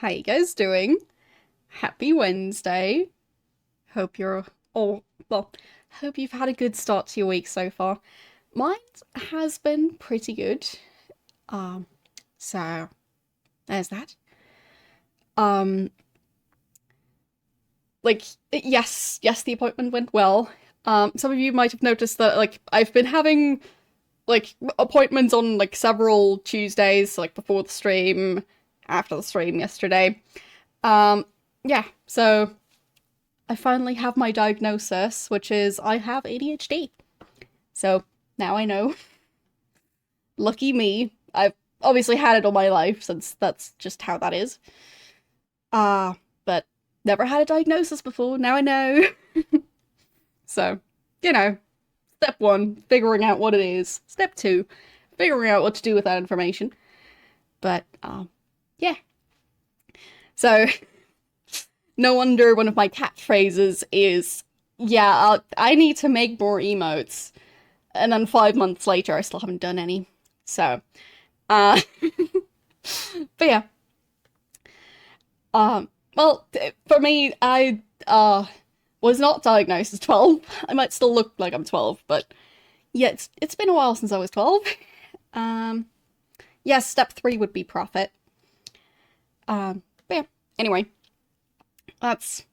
How you guys doing? Happy Wednesday. Hope you're all well, hope you've had a good start to your week so far. Mine has been pretty good. Um, so there's that. Um, yes, the appointment went well. Some of you might have noticed that I've been having appointments on several Tuesdays, so, before the stream, after the stream yesterday. Um, yeah, so I finally have my diagnosis, which is I have ADHD. So now I know. Lucky me. I've obviously had it all my life, since that's just how that is. But never had a diagnosis before. Now I know. So, you know, step one, figuring out what it is. Step two, figuring out what to do with that information. But, yeah. So, no wonder one of my catchphrases is, yeah, I need to make more emotes. And then 5 months later, I still haven't done any. So, uh, but yeah. Well, for me, I, was not diagnosed as 12. I might still look like I'm 12, but yeah, it's been a while since I was 12. Um, yes, step three would be profit. But yeah, anyway, that's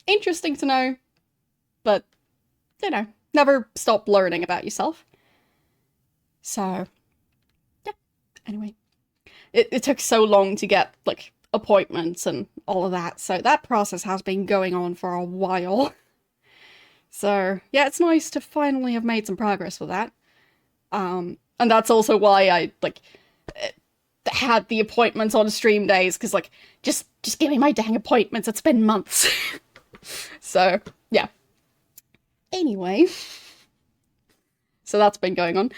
interesting to know, but, never stop learning about yourself. So, yeah, anyway. It took so long to get, appointments and all of that, so that process has been going on for a while. So, yeah, it's nice to finally have made some progress with that. And that's also why I, had the appointments on stream days, because, just give me my dang appointments, it's been months. So, yeah. Anyway. So that's been going on.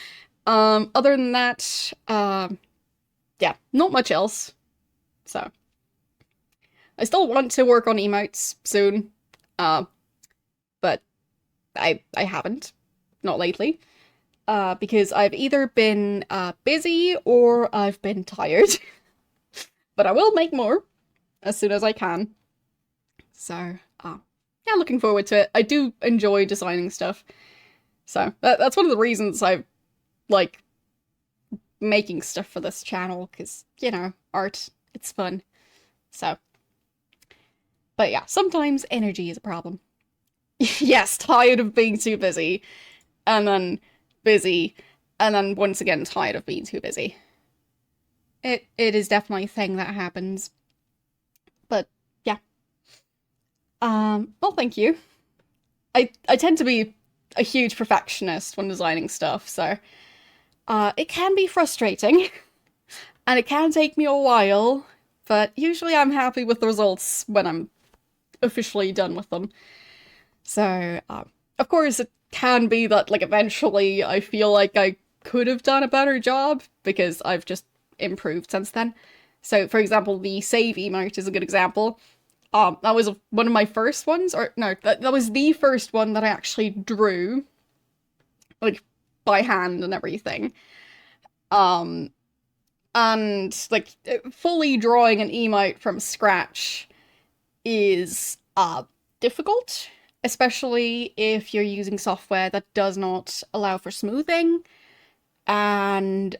Other than that, yeah, not much else. So, I still want to work on emotes soon, but I haven't, not lately, because I've either been busy or I've been tired. But I will make more as soon as I can. So, yeah, looking forward to it. I do enjoy designing stuff, so that's one of the reasons I like making stuff for this channel, because, art, it's fun. So, but yeah, sometimes energy is a problem. Yes, tired of being too busy, and then busy, and then once again tired of being too busy. It is definitely a thing that happens. But yeah. Well, thank you. I tend to be a huge perfectionist when designing stuff, so it can be frustrating, and it can take me a while, but usually I'm happy with the results when I'm officially done with them. So, of course, it can be that, eventually I feel like I could have done a better job, because I've just improved since then. So, for example, the save emote is a good example. That was one of my first ones, or no, that was the first one that I actually drew, by hand and everything. And, fully drawing an emote from scratch is, difficult, especially if you're using software that does not allow for smoothing, and,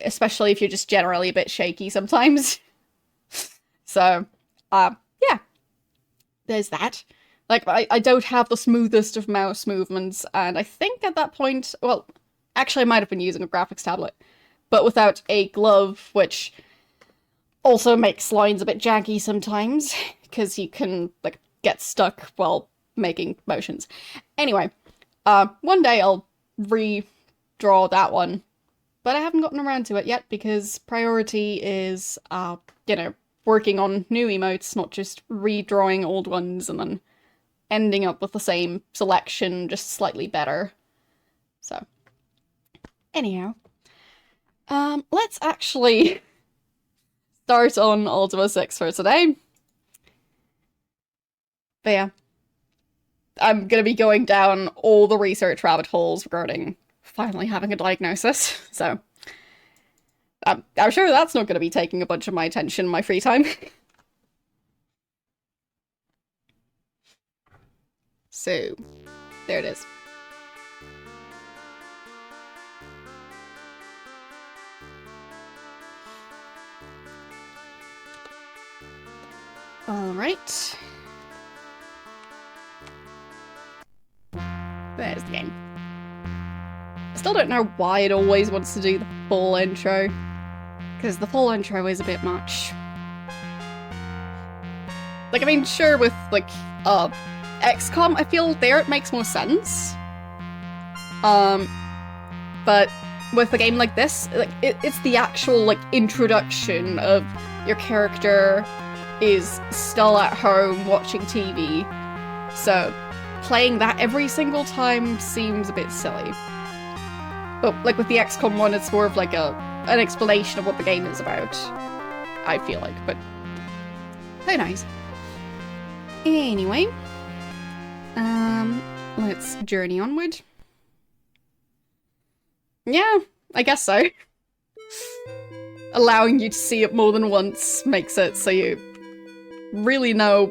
especially if you're just generally a bit shaky sometimes. So, yeah, there's that. I don't have the smoothest of mouse movements, and I think at that point, well, actually I might have been using a graphics tablet, but without a glove, which also makes lines a bit jaggy sometimes, because you can, get stuck while making motions. Anyway, one day I'll redraw that one, but I haven't gotten around to it yet, because priority is, working on new emotes, not just redrawing old ones and then ending up with the same selection, just slightly better. So, anyhow, let's actually start on Ultima 6 for today. But yeah, I'm gonna be going down all the research rabbit holes regarding finally having a diagnosis, so I'm sure that's not gonna be taking a bunch of my attention in my free time. So, there it is. Alright. There's the game. I still don't know why it always wants to do the full intro. Because the full intro is a bit much. Like, I mean, sure, with, like, XCOM, I feel there it makes more sense. But with a game like this, like, it's the actual, like, introduction of your character is still at home watching TV. So, playing that every single time seems a bit silly. But, like, with the XCOM one, it's more of, like, an explanation of what the game is about, I feel like, but who knows. Anyway, let's journey onward. Yeah, I guess so. Allowing you to see it more than once makes it so you really know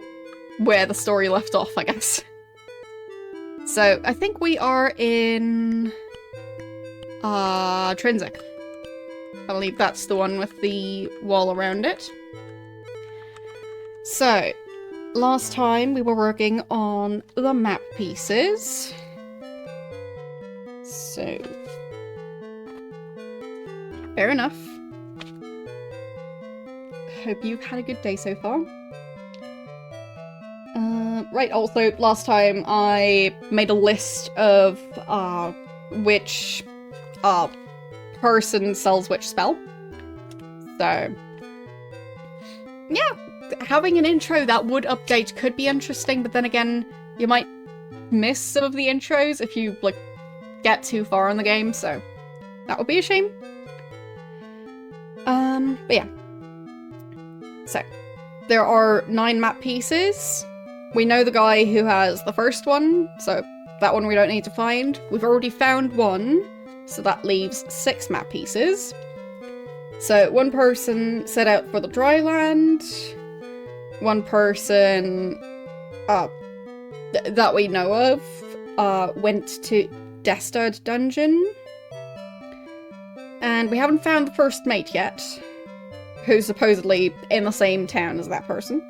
where the story left off, I guess. So, I think we are in Trinsic. I believe that's the one with the wall around it. So, last time we were working on the map pieces. So, fair enough. Hope you've had a good day so far. Right, also, last time I made a list of which person sells which spell. So, yeah, having an intro that would update could be interesting, but then again, you might miss some of the intros if you, like, get too far in the game, so that would be a shame. But yeah. So, there are 9 map pieces. We know the guy who has the first one, so that one we don't need to find. We've already found one, so that leaves 6 map pieces. So, one person set out for the dry land. One person, that we know of, went to Destard Dungeon. And we haven't found the first mate yet, who's supposedly in the same town as that person.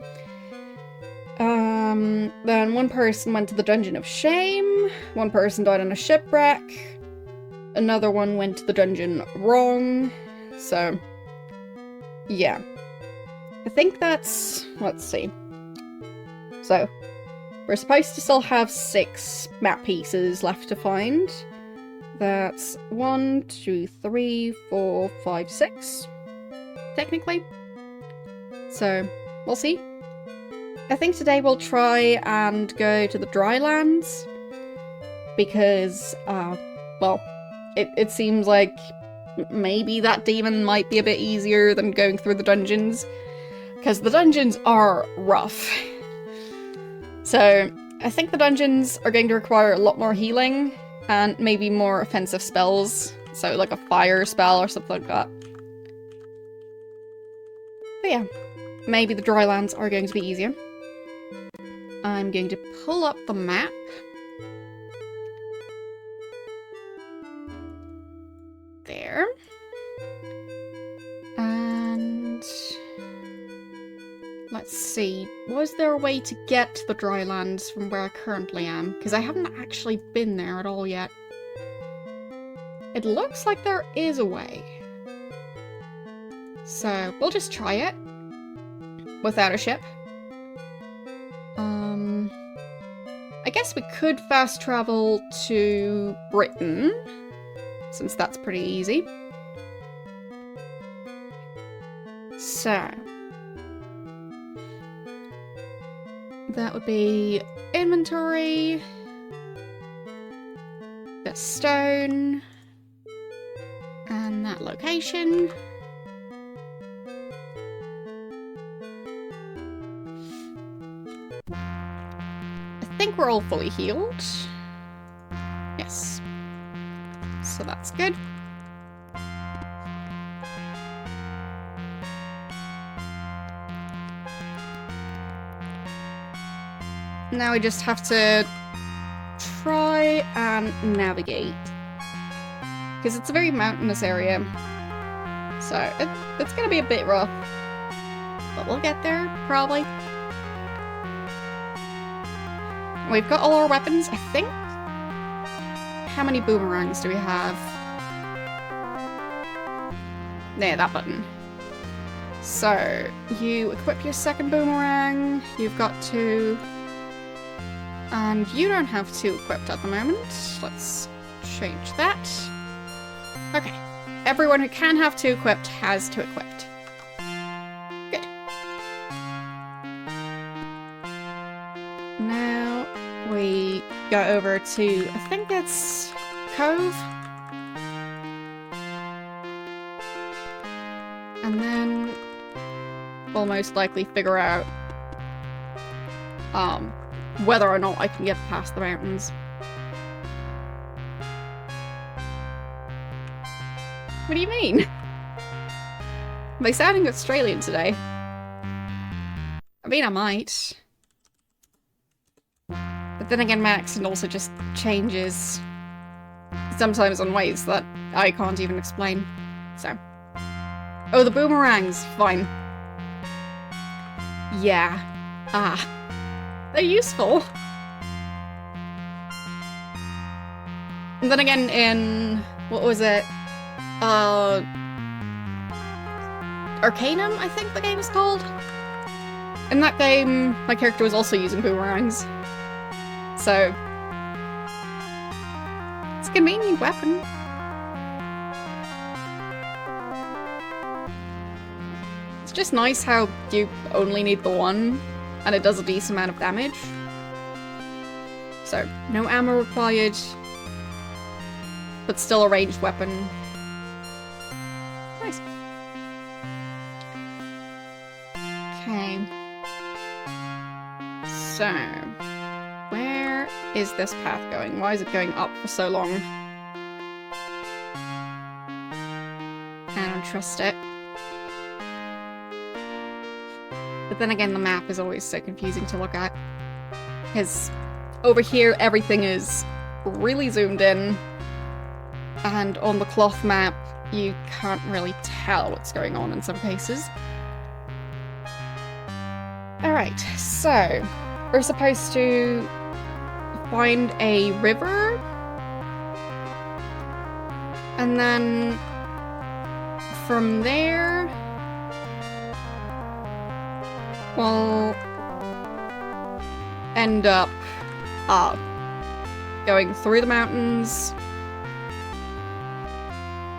Then one person went to the Dungeon of Shame. One person died on a shipwreck. Another one went to the dungeon wrong. So, yeah. I think that's... let's see. So, we're supposed to still have 6 map pieces left to find. That's 1, 2, 3, 4, 5, 6. Technically. So, we'll see. I think today we'll try and go to the Drylands. Because, well, it seems like maybe that demon might be a bit easier than going through the dungeons. Because the dungeons are rough. So, I think the dungeons are going to require a lot more healing. And maybe more offensive spells. So, like a fire spell or something like that. But yeah, maybe the Drylands are going to be easier. I'm going to pull up the map. There. And let's see, was there a way to get to the Drylands from where I currently am? Because I haven't actually been there at all yet. It looks like there is a way. So, we'll just try it. Without a ship. I guess we could fast travel to Britain. Since that's pretty easy. So. That would be inventory. The stone. And that location. I think we're all fully healed. Yes. So that's good. Now we just have to try and navigate. Because it's a very mountainous area. So it's gonna be a bit rough. But we'll get there, probably. We've got all our weapons, I think. How many boomerangs do we have? There, that button. So, you equip your second boomerang. You've got 2. And you don't have 2 equipped at the moment. Let's change that. Okay. Everyone who can have 2 equipped has 2 equipped. Good. Now we go over to, I think it's Cove. And then we'll most likely figure out whether or not I can get past the mountains. What do you mean? Am I sounding Australian today? I mean, I might. But then again, my accent also just changes sometimes in ways that I can't even explain. So. Oh, the boomerangs. Fine. Yeah. Ah. They're useful. And then again in... what was it? Arcanum, I think the game is called? In that game, my character was also using boomerangs. So... it's a convenient weapon. It's just nice how you only need the one, and it does a decent amount of damage. So, no ammo required, but still a ranged weapon. Nice. Okay. So, where is this path going? Why is it going up for so long? I don't trust it. But then again, the map is always so confusing to look at. Because over here, everything is really zoomed in. And on the cloth map, you can't really tell what's going on in some cases. Alright, so we're supposed to find a river. And then from there, we'll end up going through the mountains,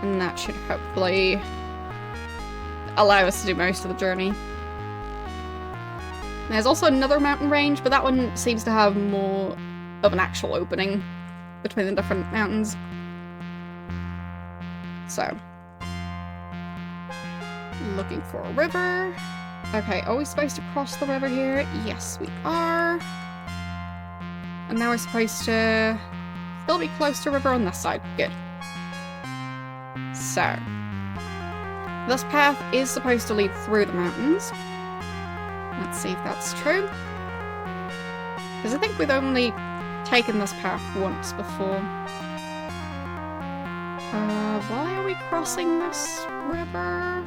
and that should hopefully allow us to do most of the journey. There's also another mountain range, but that one seems to have more of an actual opening between the different mountains. So, looking for a river. Okay, are we supposed to cross the river here? Yes, we are. And now we're supposed to still be close to a river on this side. Good. So, this path is supposed to lead through the mountains. Let's see if that's true. Because I think we've only taken this path once before. Why are we crossing this river?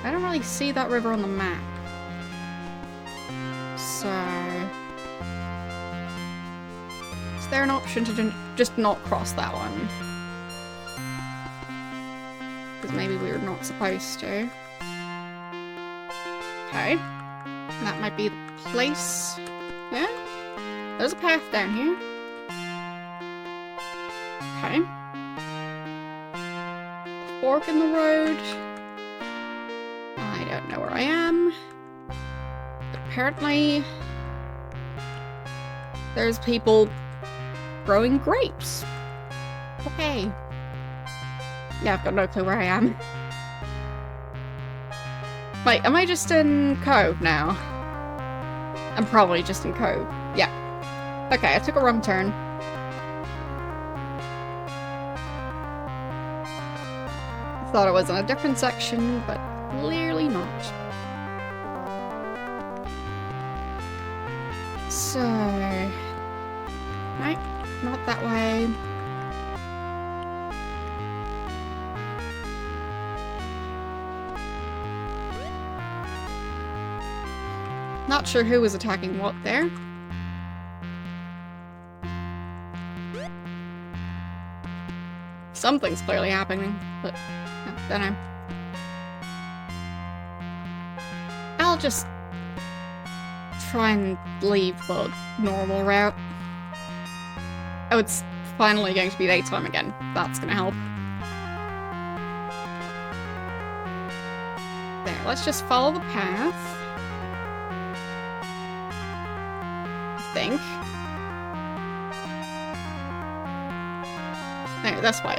I don't really see that river on the map. So... is there an option to just not cross that one? Because maybe we were not supposed to. Okay. That might be the place. Yeah? There's a path down here. Okay. Fork in the road. I don't know where I am. But apparently there's people growing grapes. Okay. Yeah, I've got no clue where I am. Wait, am I just in Cove now? I'm probably just in Cove. Yeah. Okay, I took a wrong turn. Thought it was in a different section, but clearly not. So... Right, not that way. Not sure who was attacking what there. Something's clearly happening, but I don't know. I'll just try and leave the normal route. Oh, it's finally going to be daytime again. That's gonna help. There, let's just follow the path. I think. No, this way.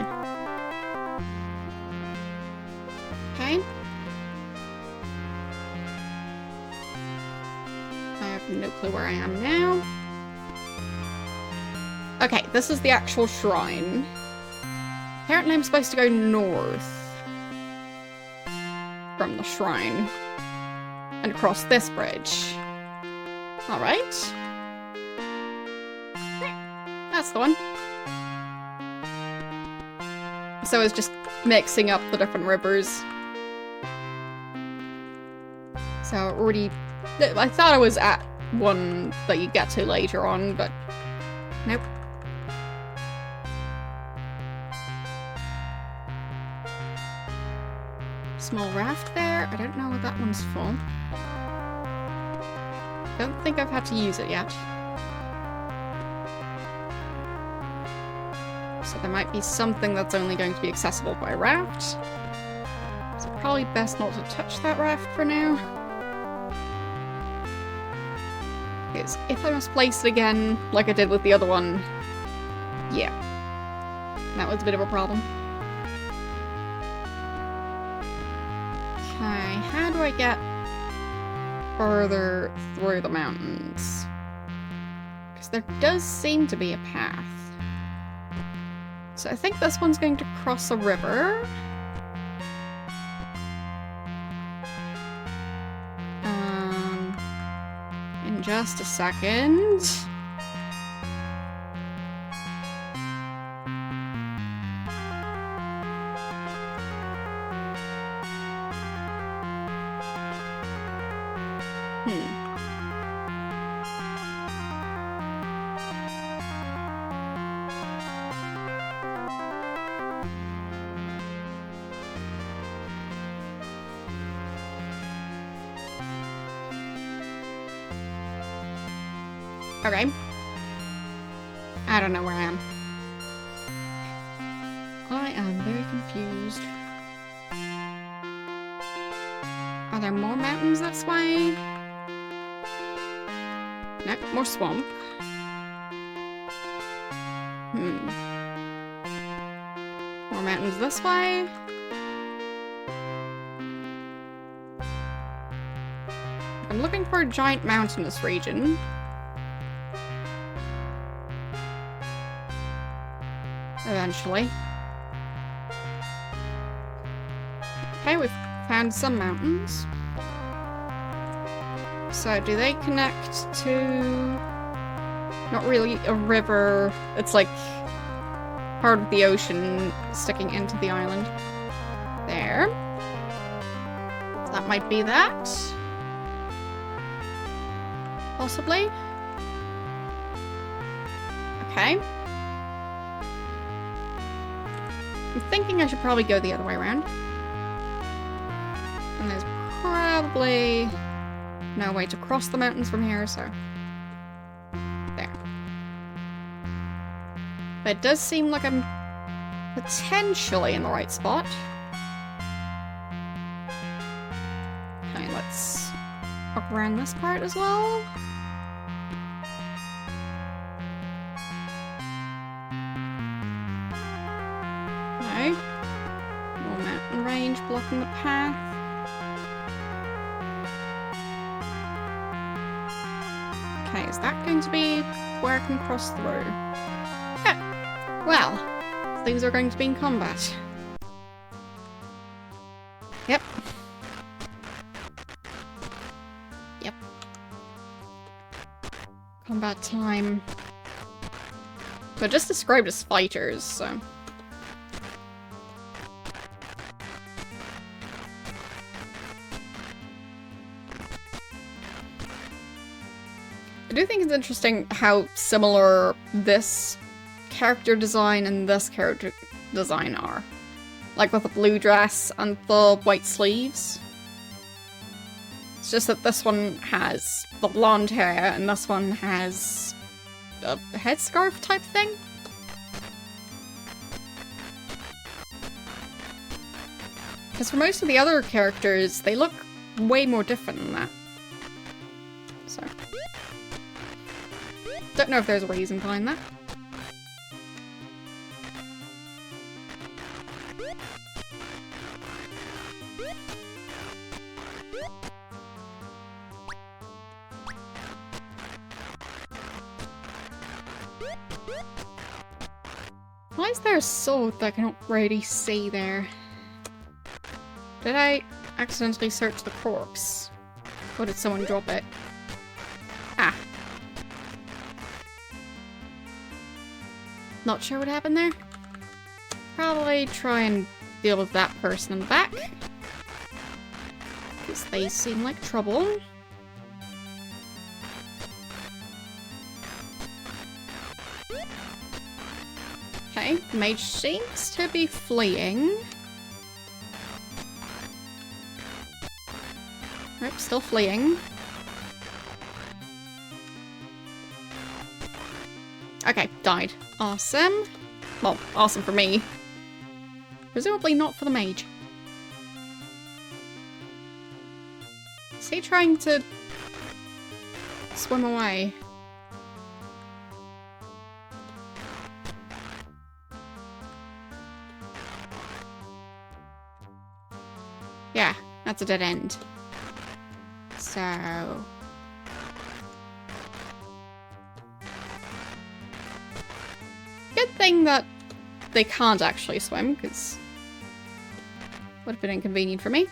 Okay. I have no clue where I am now. Okay, this is the actual shrine. Apparently I'm supposed to go north from the shrine and across this bridge. Alright. That's the one. So it's just mixing up the different rivers. So already... I thought I was at one that you get to later on, but nope. Small raft there. I don't know what that one's for. Don't think I've had to use it yet. So there might be something that's only going to be accessible by raft. So probably best not to touch that raft for now. Because if I must place it again, like I did with the other one, yeah. That was a bit of a problem. Okay, how do I get further through the mountains? Because there does seem to be a path. So I think this one's going to cross a river. In just a second. Okay. I don't know where I am. I am very confused. Are there more mountains this way? Nope, more swamp. More mountains this way. I'm looking for a giant mountainous region. Eventually. Okay, we've found some mountains. So do they connect to... Not really a river. It's like part of the ocean sticking into the island. There. So that might be that. Possibly. Okay. I'm thinking I should probably go the other way around. And there's probably no way to cross the mountains from here, so... There. But it does seem like I'm potentially in the right spot. Okay, let's walk around this part as well. More mountain range blocking the path. Okay, is that going to be where I can cross through? Okay. Well, things are going to be in combat. Yep. Yep. Combat time. They're just described as fighters, so... I do think it's interesting how similar this character design and this character design are. Like with the blue dress and the white sleeves. It's just that this one has the blonde hair and this one has a headscarf type thing. Because for most of the other characters, they look way more different than that. So... don't know if there's a reason behind that. Why is there a sword that I can't really see there? Did I accidentally search the corpse? Or did someone drop it? Ah. Not sure what happened there. Probably try and deal with that person in the back. Because they seem like trouble. Okay, the mage seems to be fleeing. Nope, still fleeing. Okay, died. Awesome. Well, awesome for me. Presumably not for the mage. Is he trying to swim away? Yeah, that's a dead end. So... good thing that they can't actually swim, because would have been inconvenient for me.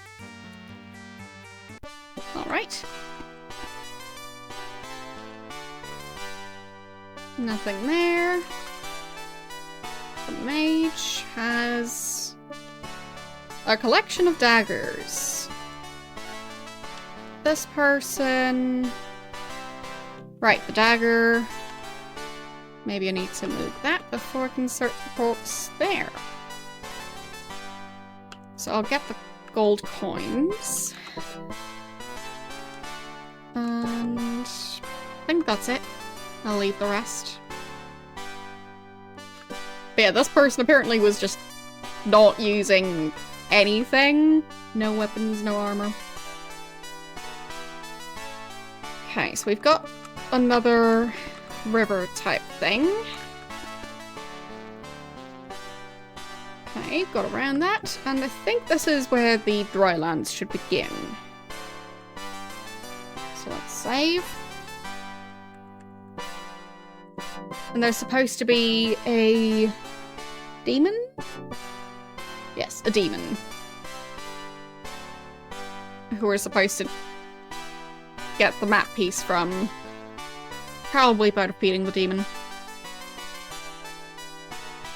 Alright. Nothing there. The mage has a collection of daggers. This person... right, the dagger... maybe I need to move that before I can search the corpse there. So I'll get the gold coins. And I think that's it. I'll leave the rest. But yeah, this person apparently was just not using anything. No weapons, no armor. Okay, so we've got another river type thing. Okay, got around that, and I think this is where the drylands should begin. So let's save. And there's supposed to be a demon? Yes, a demon. Who we're supposed to get the map piece from. Probably by defeating the demon.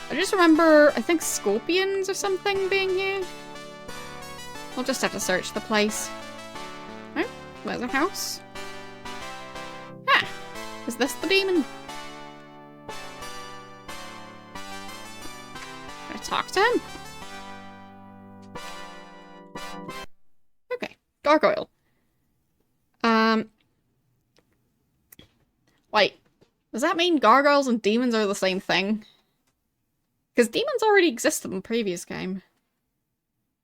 I just remember, I think scorpions or something being here. I'll just have to search the place. Oh, there's a house. Ah, is this the demon? Can I talk to him? Okay, gargoyle. Wait, does that mean gargoyles and demons are the same thing? Because demons already existed in the previous game.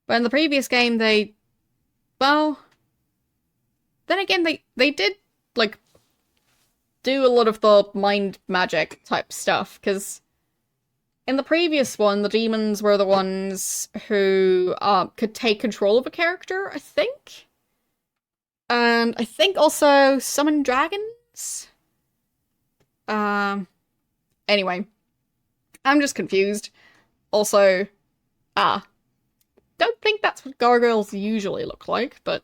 But in the previous game, they... well... then again, they did, like, do a lot of the mind magic type stuff, because in the previous one, the demons were the ones who could take control of a character, I think? And I think also summon dragons? Anyway. I'm just confused. Also, don't think that's what gargoyles usually look like, but...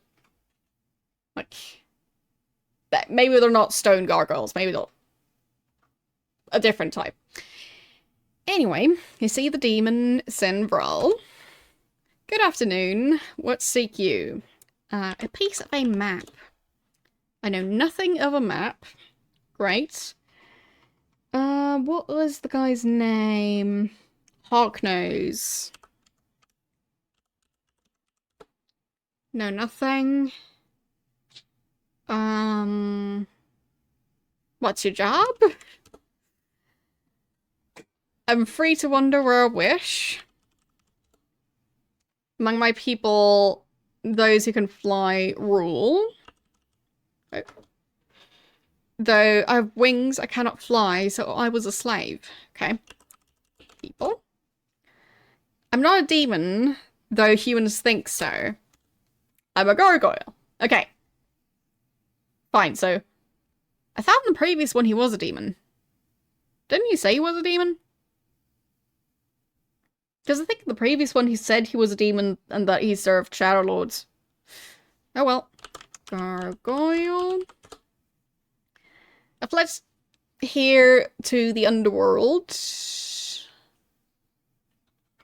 like... maybe they're not stone gargoyles, maybe they're a different type. Anyway, you see the demon Sinbral. Good afternoon. What seek you? A piece of a map. I know nothing of a map. Great. What was the guy's name? Hawknose. No, nothing. What's your job? I'm free to wander where I wish. Among my people, those who can fly rule. Oh. Though I have wings, I cannot fly, so I was a slave. Okay. People. I'm not a demon, though humans think so. I'm a gargoyle. Okay. Fine, so... I thought in the previous one he was a demon. Didn't you say he was a demon? Because I think in the previous one he said he was a demon and that he served Shadow Lords. Oh well. Gargoyle. I fled here to the underworld.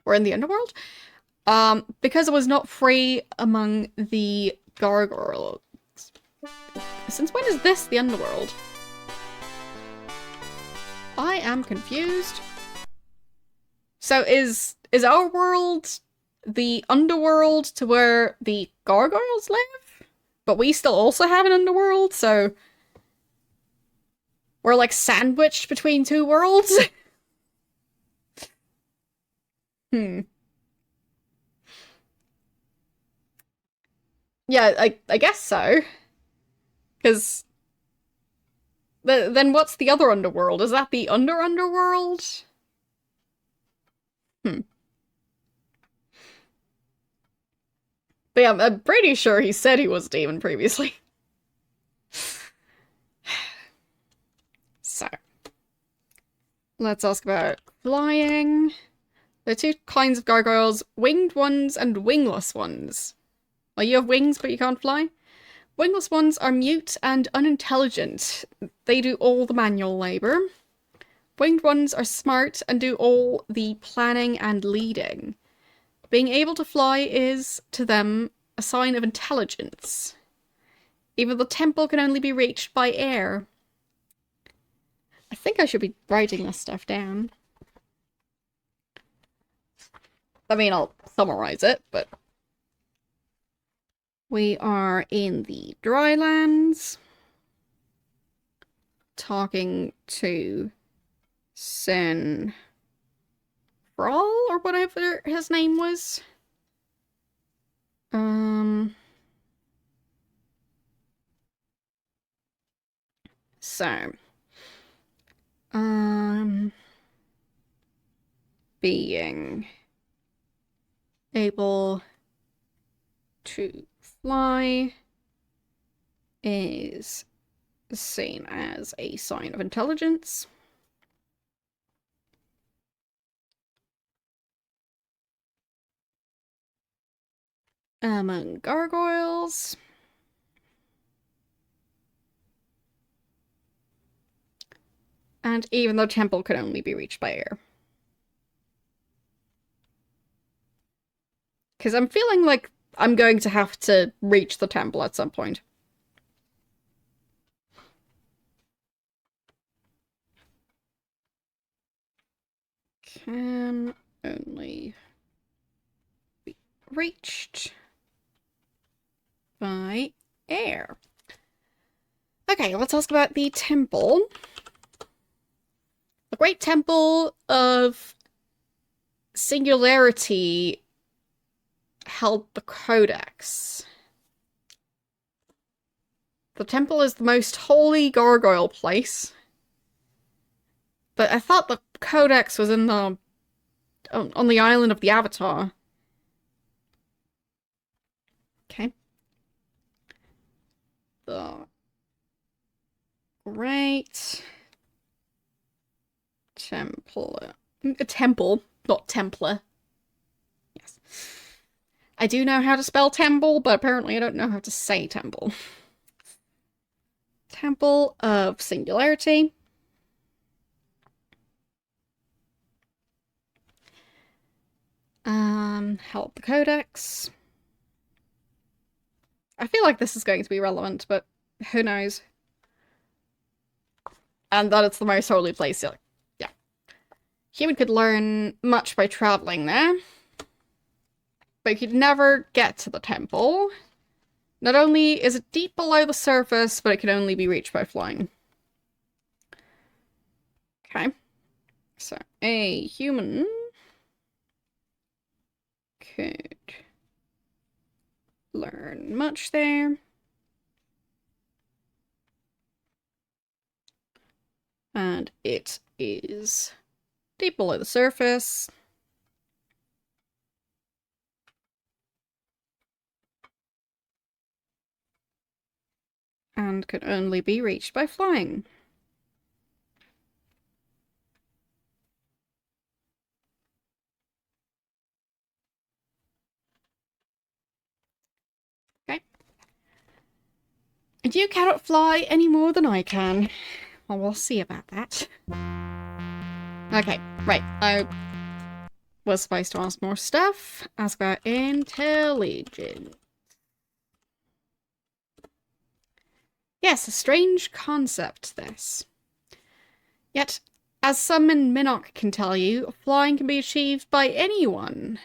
We're in the underworld? Because I was not free among the gargoyles. Since when is this the underworld? I am confused. So is our world the underworld to where the gargoyles live? But we still also have an underworld, so we're like sandwiched between two worlds? Yeah, I guess so. Because then what's the other underworld? Is that the underworld? But yeah, I'm pretty sure he said he was a demon previously. So, let's ask about flying. There are two kinds of gargoyles, winged ones and wingless ones. Well, you have wings, but you can't fly? Wingless ones are mute and unintelligent. They do all the manual labor. Winged ones are smart and do all the planning and leading. Being able to fly is, to them, a sign of intelligence. Even the temple can only be reached by air. I think I should be writing this stuff down. I mean, I'll summarize it, but... We are in the drylands. Talking to Sen Brawl, or whatever his name was. So. Being able to fly is seen as a sign of intelligence. Among gargoyles. And even though temple could only be reached by air. Because I'm feeling like I'm going to have to reach the temple at some point. Can only be reached by air. Okay, let's ask about the temple. The Great Temple of Singularity held the Codex. The temple is the most holy gargoyle place. But I thought the Codex was in the... on the island of the Avatar. Okay. The Great Temple. A temple, not Templar. Yes. I do know how to spell temple, but apparently I don't know how to say temple. Temple of Singularity. Help the codex. I feel like this is going to be relevant, but who knows? And that it's the most holy place. Yeah. Human could learn much by traveling there, but you could never get to the temple. Not only is it deep below the surface, but it can only be reached by flying. Okay. So, a human could learn much there. And it is deep below the surface. And can only be reached by flying. Okay. And you cannot fly any more than I can. Well, we'll see about that. Okay, right. I was supposed to ask more stuff. Ask about intelligence. Yes, a strange concept, this. Yet, as some in Minnock can tell you, flying can be achieved by anyone.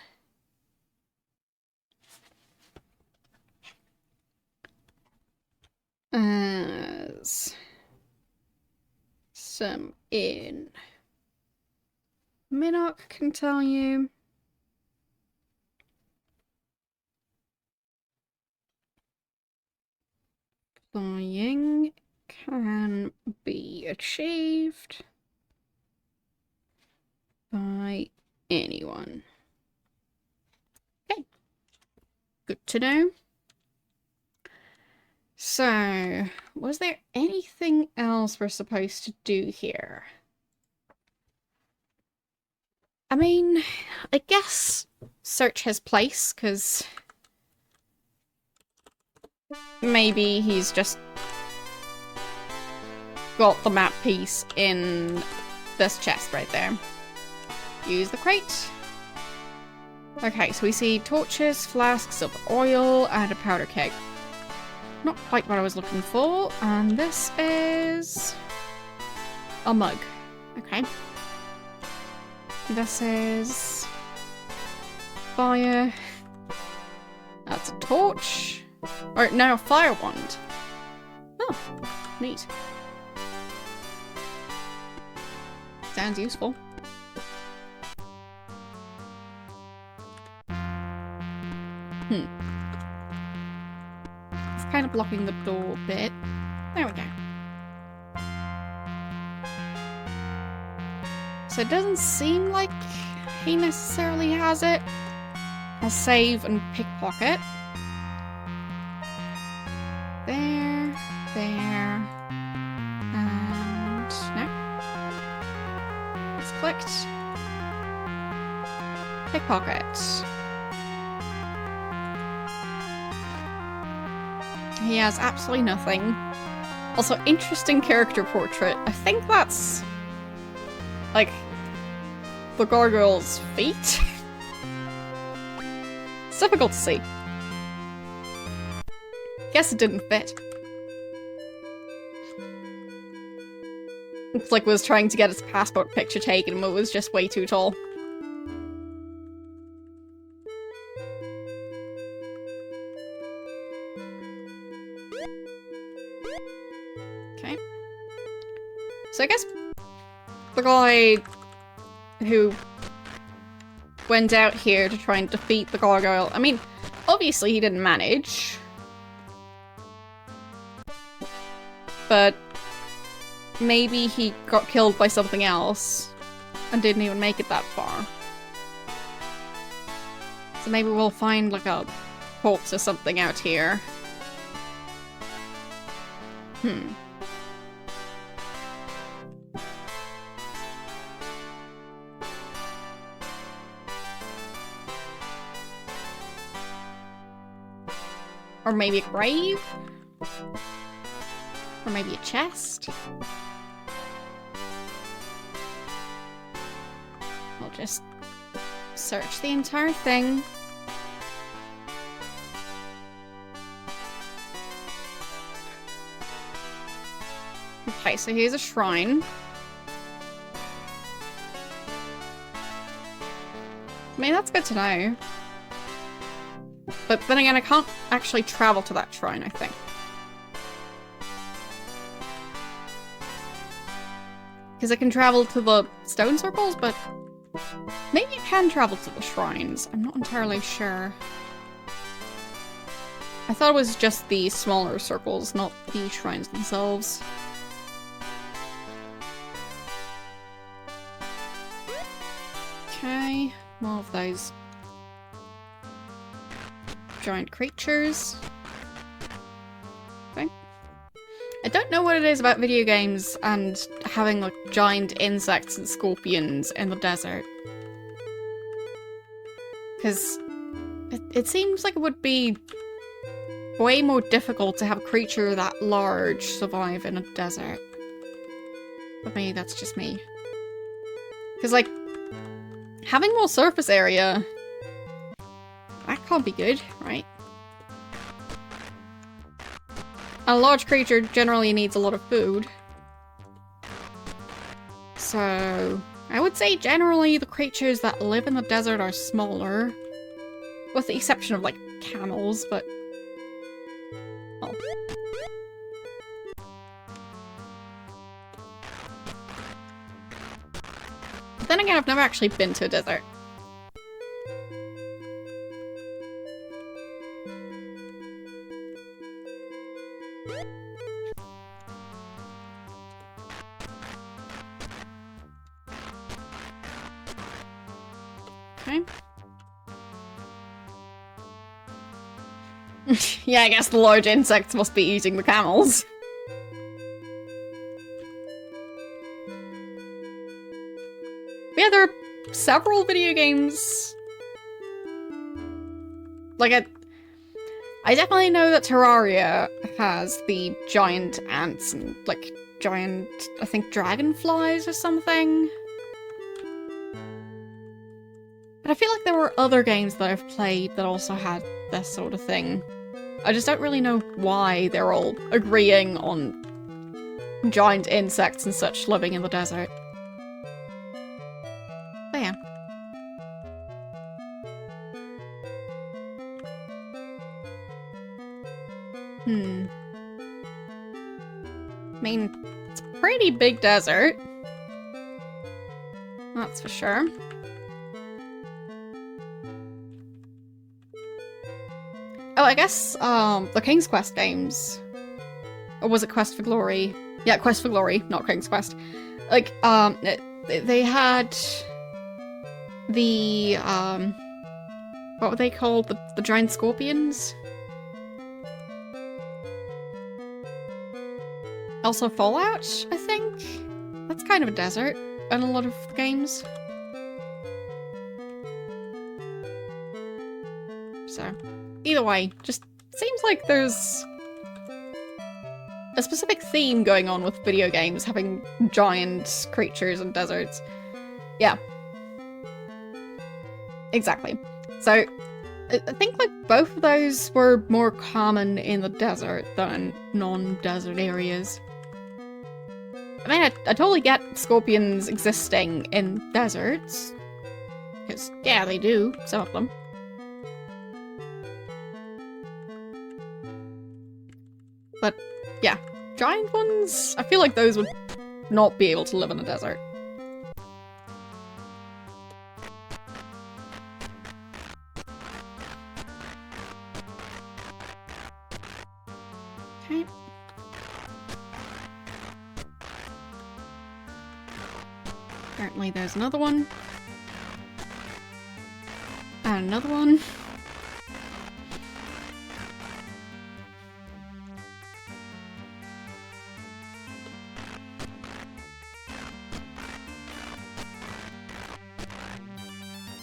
As some in Minnock can tell you, flying can be achieved by anyone. Okay. Good to know. So, was there anything else we're supposed to do here? I mean, I guess search his place, because maybe he's just got the map piece in this chest right there. Use the crate. Okay, so we see torches, flasks of oil, and a powder keg. Not quite what I was looking for. And this is a mug. Okay. This is fire. That's a torch. Or no, a fire wand. Oh, neat. Sounds useful. It's kind of blocking the door a bit. There we go. So it doesn't seem like he necessarily has it. I'll save and pickpocket. There, there, and no. It's clicked. Pickpocket. He has absolutely nothing. Also, interesting character portrait. I think that's like the gargoyle's feet. It's difficult to see. Guess it didn't fit. It's like was trying to get his passport picture taken, but it was just way too tall. Okay. So I guess the guy who went out here to try and defeat the gargoyle, I mean, obviously he didn't manage. But maybe he got killed by something else and didn't even make it that far. So maybe we'll find like a corpse or something out here. Or maybe a grave? Or maybe a chest? I'll just search the entire thing. Okay, so here's a shrine. I mean, that's good to know. But then again, I can't actually travel to that shrine, I think. Because I can travel to the stone circles, but maybe I can travel to the shrines. I'm not entirely sure. I thought it was just the smaller circles, not the shrines themselves. Okay, more of those giant creatures. Okay. I don't know what it is about video games and having like giant insects and scorpions in the desert. Because it seems like it would be way more difficult to have a creature that large survive in a desert. But maybe that's just me. Because like, having more surface area, that can't be good, right? A large creature generally needs a lot of food. So, I would say generally the creatures that live in the desert are smaller. With the exception of, like, camels, but... well. But then again, I've never actually been to a desert. Okay. Yeah, I guess the large insects must be eating the camels. But yeah, there are several video games. Like, I definitely know that Terraria has the giant ants and, like, giant, I think, dragonflies or something. But I feel like there were other games that I've played that also had this sort of thing. I just don't really know why they're all agreeing on giant insects and such living in the desert. But yeah. I mean, it's a pretty big desert. That's for sure. Oh, I guess, the King's Quest games. Or was it Quest for Glory? Yeah, Quest for Glory, not King's Quest. Like, they had the, what were they called? The giant scorpions? Also Fallout, I think? That's kind of a desert in a lot of games. So, either way, just seems like there's a specific theme going on with video games, having giant creatures and deserts. Yeah. Exactly. So, I think like both of those were more common in the desert than non-desert areas. I mean, I totally get scorpions existing in deserts. Because, yeah, they do, some of them. But, yeah, giant ones, I feel like those would not be able to live in the desert. Okay. Apparently there's another one. And another one.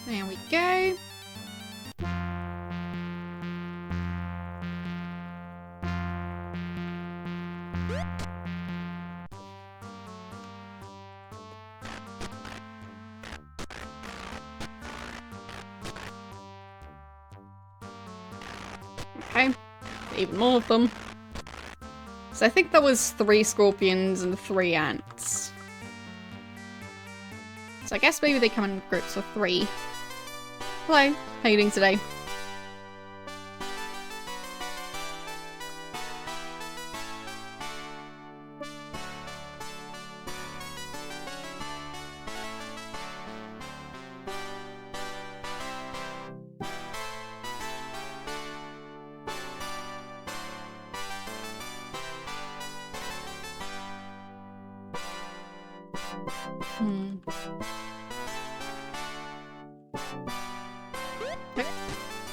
There we go. even more of them. So I think that was 3 scorpions and 3 ants. So I guess maybe they come in groups of 3. Hello, how are you doing today?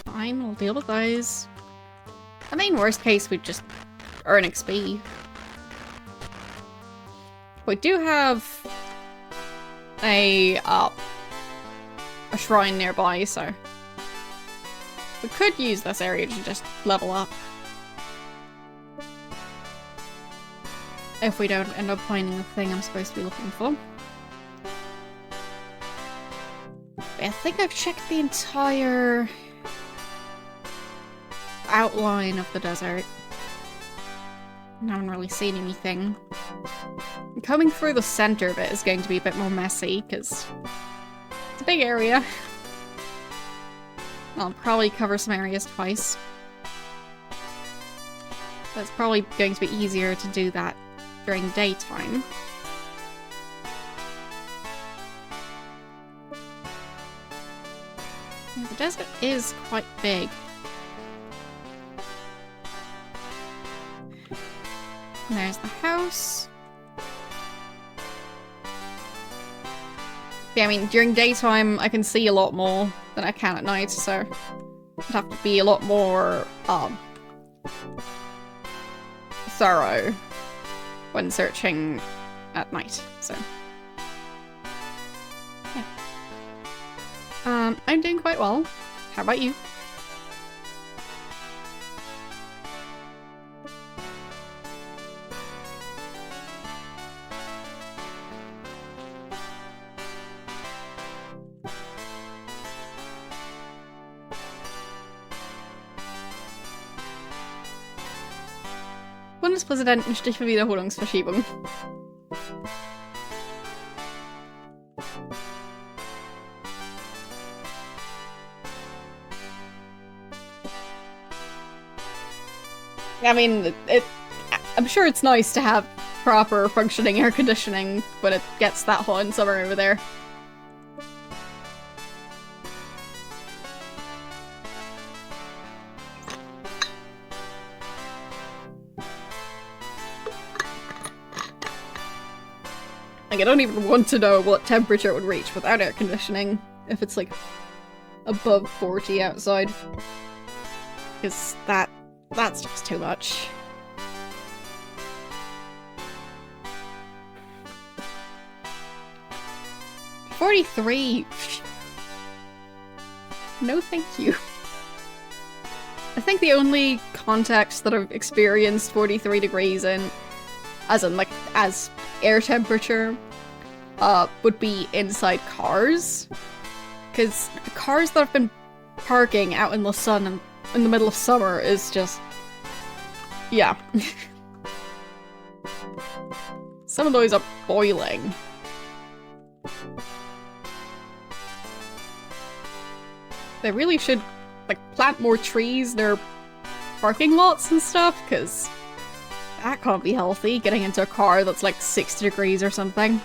Fine, we'll deal with those. I mean, worst case, we'd just earn XP. We do have a shrine nearby, so we could use this area to just level up. If we don't end up finding the thing I'm supposed to be looking for. I think I've checked the entire outline of the desert. I haven't really seen anything. Coming through the center of it is going to be a bit more messy, because it's a big area. I'll probably cover some areas twice. But it's probably going to be easier to do that during daytime. Yeah, the desert is quite big. And there's the house. Yeah, I mean, during daytime I can see a lot more than I can at night, so I'd have to be a lot more thorough when searching at night, so yeah. I'm doing quite well. How about you? Bundespräsidentenstich für Wiederholungsverschiebung. I mean, I'm sure it's nice to have proper functioning air conditioning when it gets that hot in summer over there. Like, I don't even want to know what temperature it would reach without air conditioning if it's like above 40 outside. Because that's just too much. $43. No thank you. I think the only context that I've experienced 43 degrees in, as air temperature, would be inside cars. Because cars that have been parking out in the sun and in the middle of summer is just... yeah. Some of those are boiling. They really should, like, plant more trees near parking lots and stuff, because that can't be healthy, getting into a car that's like 60 degrees or something.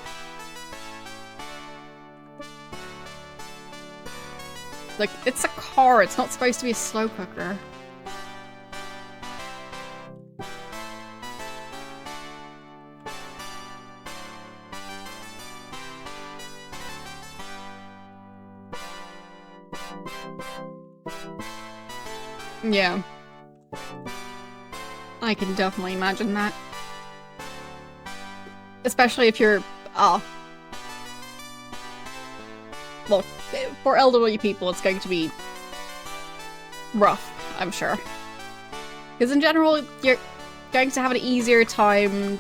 Like, it's a car, it's not supposed to be a slow cooker. Yeah. I can definitely imagine that. Especially if you're, well, for elderly people it's going to be rough, I'm sure. Because in general, you're going to have an easier time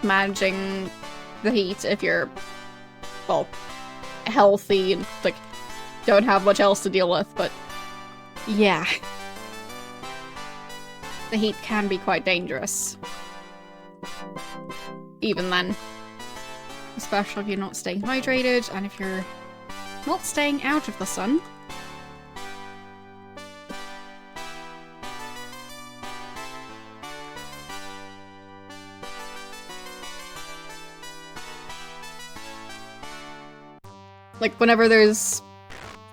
managing the heat if you're, well, healthy and, like, don't have much else to deal with, but yeah. the heat can be quite dangerous. Even then. Especially if you're not staying hydrated and if you're not staying out of the sun. Like, whenever there's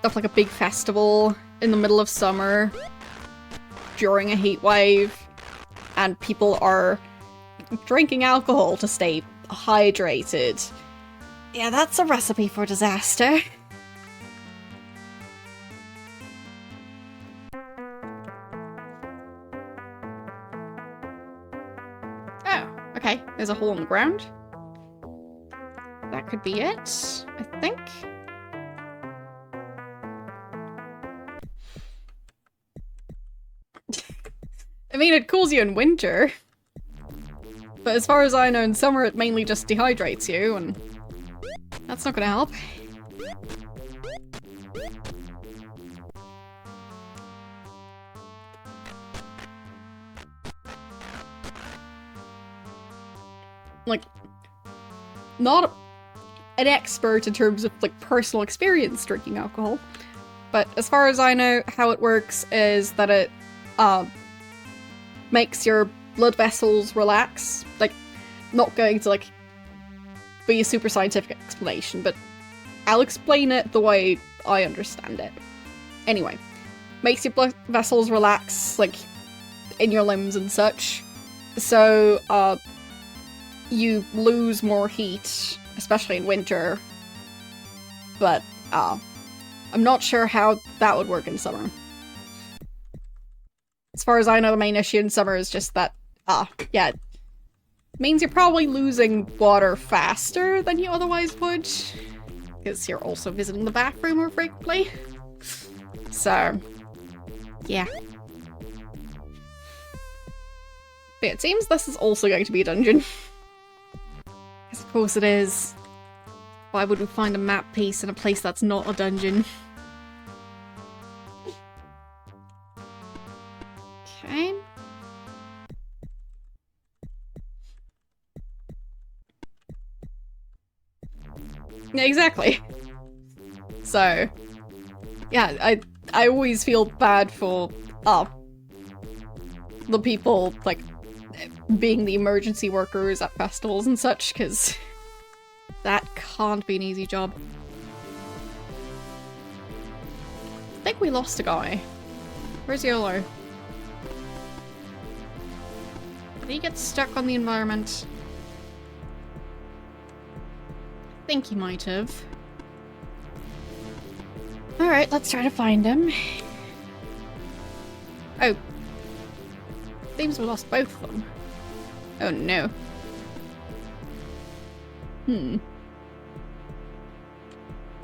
stuff like a big festival in the middle of summer during a heat wave and people are drinking alcohol to stay hydrated. Yeah, that's a recipe for disaster. Oh, okay. There's a hole in the ground. That could be it, I think. I mean, it cools you in winter. But as far as I know, in summer it mainly just dehydrates you, and that's not gonna help. Like, not an expert in terms of, like, personal experience drinking alcohol, but as far as I know, how it works is that it, makes your blood vessels relax. Like, not going to, like, be a super scientific explanation, but I'll explain it the way I understand it. Anyway, makes your blood vessels relax, like, in your limbs and such. So, you lose more heat, especially in winter. But, I'm not sure how that would work in summer. As far as I know, the main issue in summer is just that, yeah, it means you're probably losing water faster than you otherwise would, because you're also visiting the bathroom more frequently. So, yeah. But it seems this is also going to be a dungeon. Because of course it is. Why would we find a map piece in a place that's not a dungeon? Okay. Yeah, exactly. So, yeah, I always feel bad for, the people, like, being the emergency workers at festivals and such, because that can't be an easy job. I think we lost a guy. Where's YOLO? Did he get stuck on the environment? I think he might have. Alright, let's try to find him. Oh. Seems we lost both of them. Oh no.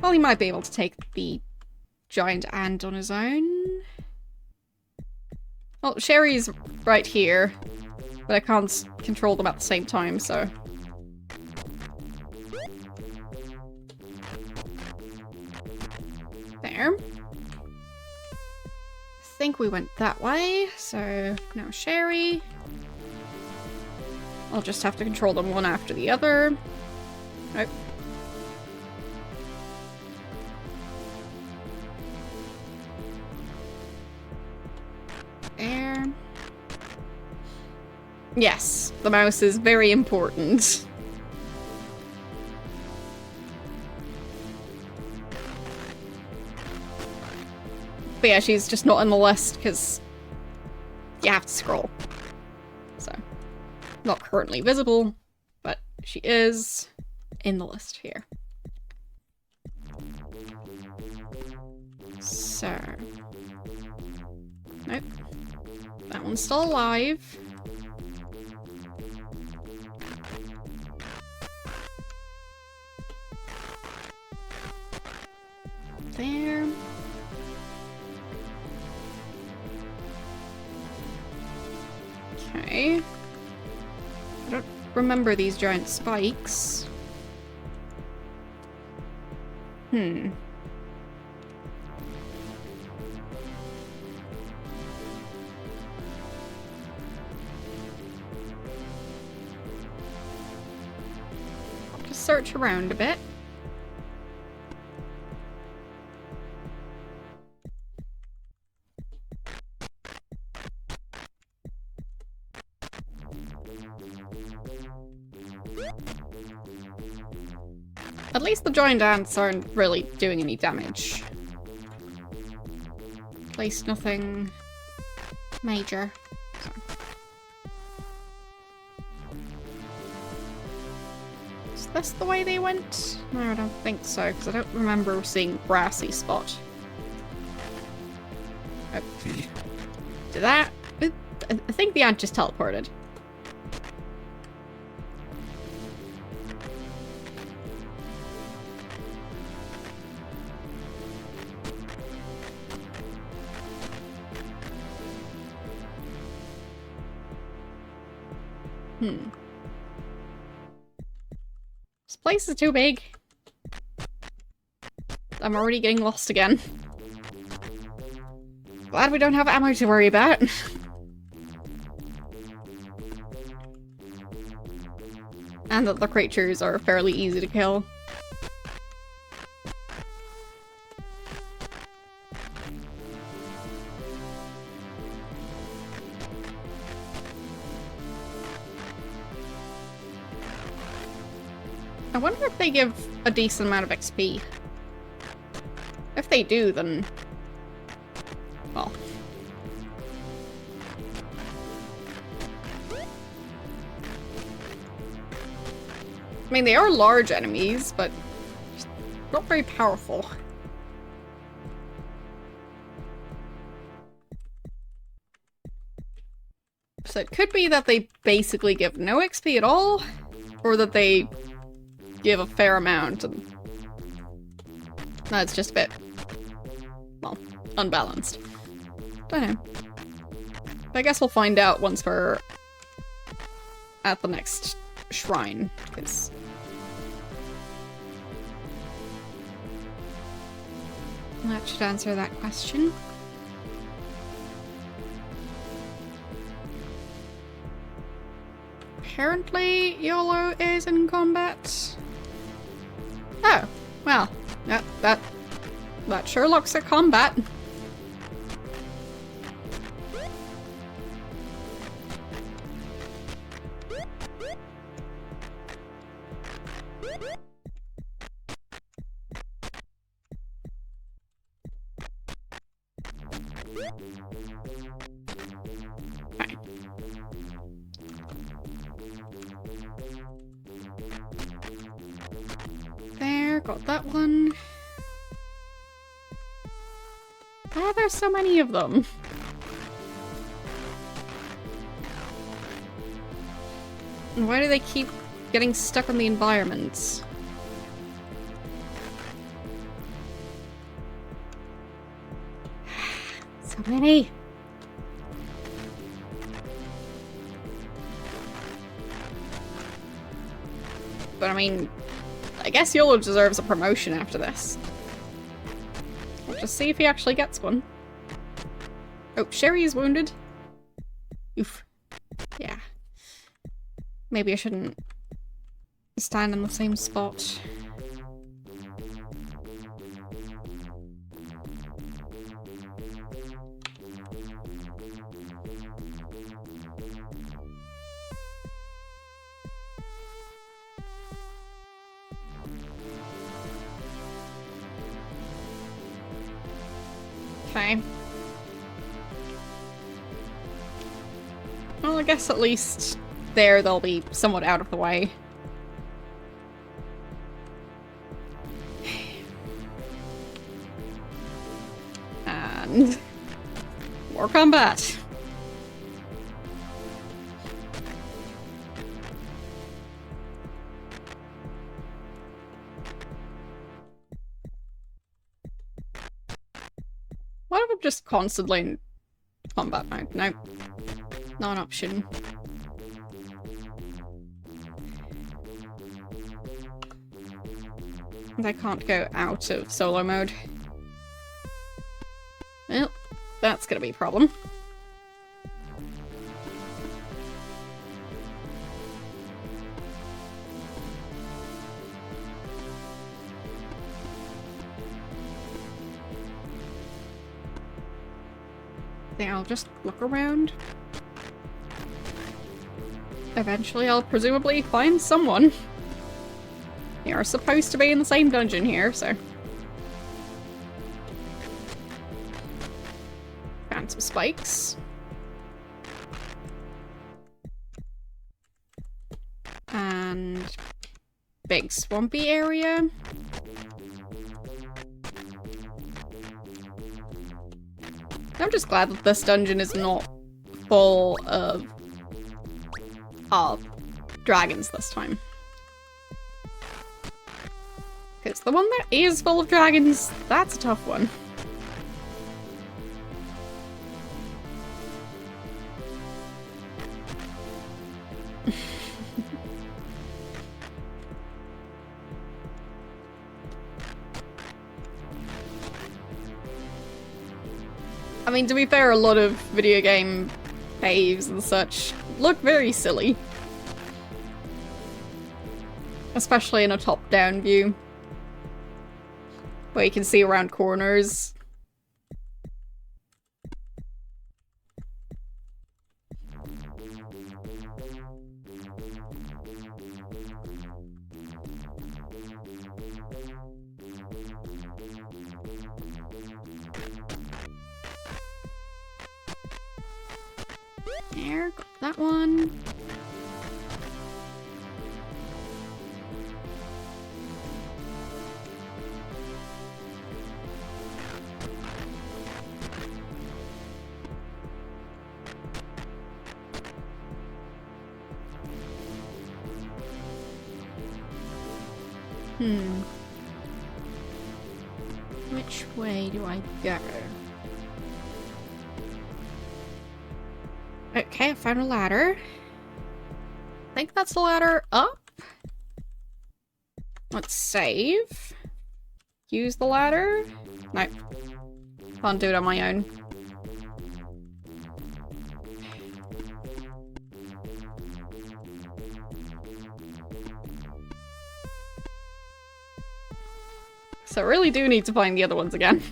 Well, he might be able to take the giant ant on his own. Well, Sherry's right here, but I can't control them at the same time, so... There. I think we went that way, so now Sherry. I'll just have to control them one after the other. Nope. There. Yes, the mouse is very important. But yeah, she's just not on the list because you have to scroll. So, not currently visible, but she is in the list here. So, nope. That one's still alive. There. Okay. I don't remember these giant spikes. search around a bit. At least the giant ants aren't really doing any damage. At least nothing major. Is this the way they went? No, I don't think so, because I don't remember seeing grassy spot. Oh. Did that? I think the ant just teleported. This place is too big. I'm already getting lost again. Glad we don't have ammo to worry about. And that the creatures are fairly easy to kill. I wonder if they give a decent amount of XP. If they do, then... well. I mean, they are large enemies, but not very powerful. So it could be that they basically give no XP at all, or that they give a fair amount, and that's just a bit, well, unbalanced. Don't know. But I guess we'll find out once we're at the next shrine, because that should answer that question. Apparently, YOLO is in combat. Oh, well, that sure looks like combat. Fine. There, got that one. Why are there so many of them? And why do they keep getting stuck in the environments? So many. But I mean, I guess YOLO deserves a promotion after this. We'll just see if he actually gets one. Oh, Sherry is wounded. Oof. Yeah. Maybe I shouldn't stand in the same spot. Okay. Well, I guess at least there they'll be somewhat out of the way. And more combat. What if I'm just constantly in combat mode? Nope. Not an option. And I can't go out of solo mode. Well, that's gonna be a problem. think I'll just look around. Eventually I'll presumably find someone. We are supposed to be in the same dungeon here, so... Found some spikes. And... big swampy area. I'm just glad that this dungeon is not full of dragons this time. Because the one that is full of dragons, that's a tough one. I mean, to be fair, a lot of video game caves and such look very silly. Especially in a top-down view. Where you can see around corners. There, got that one. Which way do I go? Okay, I found a ladder. I think that's the ladder up. Let's save. Use the ladder. No. Can't do it on my own. So I really do need to find the other ones again.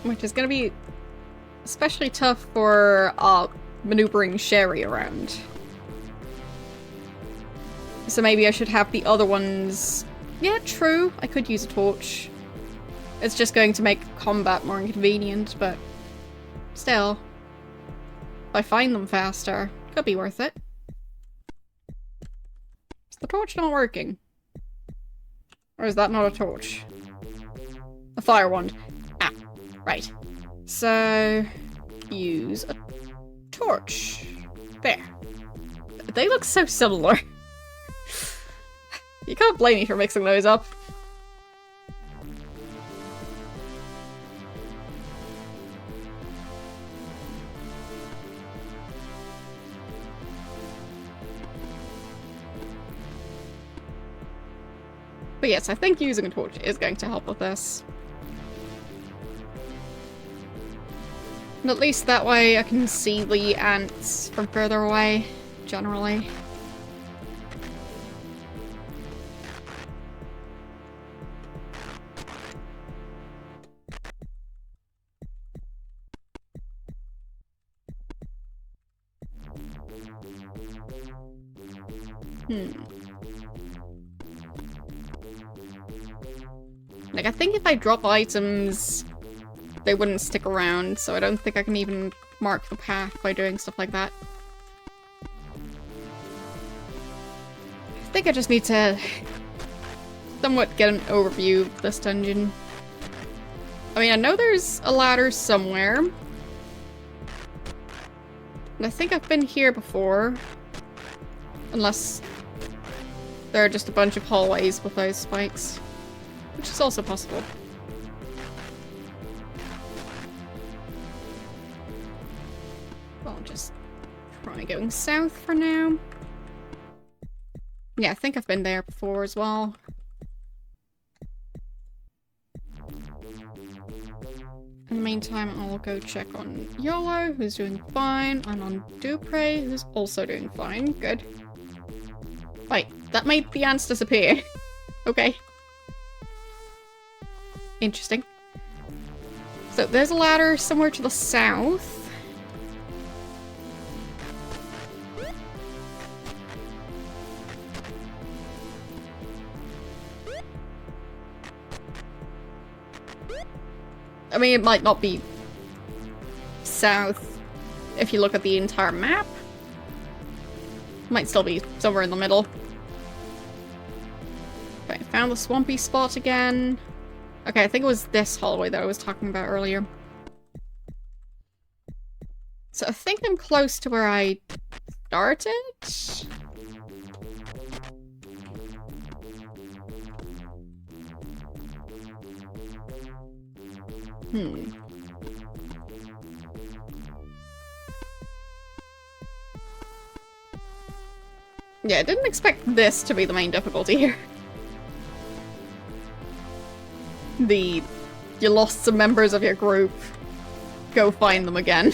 Which is gonna be especially tough for maneuvering Sherry around. So maybe I should have the other ones... Yeah, true. I could use a torch. It's just going to make combat more inconvenient, but... Still. If I find them faster, could be worth it. Is the torch not working? Or is that not a torch? A fire wand. Ah, right. So, use a torch. There. They look so similar. You can't blame me for mixing those up. But yes, I think using a torch is going to help with this. And at least that way I can see the ants from further away, generally. Like, I think if I drop items, they wouldn't stick around, so I don't think I can even mark the path by doing stuff like that. I think I just need to somewhat get an overview of this dungeon. I mean, I know there's a ladder somewhere. And I think I've been here before. Unless there are just a bunch of hallways with those spikes. Which is also possible. Well, I'll just try going south for now. Yeah, I think I've been there before as well. In the meantime, I'll go check on YOLO, who's doing fine, and on Dupre, who's also doing fine. Good. that made the ants disappear. Okay. Interesting. So there's a ladder somewhere to the south. I mean, it might not be south if you look at the entire map. Might still be somewhere in the middle. Okay, found the swampy spot again. Okay, I think it was this hallway that I was talking about earlier. So I think I'm close to where I started? Yeah, I didn't expect this to be the main difficulty here. You lost some members of your group. Go find them again.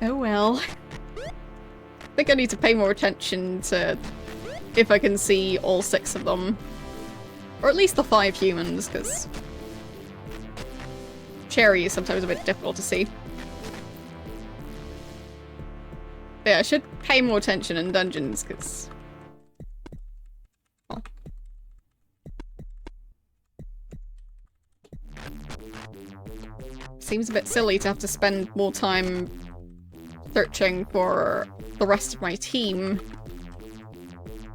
Oh well. I think I need to pay more attention to if I can see all 6 of them. Or at least the 5 humans, because Cherry is sometimes a bit difficult to see. But yeah, I should pay more attention in dungeons, because... well. Seems a bit silly to have to spend more time searching for the rest of my team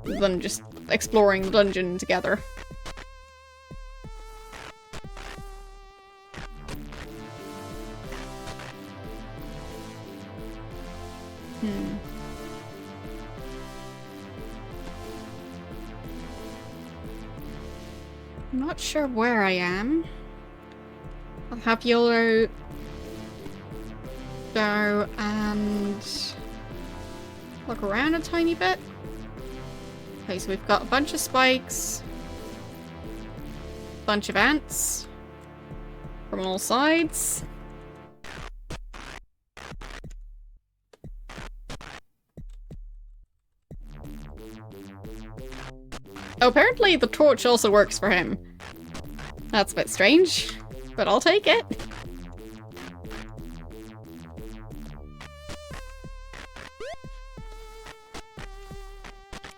than just exploring the dungeon together. I'm not sure where I am. I'll have YOLO go and look around a tiny bit. Okay, so we've got a bunch of spikes, a bunch of ants from all sides. Oh, apparently the torch also works for him. That's a bit strange, but I'll take it.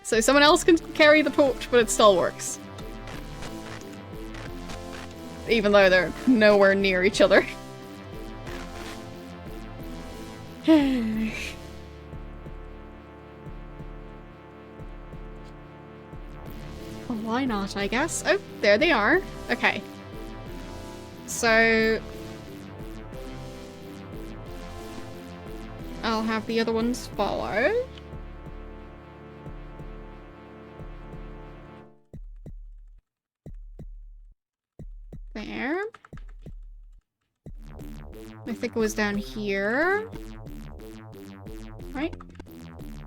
So someone else can carry the torch, but it still works. Even though they're nowhere near each other. Well, why not, I guess? Oh, there they are. Okay. So... I'll have the other ones follow. There. I think it was down here. Right?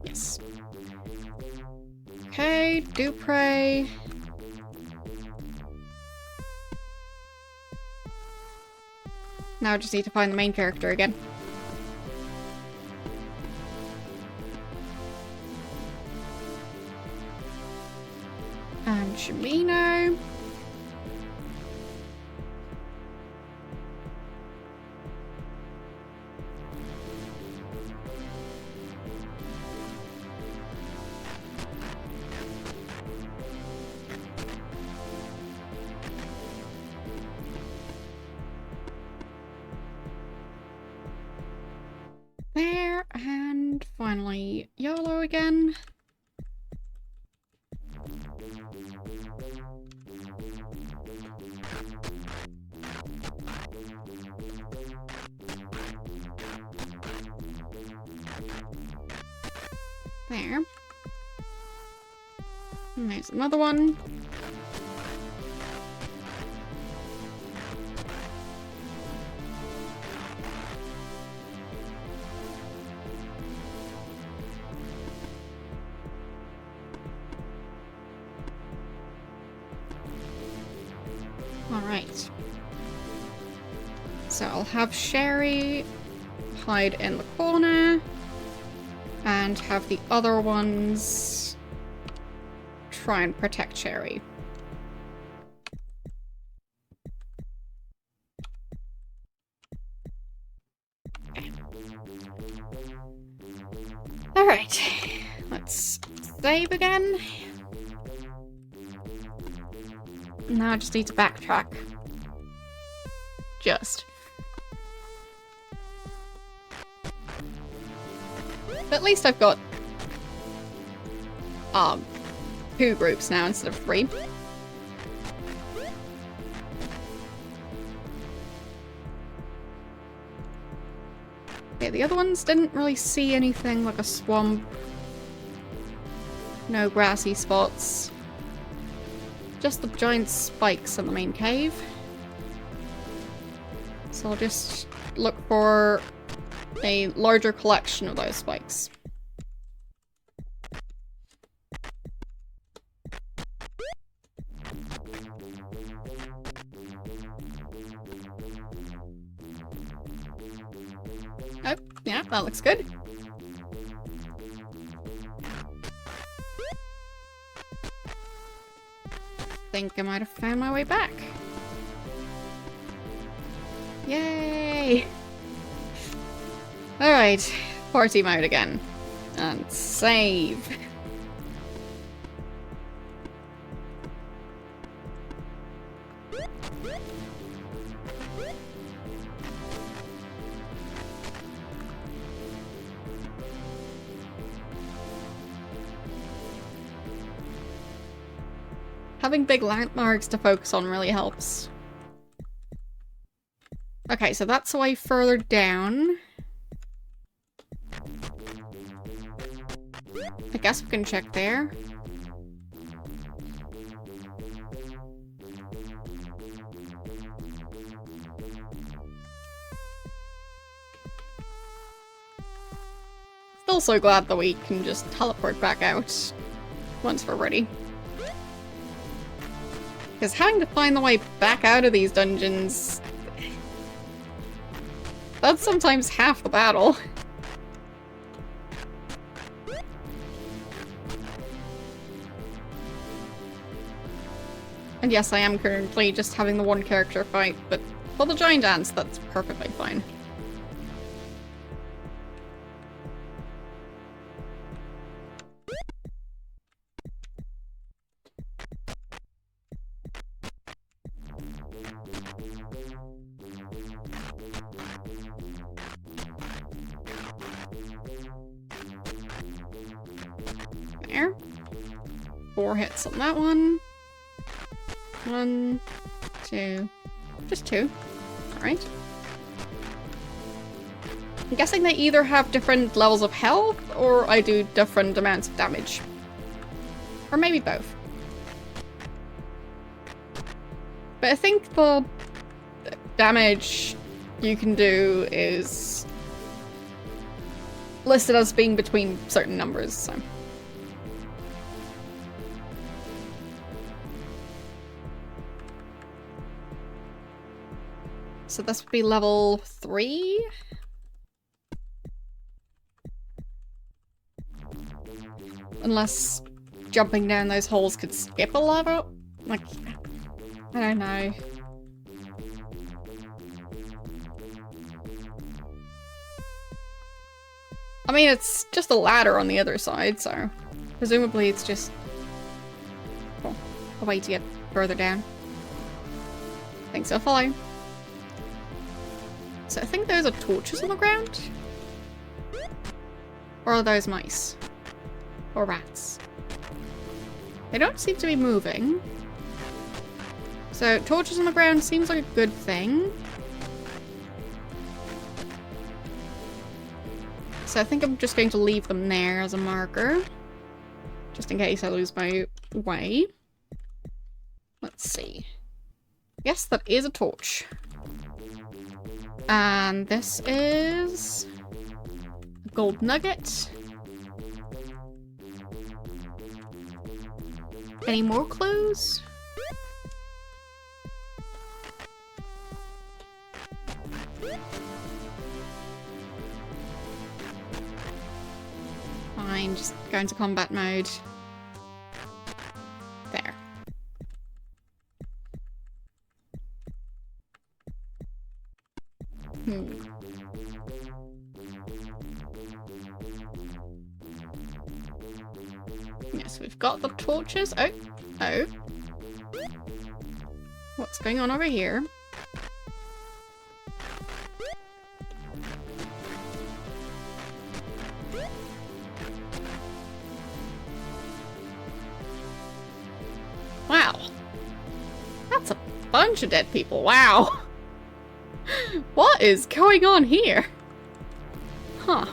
Yes. Okay, Dupre. Now I just need to find the main character again. And Shimino. There, and finally YOLO again. There. And there's another one. Alright. So I'll have Sherry hide in the corner and have the other ones try and protect Cherry. Alright, let's save again. Now I just need to backtrack. Just. But at least I've got 2 groups now instead of 3. Yeah, the other ones didn't really see anything like a swamp. No grassy spots. Just the giant spikes in the main cave. So I'll just look for a larger collection of those spikes. Oh, yeah, that looks good. Think I might have found my way back. Yay! Alright, party mode again. And save. Having big landmarks to focus on really helps. Okay, so that's a way further down. I guess we can check there. Still so glad that we can just teleport back out once we're ready. Because having to find the way back out of these dungeons... that's sometimes half the battle. And yes, I am currently just having the one character fight, but for the giant ants, that's perfectly fine. There. 4 hits on that one. 1, 2, just 2. Alright. I'm guessing they either have different levels of health, or I do different amounts of damage. Or maybe both. But I think the damage you can do is listed as being between certain numbers, so... So this would be level 3? Unless jumping down those holes could skip a level? Like, I don't know. I mean, it's just a ladder on the other side, so presumably it's just a way to get further down. Think so, follow. So I think those are torches on the ground? Or are those mice? Or rats? They don't seem to be moving. So torches on the ground seems like a good thing. So I think I'm just going to leave them there as a marker. Just in case I lose my way. Let's see. Yes, that is a torch. And this is a gold nugget. Any more clues? Fine, just go into combat mode. Hmm. Yes, we've got the torches. Oh. Oh. What's going on over here? Wow. That's a bunch of dead people. Wow. What is going on here? Huh.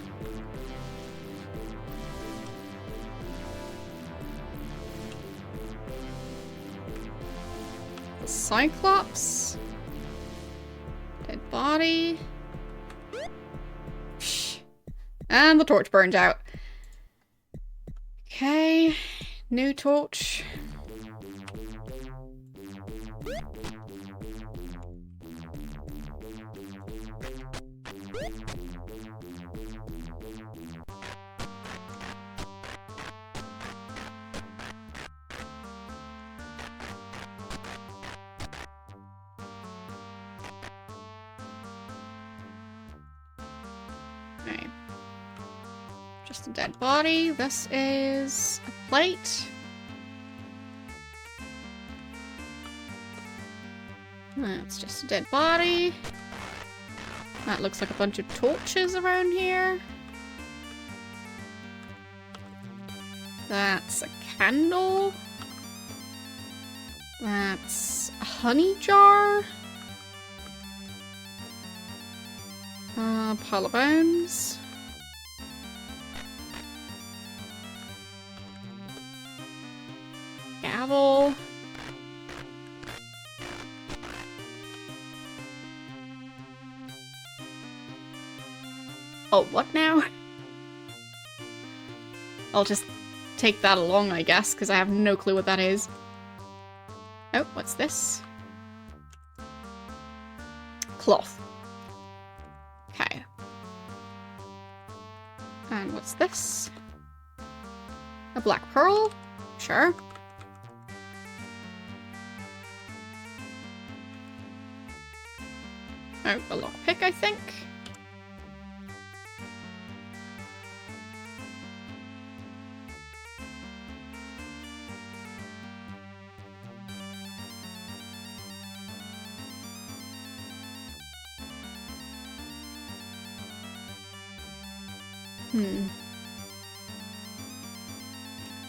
The Cyclops. Dead body. And the torch burned out. Okay. New torch. Okay. Just a dead body. This is a plate. That's just a dead body. That looks like a bunch of torches around here. That's a candle. That's a honey jar. Pile of bones. Gavel. Oh, what now? I'll just take that along, I guess, because I have no clue what that is. Oh, what's this? Cloth. Okay. And what's this? A black pearl? Sure. Oh, a lockpick, I think.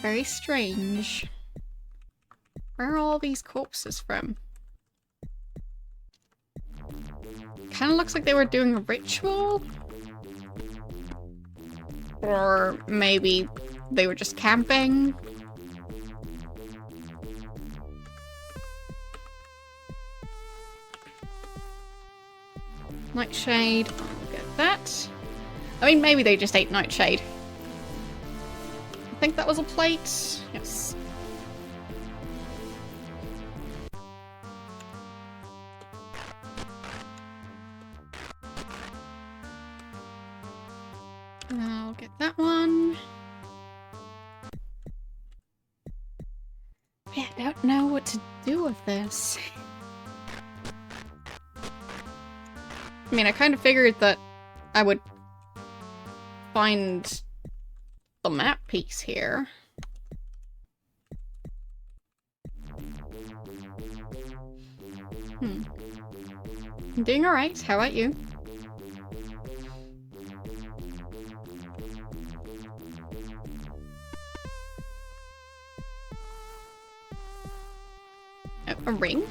Very strange. Where are all these corpses from? Kind of looks like they were doing a ritual. Or maybe they were just camping. Nightshade. I'll get that. I mean, maybe they just ate nightshade. I think that was a plate. Yes. I'll get that one. Yeah, I don't know what to do with this. I mean, I kind of figured that I would find the map piece here. I'm doing alright. How about you? Oh, a ring?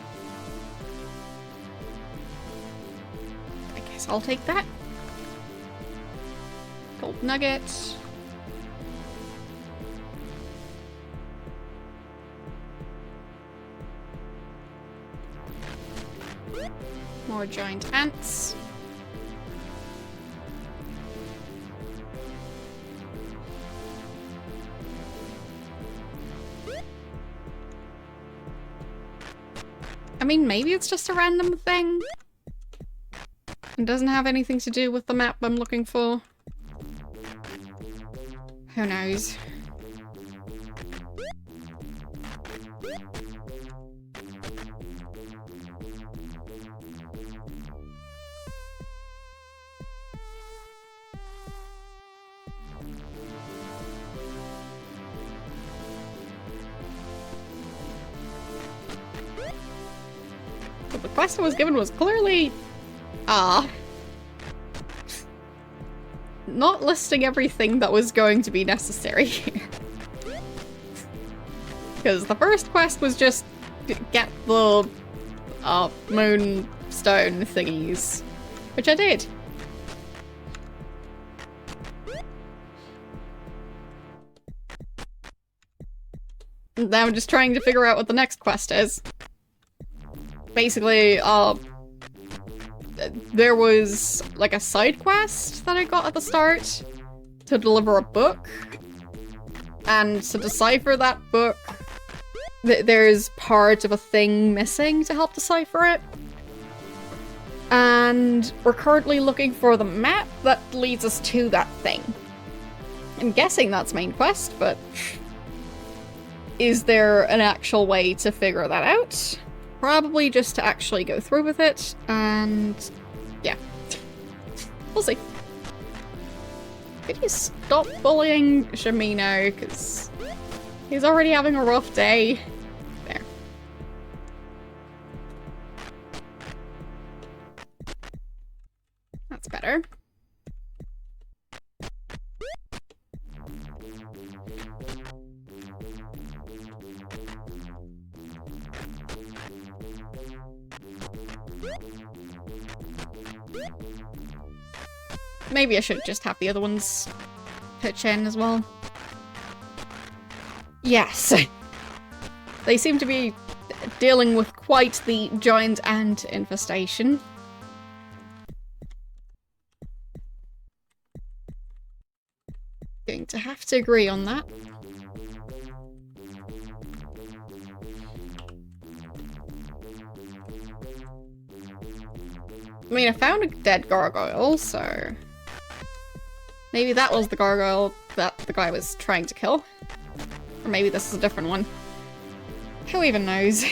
I guess I'll take that. Gold nugget. More giant ants. I mean, maybe it's just a random thing. It doesn't have anything to do with the map I'm looking for. Who knows? the quest I was given was clearly... not listing everything that was going to be necessary here. Because the first quest was just get the moonstone thingies, which I did. Now I'm just trying to figure out what the next quest is. Basically, there was like a side quest that I got at the start to deliver a book. And to decipher that book, there's part of a thing missing to help decipher it. And we're currently looking for the map that leads us to that thing. I'm guessing that's main quest, but is there an actual way to figure that out? Probably just to actually go through with it, and yeah. We'll see. Could you stop bullying Shamino, because he's already having a rough day. There. That's better. Maybe I should just have the other ones pitch in as well. Yes. They seem to be dealing with quite the giant ant infestation. Going to have to agree on that. I mean, I found a dead gargoyle, so... maybe that was the gargoyle that the guy was trying to kill. Or maybe this is a different one. Who even knows?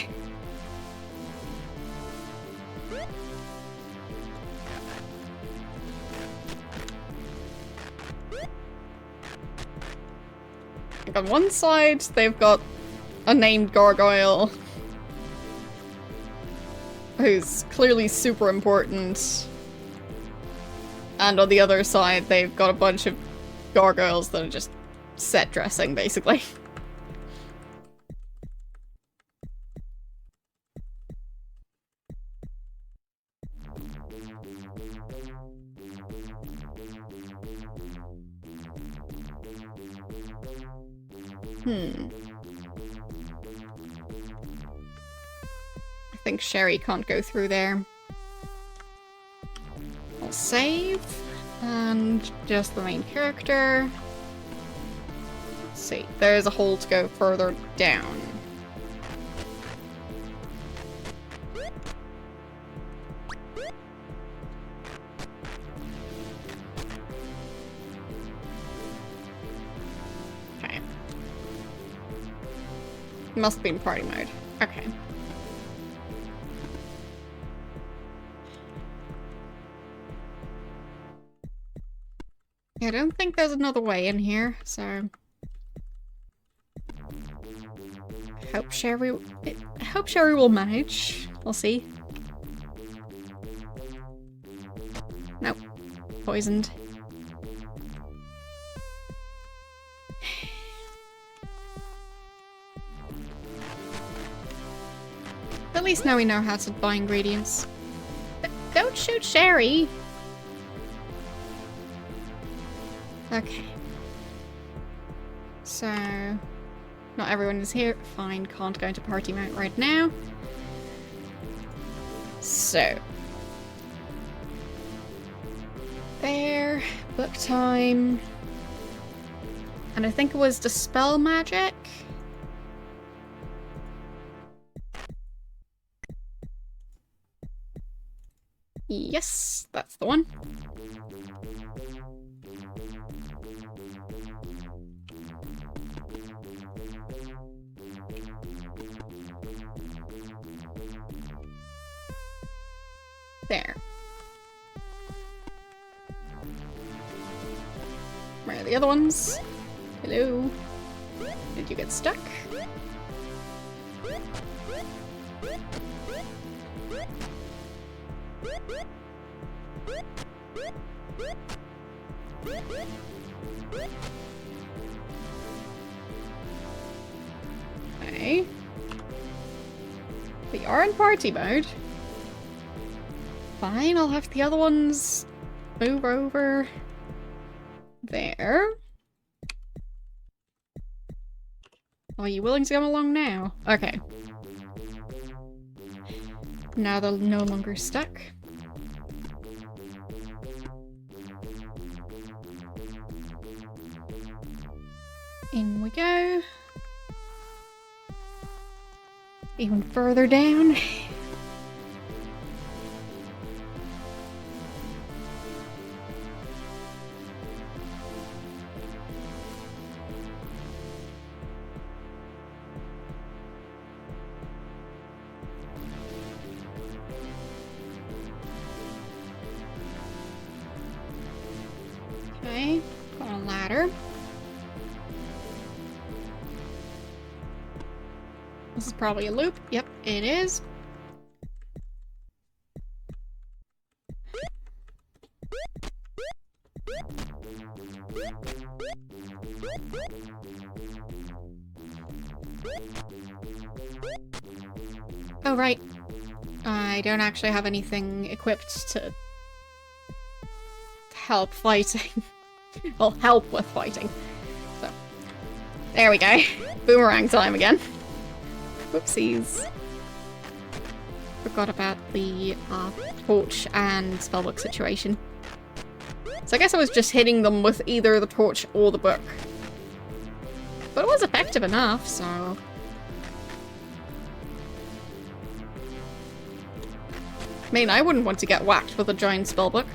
Like on one side, they've got a named gargoyle who's clearly super important. And on the other side, they've got a bunch of gargoyles that are just set dressing, basically. I think Sherry can't go through there. I'll save. And just the main character. Let's see. There's a hole to go further down. Okay. Must be in party mode. Okay. I don't think there's another way in here, so... I hope Sherry will manage. We'll see. Nope. Poisoned. At least now we know how to buy ingredients. Don't shoot Sherry! Okay. So... not everyone is here. Fine, can't go into party mode right now. So... there. Book time. And I think it was Dispel Magic. Yes, that's the one. There. Where are the other ones? Hello? Did you get stuck? Okay. We are in party mode. Fine, I'll have the other ones move over there. Are you willing to come along now? Okay. Now they're no longer stuck. In we go. Even further down. Okay, got a ladder. This is probably a loop. Yep, it is. Oh, right. I don't actually have anything equipped to help fighting. Well, help with fighting. So, there we go. Boomerang time again. Whoopsies. Forgot about the torch and spellbook situation. So I guess I was just hitting them with either the torch or the book. But it was effective enough, so... I mean, I wouldn't want to get whacked with a giant spellbook.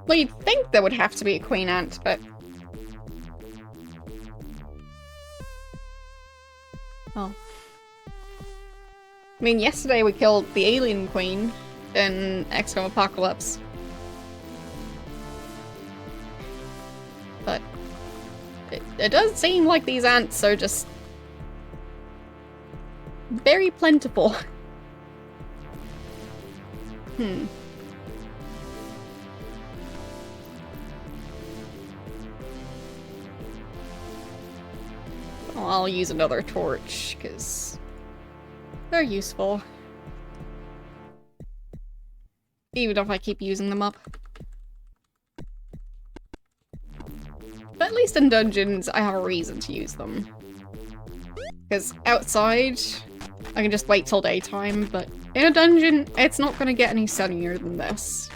Well, you'd think there would have to be a queen ant, but... Oh. I mean, yesterday we killed the alien queen in XCOM Apocalypse. But... It does seem like these ants are just... very plentiful. I'll use another torch, because they're useful. Even if I keep using them up. But at least in dungeons, I have a reason to use them. Because outside, I can just wait till daytime, but in a dungeon, it's not going to get any sunnier than this.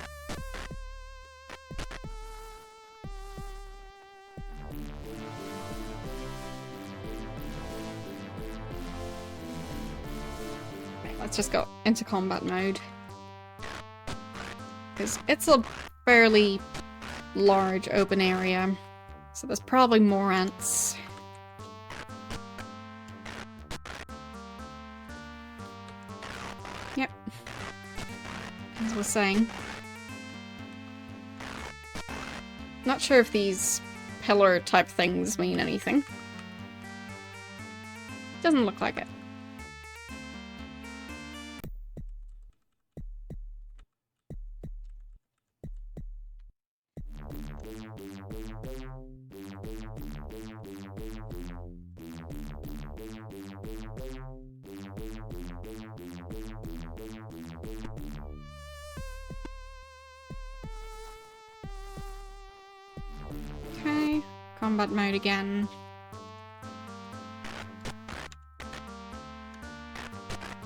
Let's just go into combat mode. Because it's a fairly large open area, so there's probably more ants. Yep. As I was saying. Not sure if these pillar type things mean anything. Doesn't look like it. Okay, combat mode again.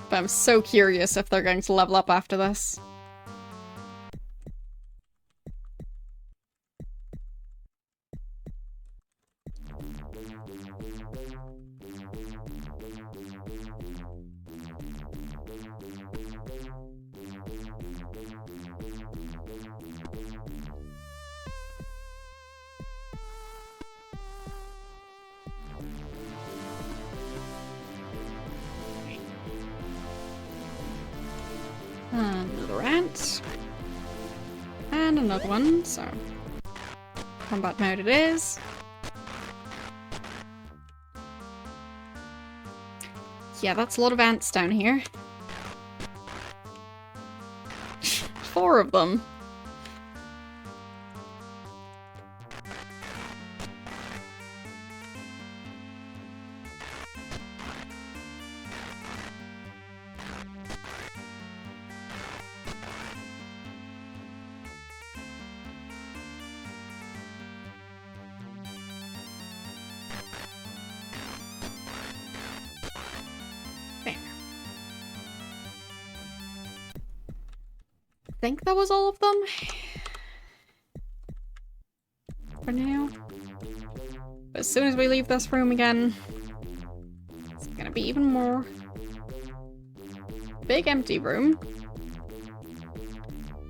But I'm so curious if they're going to level up after this. Another ant. And another one, so combat mode it is. Yeah, that's a lot of ants down here. 4 of them. I think that was all of them for now. But as soon as we leave this room again, it's gonna be even more. Big empty room.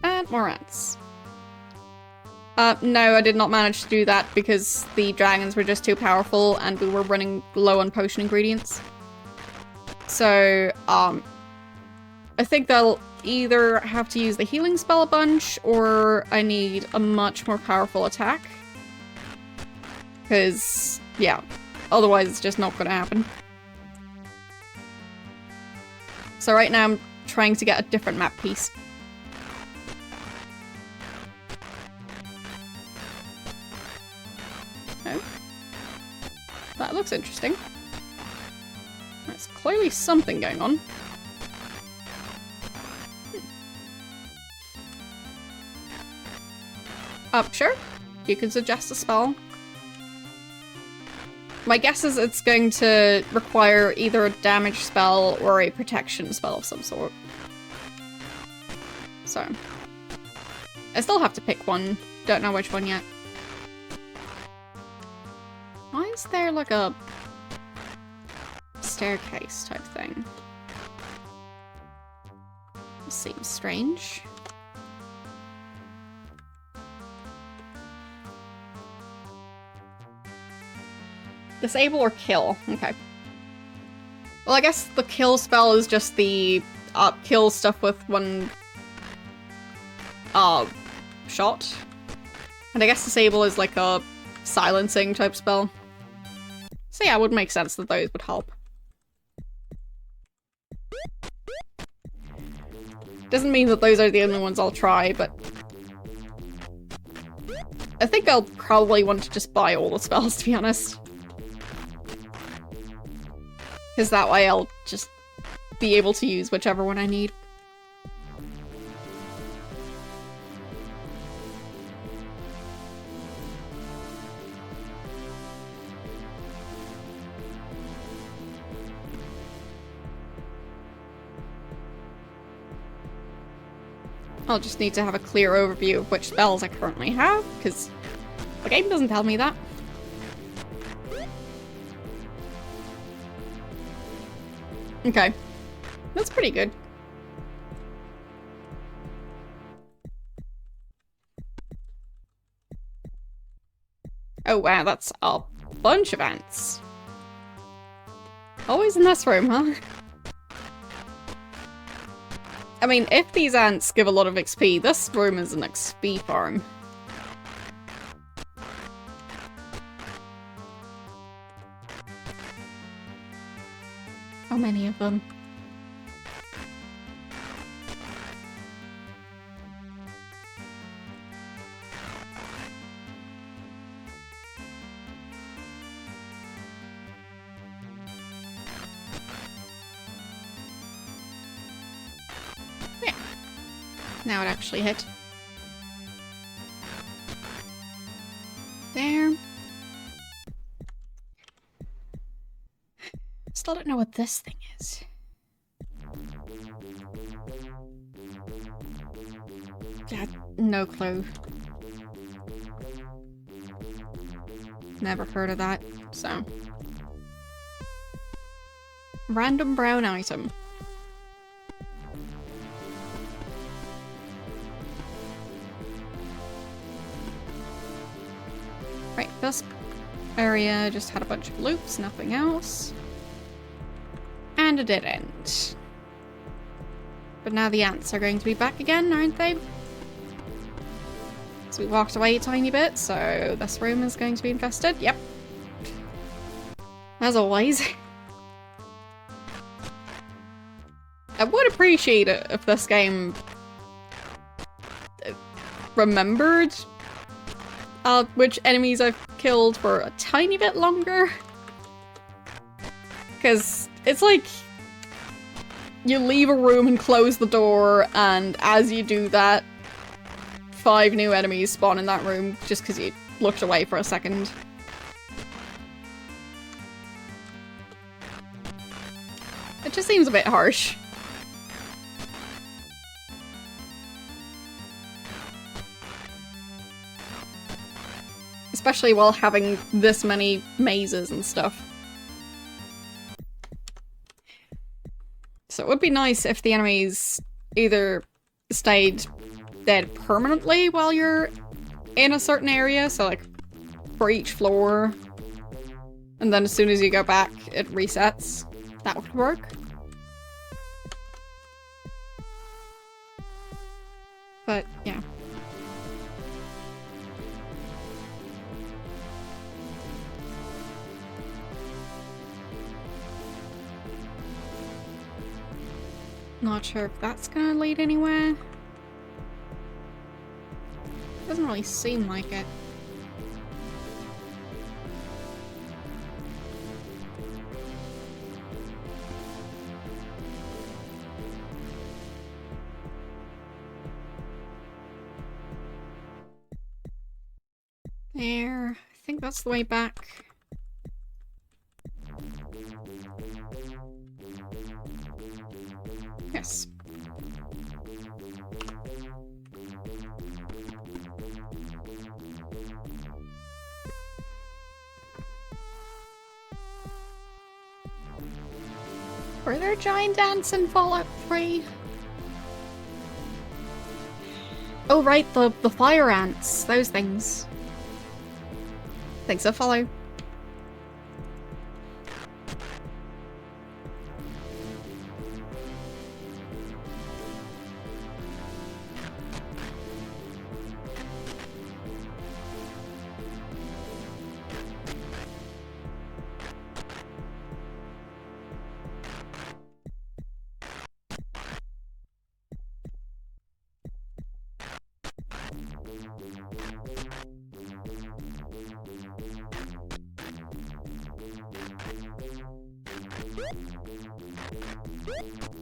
And more ants. No, I did not manage to do that because the dragons were just too powerful and we were running low on potion ingredients. So, I think they'll either have to use the healing spell a bunch, or I need a much more powerful attack. Because, yeah, otherwise it's just not gonna happen. So right now I'm trying to get a different map piece. Oh. That looks interesting. There's clearly something going on. Sure. You can suggest a spell. My guess is it's going to require either a damage spell or a protection spell of some sort. So. I still have to pick one. Don't know which one yet. Why is there like a staircase type thing? This seems strange. Disable or kill. Okay. Well, I guess the kill spell is just the kill stuff with one shot. And I guess disable is like a silencing type spell. So yeah, it would make sense that those would help. Doesn't mean that those are the only ones I'll try, but I think I'll probably want to just buy all the spells, to be honest. Because that way I'll just be able to use whichever one I need. I'll just need to have a clear overview of which spells I currently have, because the game doesn't tell me that. Okay. That's pretty good. Oh wow, that's a bunch of ants. Always in this room, huh? I mean, if these ants give a lot of XP, this room is an XP farm. How many of them? Yeah. Now it actually hit. There. Still don't know what this thing is. Yeah, no clue. Never heard of that, so. Random brown item. Right, this area just had a bunch of loops, nothing else. And a dead end. But now the ants are going to be back again, aren't they? So we walked away a tiny bit, so this room is going to be infested. Yep. As always. I would appreciate it if this game remembered which enemies I've killed for a tiny bit longer. Because it's like you leave a room and close the door, and as you do that, 5 new enemies spawn in that room just because you looked away for a second. It just seems a bit harsh. Especially while having this many mazes and stuff. So it would be nice if the enemies either stayed dead permanently while you're in a certain area, so like for each floor, and then as soon as you go back it resets. That would work. But yeah. Not sure if that's gonna lead anywhere. Doesn't really seem like it. There. I think that's the way back. Yes. Were there giant ants in Fallout 3? Oh right, the fire ants, those things. Thanks for follow.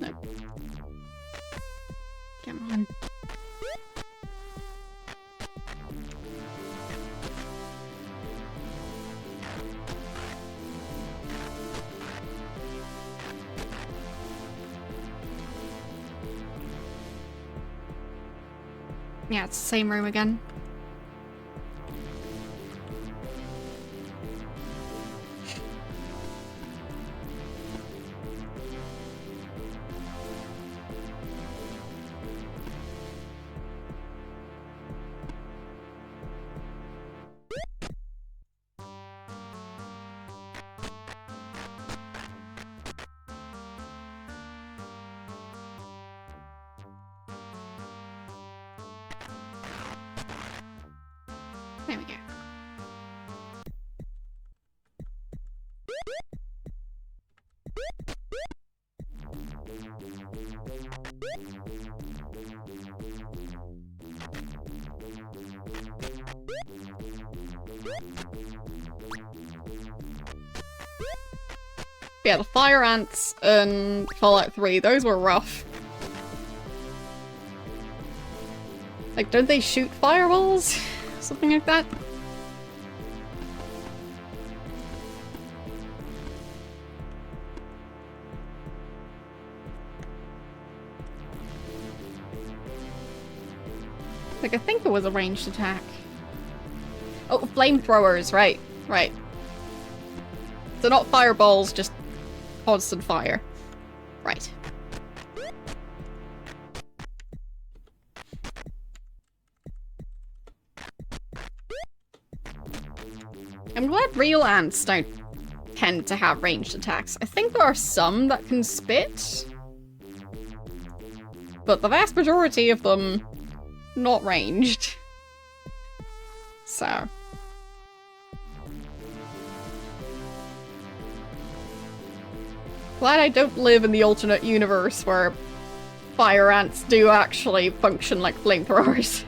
No. Come on. Yeah, it's the same room again. There we go. Yeah, the fire ants in Fallout 3, those were rough. Like, don't they shoot fireballs? Something like that? Like, I think it was a ranged attack. Oh, flamethrowers, right, right. So not fireballs, just constant fire. Right. I'm glad real ants don't tend to have ranged attacks. I think there are some that can spit. but the vast majority of them not ranged. So. Glad I don't live in the alternate universe where fire ants do actually function like flamethrowers.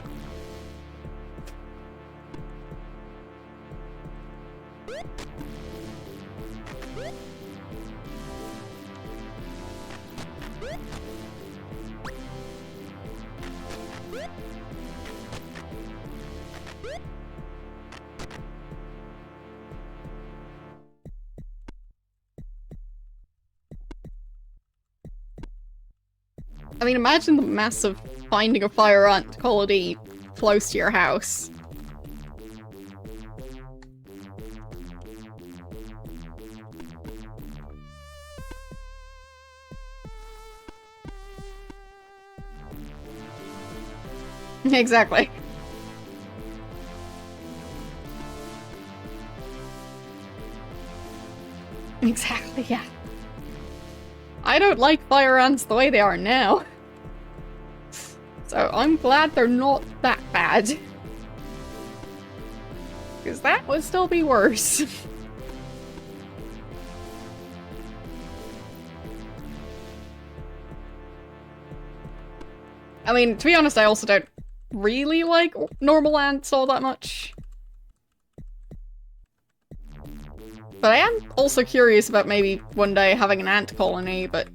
I mean, imagine the mess of finding a fire ant colony close to your house. Exactly. Exactly, yeah. I don't like fire ants the way they are now. So I'm glad they're not that bad. Because that would still be worse. I mean, to be honest, I also don't really like normal ants all that much. But I am also curious about maybe one day having an ant colony, but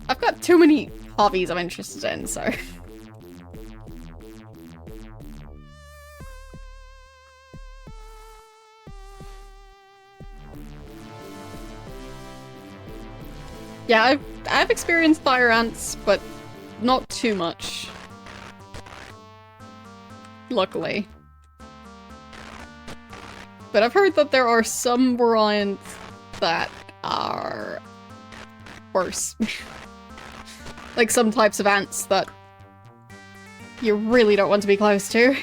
I've got too many hobbies I'm interested in, so... Yeah, I've experienced fire ants, but not too much. Luckily. But I've heard that there are some variants that are worse. Like some types of ants that you really don't want to be close to.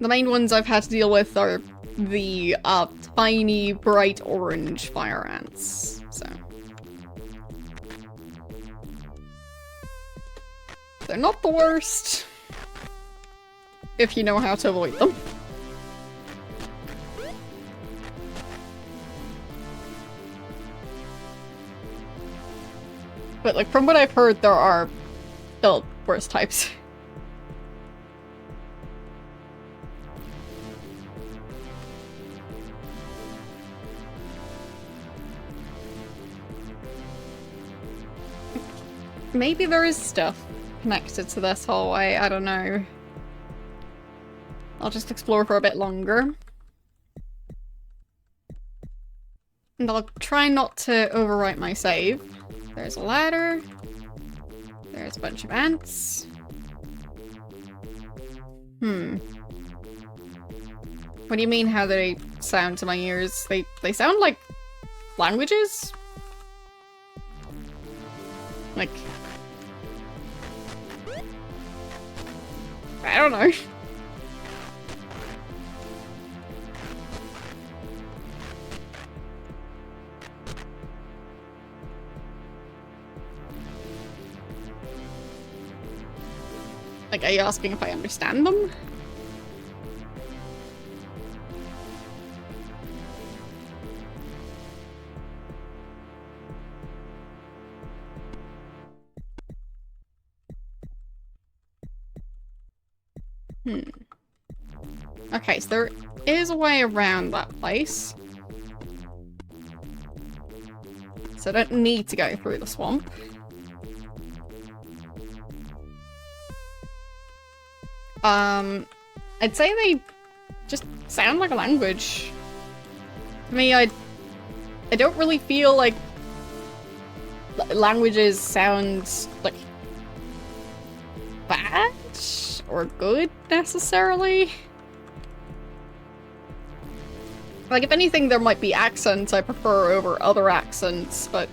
The main ones I've had to deal with are the tiny bright orange fire ants, so. They're not the worst, if you know how to avoid them. But like, from what I've heard, there are the worst types. Maybe there is stuff connected to this hallway, I don't know. I'll just explore for a bit longer. And I'll try not to overwrite my save. There's a ladder. There's a bunch of ants. What do you mean how they sound to my ears? They sound like languages? Like... I don't know. Like, are you asking if I understand them? Okay, so there is a way around that place. So I don't need to go through the swamp. I'd say they just sound like a language. To me, I don't really feel like languages sound like bad or good necessarily. Like, if anything, there might be accents I prefer over other accents, but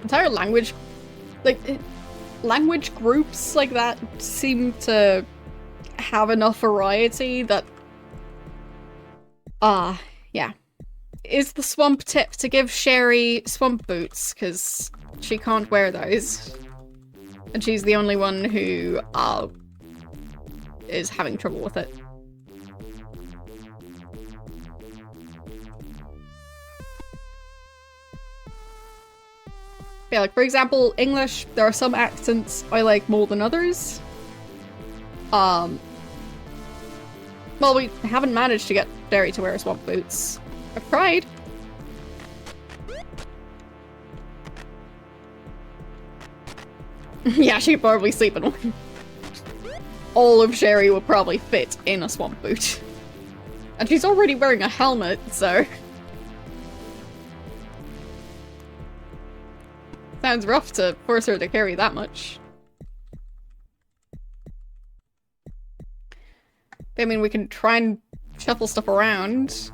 entire language, like, language groups like that seem to have enough variety that... yeah. Is the swamp tip to give Sherry swamp boots, because she can't wear those. And she's the only one who, is having trouble with it. Yeah, like, for example, English, there are some accents I like more than others. Well, we haven't managed to get Sherry to wear swamp boots. I've tried. Yeah, she could probably sleep in one. All of Sherry would probably fit in a swamp boot. And she's already wearing a helmet, so... Sounds rough to force her to carry that much. I mean, we can try and shuffle stuff around.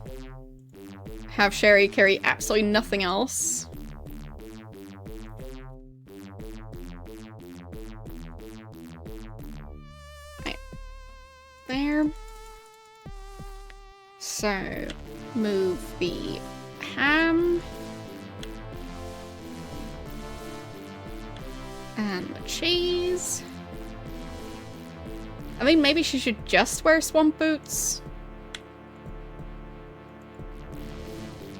Have Sherry carry absolutely nothing else. Right. There. So, move the ham. And the cheese. I think maybe she should just wear swamp boots.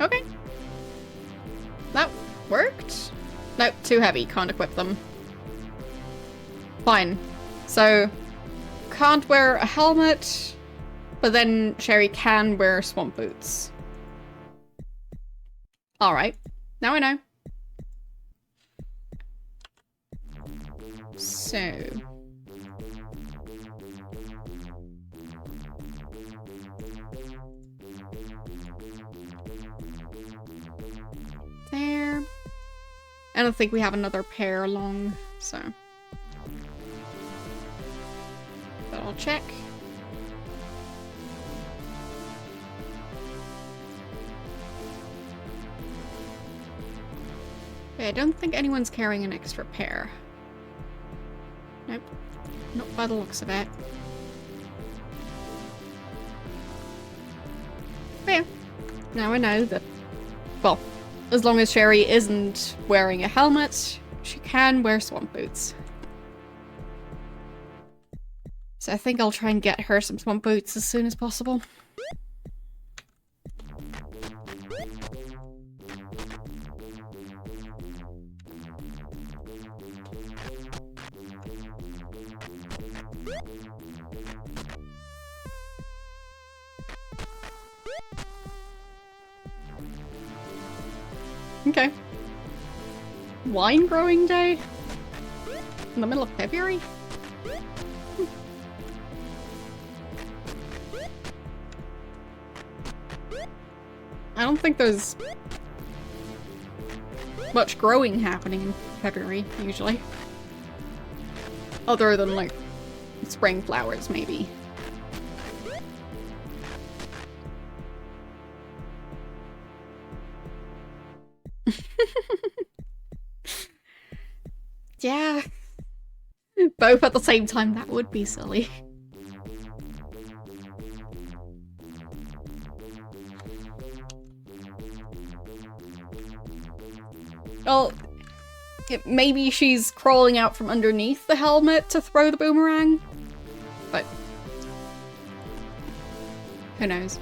Okay. That worked? Nope, too heavy. Can't equip them. Fine. So, can't wear a helmet, but then Sherry can wear swamp boots. Alright. Now I know. So... there. I don't think we have another pair along, so... but I'll check. Okay, I don't think anyone's carrying an extra pair. Nope. Not by the looks of it. But yeah. Now I know that... well, as long as Sherry isn't wearing a helmet, she can wear swamp boots. So I think I'll try and get her some swamp boots as soon as possible. Okay. Wine growing day? In the middle of February? I don't think there's much growing happening in February, usually. Other than, like, spring flowers, maybe. Yeah. Both at the same time, that would be silly. Well, maybe she's crawling out from underneath the helmet to throw the boomerang, but who knows?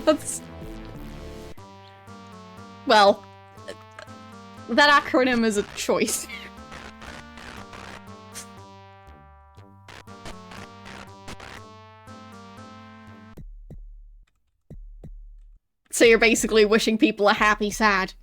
That's... well, that acronym is a choice. So you're basically wishing people a happy sad.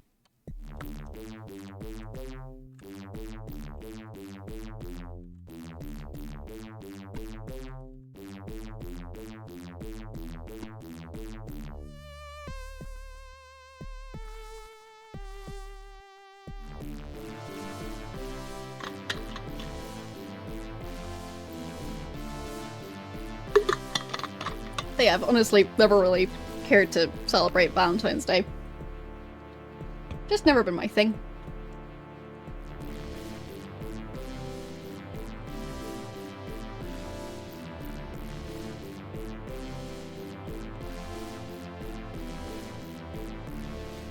But yeah, I've honestly never really cared to celebrate Valentine's Day. Just never been my thing.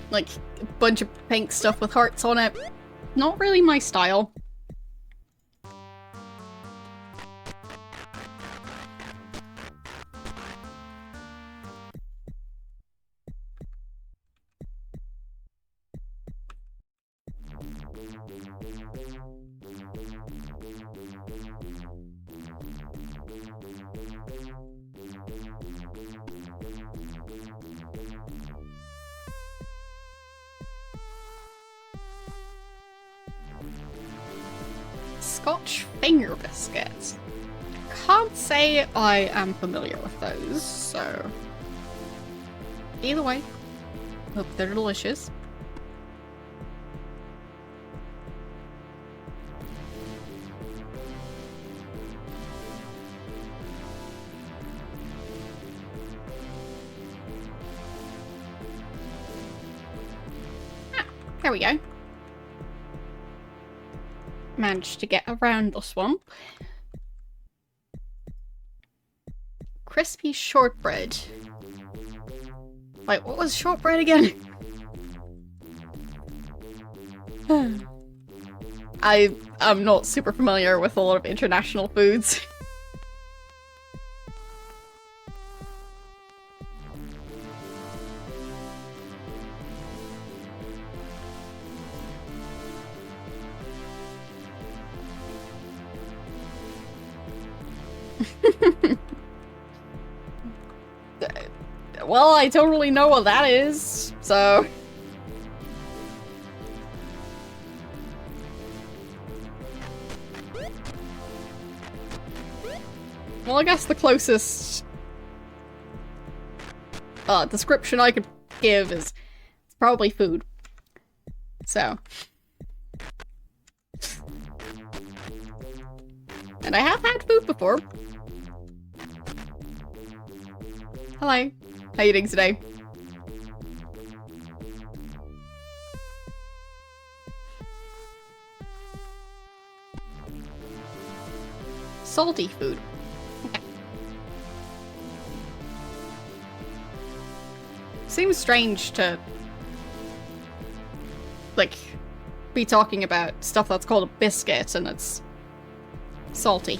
like a bunch of pink stuff with hearts on it. Not really my style. Scotch finger biscuits. Can't say I am familiar with those, so either way, hope they're delicious. Ah, there we go. Managed to get around the swamp. Crispy shortbread. Wait, what was shortbread again? I'm not super familiar with a lot of international foods. Well, I don't really know what that is, so... Well, I guess the closest description I could give is it's probably food. So... And I have had food before. Hello. How are you doing today? Salty food. Okay. Seems strange to, like, be talking about stuff that's called a biscuit and it's salty.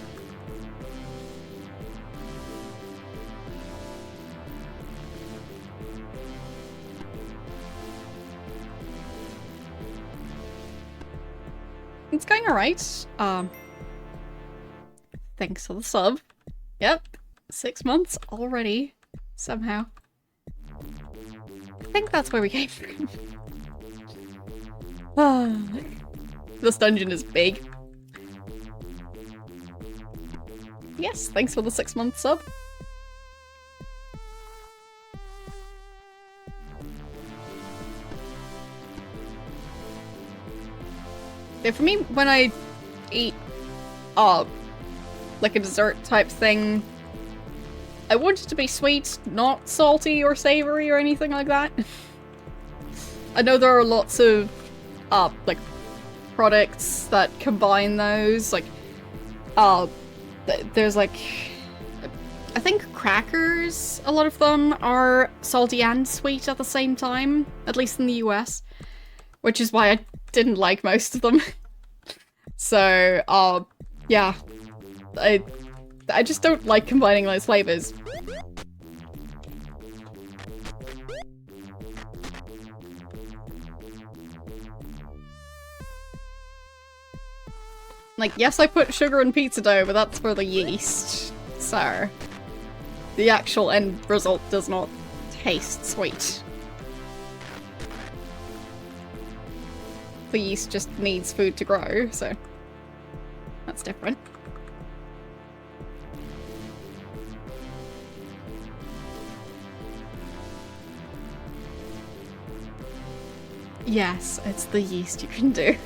It's going alright. Thanks for the sub. Yep. 6 months already. Somehow. I think that's where we came from. This dungeon is big. Yes, thanks for the 6 month sub. Yeah, for me, when I eat, like a dessert type thing, I want it to be sweet, not salty or savory or anything like that. I know there are lots of, like, products that combine those, like, there's like, I think crackers, a lot of them are salty and sweet at the same time, at least in the US, which is why I didn't like most of them. So, yeah, I just don't like combining those flavors. Like, yes, I put sugar in pizza dough, but that's for the yeast. So, the actual end result does not taste sweet. The yeast just needs food to grow, so that's different. Yes, it's the yeast you can do.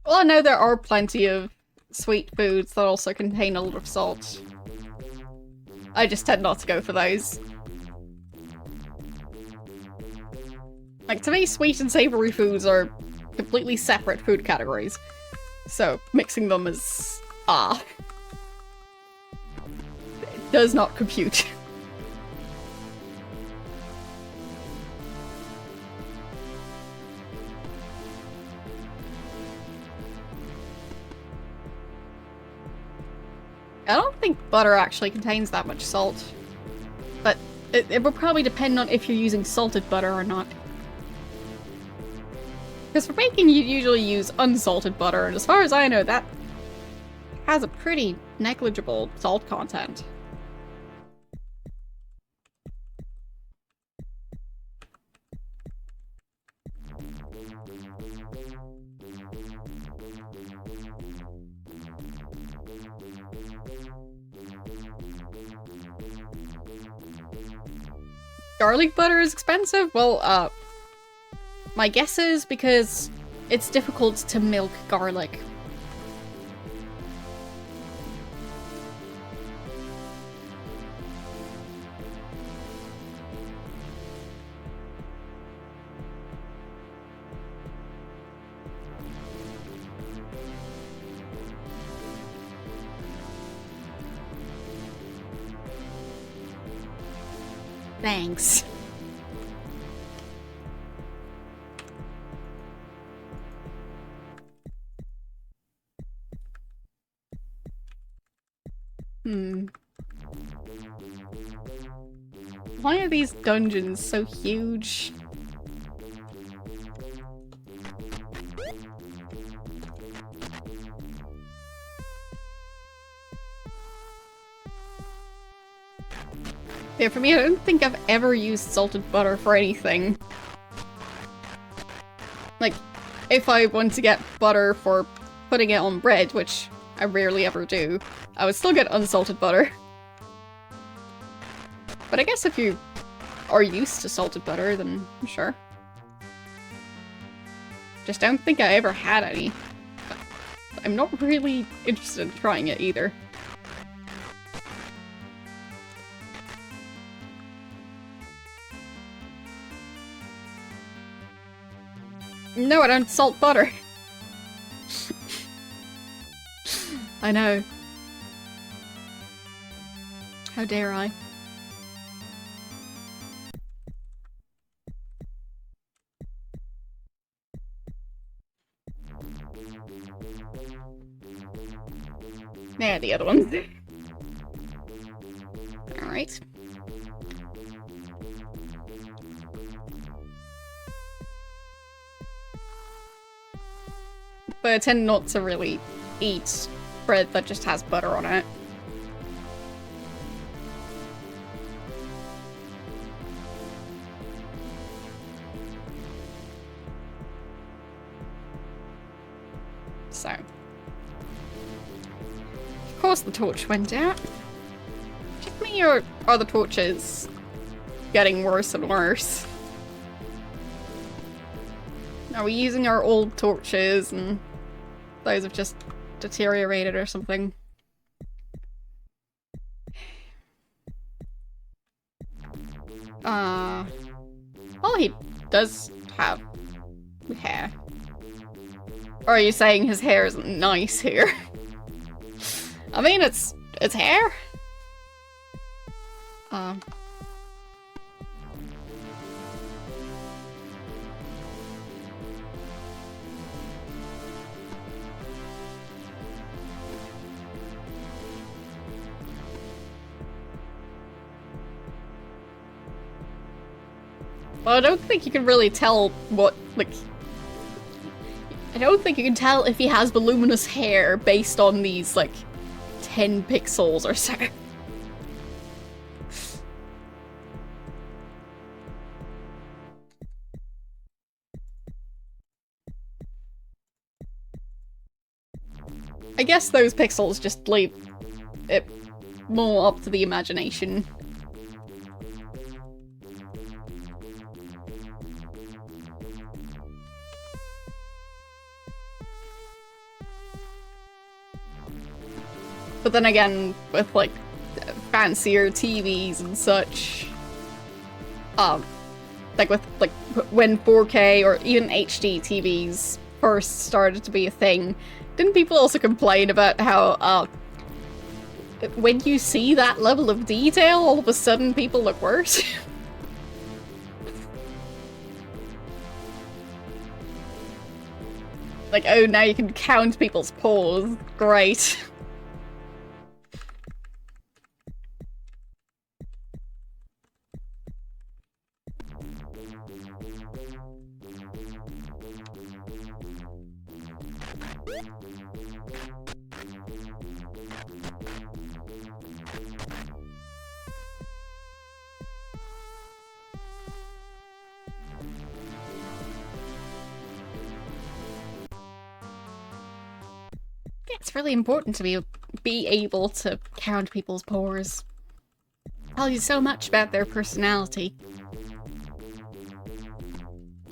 Well, I know there are plenty of sweet foods that also contain a lot of salt. I just tend not to go for those. Like, to me, sweet and savory foods are completely separate food categories. So, mixing them is... does not compute. I don't think butter actually contains that much salt. But it will probably depend on if you're using salted butter or not. Because for baking you usually use unsalted butter, and as far as I know that has a pretty negligible salt content. Garlic butter is expensive? Well, my guess is because it's difficult to milk garlic. Thanks. Why are these dungeons so huge? Yeah, for me, I don't think I've ever used salted butter for anything. Like, if I want to get butter for putting it on bread, which I rarely ever do, I would still get unsalted butter. But I guess if you are used to salted butter, then sure. Just don't think I ever had any. But I'm not really interested in trying it either. No, I don't salt butter. I know. How dare I? There, the other ones. Alright. But I tend not to really eat bread that just has butter on it. So. Of course the torch went out. Just me, or are the torches getting worse and worse? Are we using our old torches and those have just deteriorated or something? Well, he does have hair. Or are you saying his hair isn't nice here? I mean, it's hair. Well, I don't think you can really tell what, like... I don't think you can tell if he has voluminous hair based on these, like, 10 pixels or so. I guess those pixels just leave it more up to the imagination. But then again, with like fancier TVs and such, like with like when 4K or even HD TVs first started to be a thing, didn't people also complain about how when you see that level of detail, all of a sudden people look worse. Like, oh, now you can count people's paws. Great. It's really important to be able to count people's pores. Tell you so much about their personality.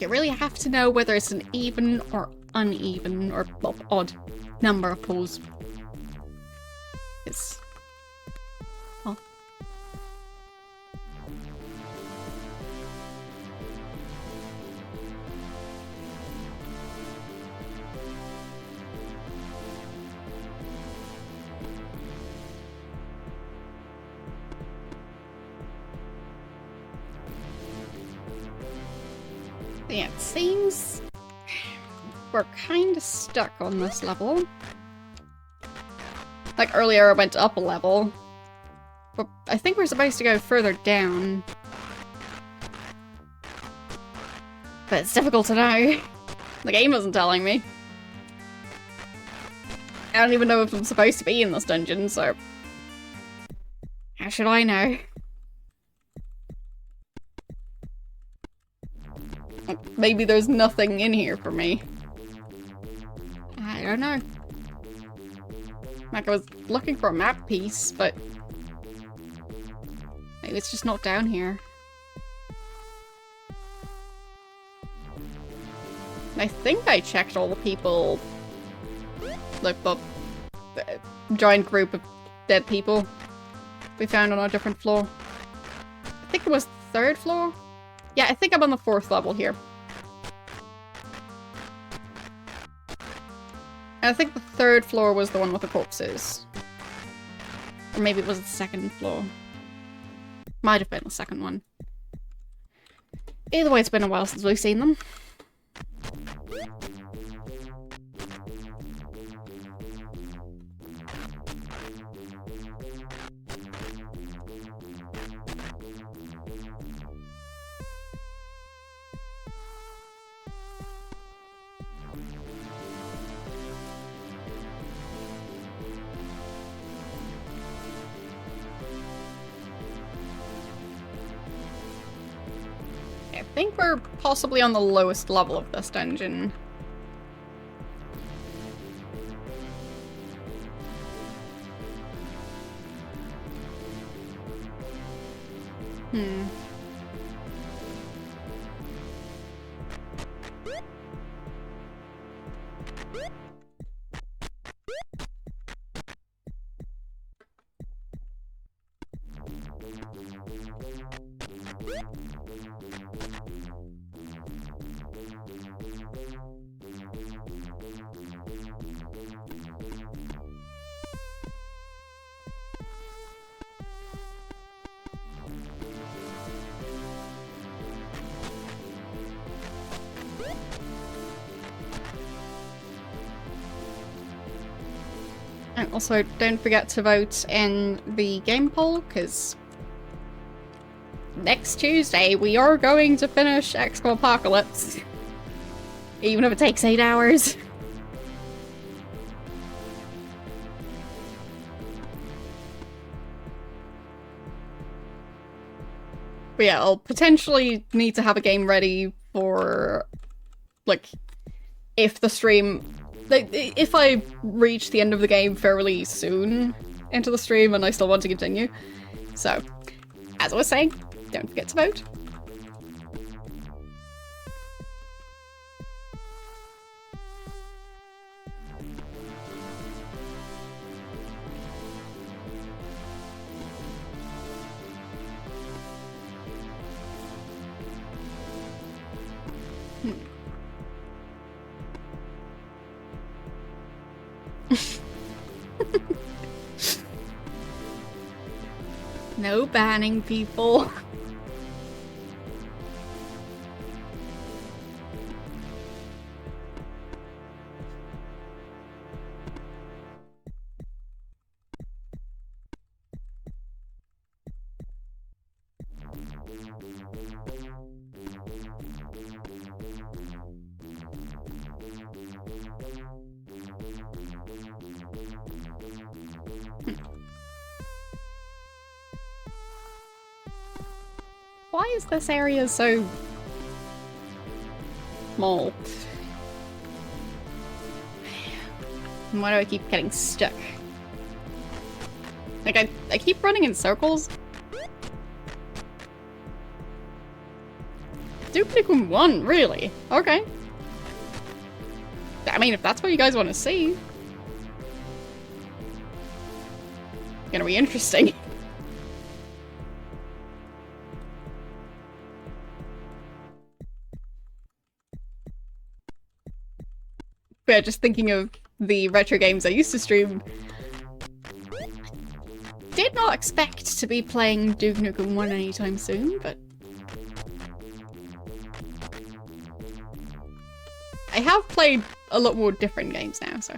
You really have to know whether it's an even or uneven or odd number of pores. It's... well... yeah, it seems we're kind of stuck on this level. Like earlier I went up a level, but I think we're supposed to go further down. But it's difficult to know. The game isn't telling me. I don't even know if I'm supposed to be in this dungeon, so... how should I know? Maybe there's nothing in here for me. I don't know. Like, I was looking for a map piece, but... maybe it's just not down here. I think I checked all the people... like the giant group of dead people we found on a different floor. I think it was the 3rd floor? Yeah, I think I'm on the 4th level here. And I think the 3rd floor was the one with the corpses. Or maybe it was the 2nd floor. Might have been the 2nd one. Either way, it's been a while since we've seen them. I think we're possibly on the lowest level of this dungeon. And also, don't forget to vote in the game poll, because next Tuesday we are going to finish XCOM Apocalypse. Even if it takes 8 hours. But yeah, I'll potentially need to have a game ready for, like, if the stream... like, if I reach the end of the game fairly soon into the stream and I still want to continue. So, as I was saying, don't forget to vote. No banning people. Why is this area so small? And why do I keep getting stuck? Like, I keep running in circles. Duke Nukem 1, really? Okay. I mean, if that's what you guys want to see. Gonna be interesting. Yeah, just thinking of the retro games I used to stream. Did not expect to be playing Duke Nukem 1 anytime soon, but... I have played a lot more different games now, so...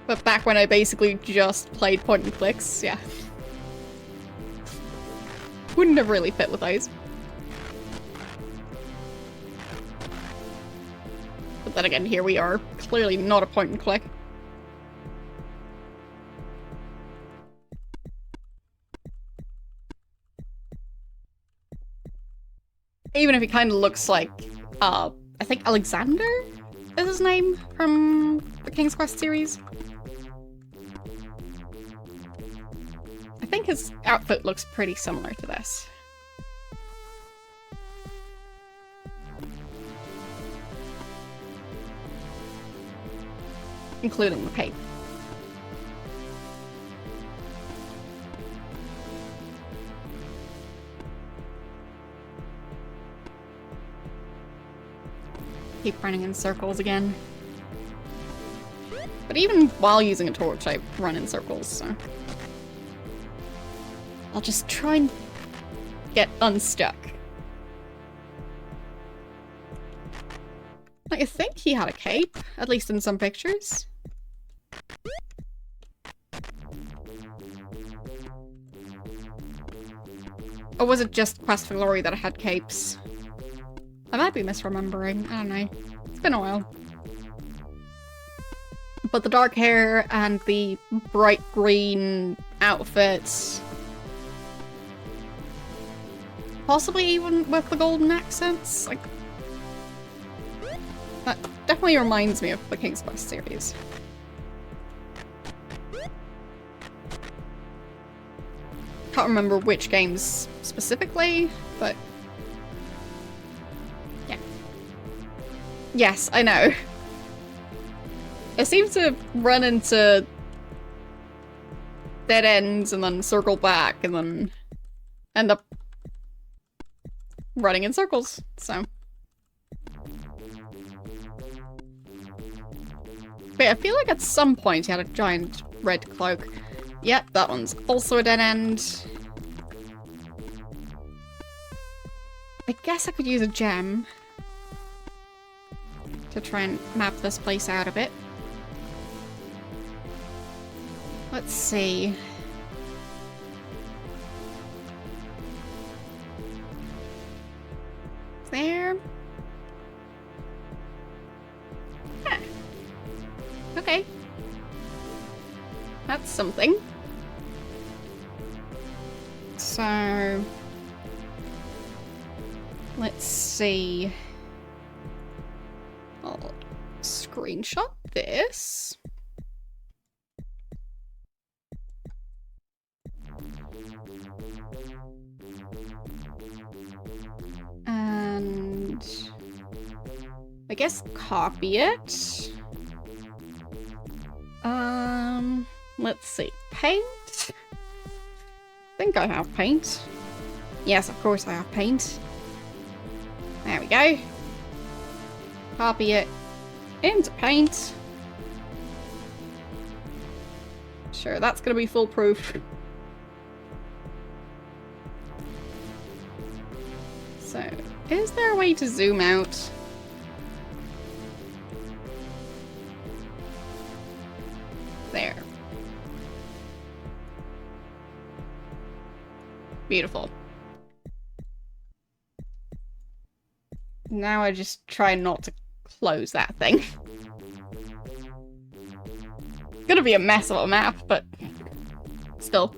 But back when I basically just played point and clicks, yeah. Wouldn't have really fit with those. But then again, here we are. Clearly not a point and click. Even if he kind of looks like, I think Alexander is his name from the King's Quest series. I think his outfit looks pretty similar to this. Including the cape. Keep running in circles again. But even while using a torch, I run in circles, so... I'll just try and get unstuck. Like, I think he had a cape, at least in some pictures. Or was it just Quest for Glory that had capes? I might be misremembering, I don't know. It's been a while. But the dark hair and the bright green outfits... Possibly even with the golden accents? Like... That definitely reminds me of the King's Quest series. Can't remember which games specifically, but... Yeah. Yes, I know. I seem to run into dead ends and then circle back and then end up running in circles, so. Wait, I feel like at some point he had a giant red cloak. Yep, that one's also a dead end. I guess I could use a gem to try and map this place out a bit. Let's see. There. Huh. Okay. That's something. So... Let's see. I'll screenshot this. And I guess copy it. Let's see. Paint. think I have paint. Yes, of course I have paint. There we go. Copy it into paint. Sure, that's gonna be foolproof. So, is there a way to zoom out? There. Beautiful. Now I just try not to close that thing. It's gonna be a mess of a map, but still.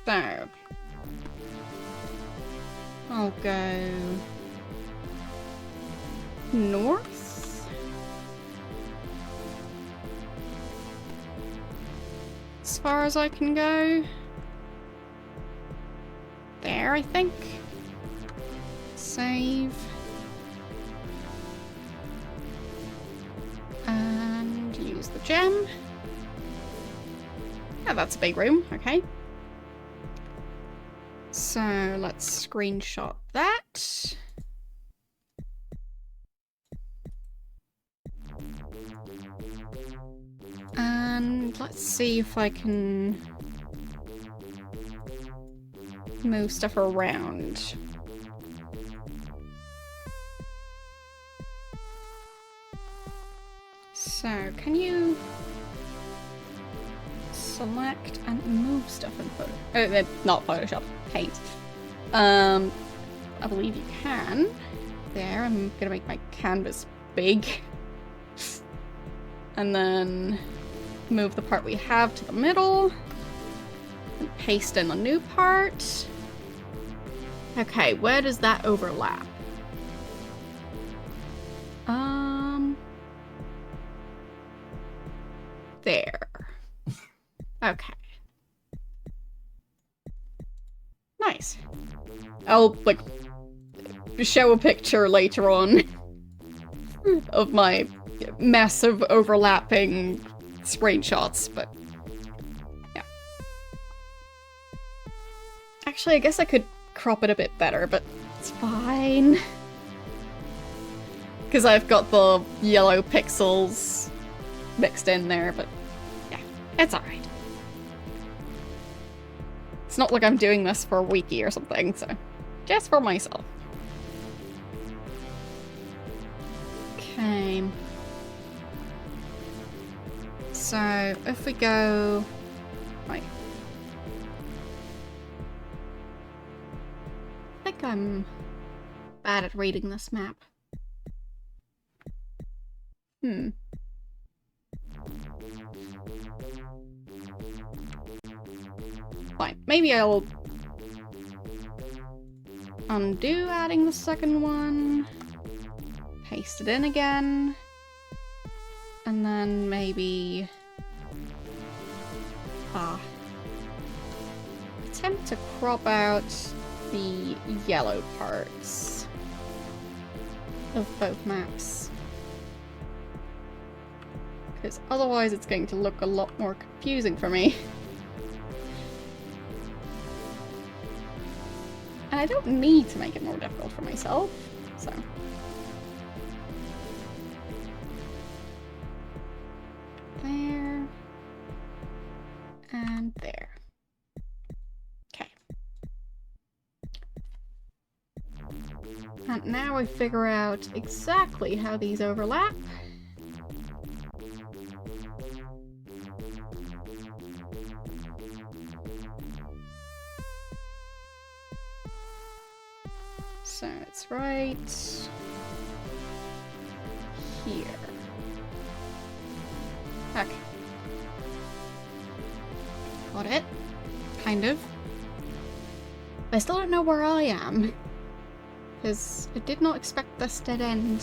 So, I'll go north. As far as I can go. There, I think. Save. And use the gem. Yeah, that's a big room. Okay. So let's screenshot that. And let's see if I can move stuff around. So, can you select and move stuff in Photoshop? Not Photoshop, Paint. I believe you can. There, I'm gonna make my canvas big. And then move the part we have to the middle. And paste in the new part. Okay, where does that overlap? There. Okay. Nice. I'll, like, show a picture later on of my mess of overlapping screenshots, but yeah. Actually, I guess I could crop it a bit better, but it's fine. Because I've got the yellow pixels mixed in there, but yeah, it's alright. It's not like I'm doing this for a wiki or something, so just for myself. Okay. So, if we go... Right. I think I'm bad at reading this map. Fine. Maybe I'll undo adding the second one, paste it in again, and then maybe attempt to crop out the yellow parts of both maps. Because otherwise it's going to look a lot more confusing for me. And I don't need to make it more difficult for myself, so. There. And there. Okay. And now I figure out exactly how these overlap. So it's right here. Okay. Got it. Kind of. I still don't know where I am. Because I did not expect this dead end.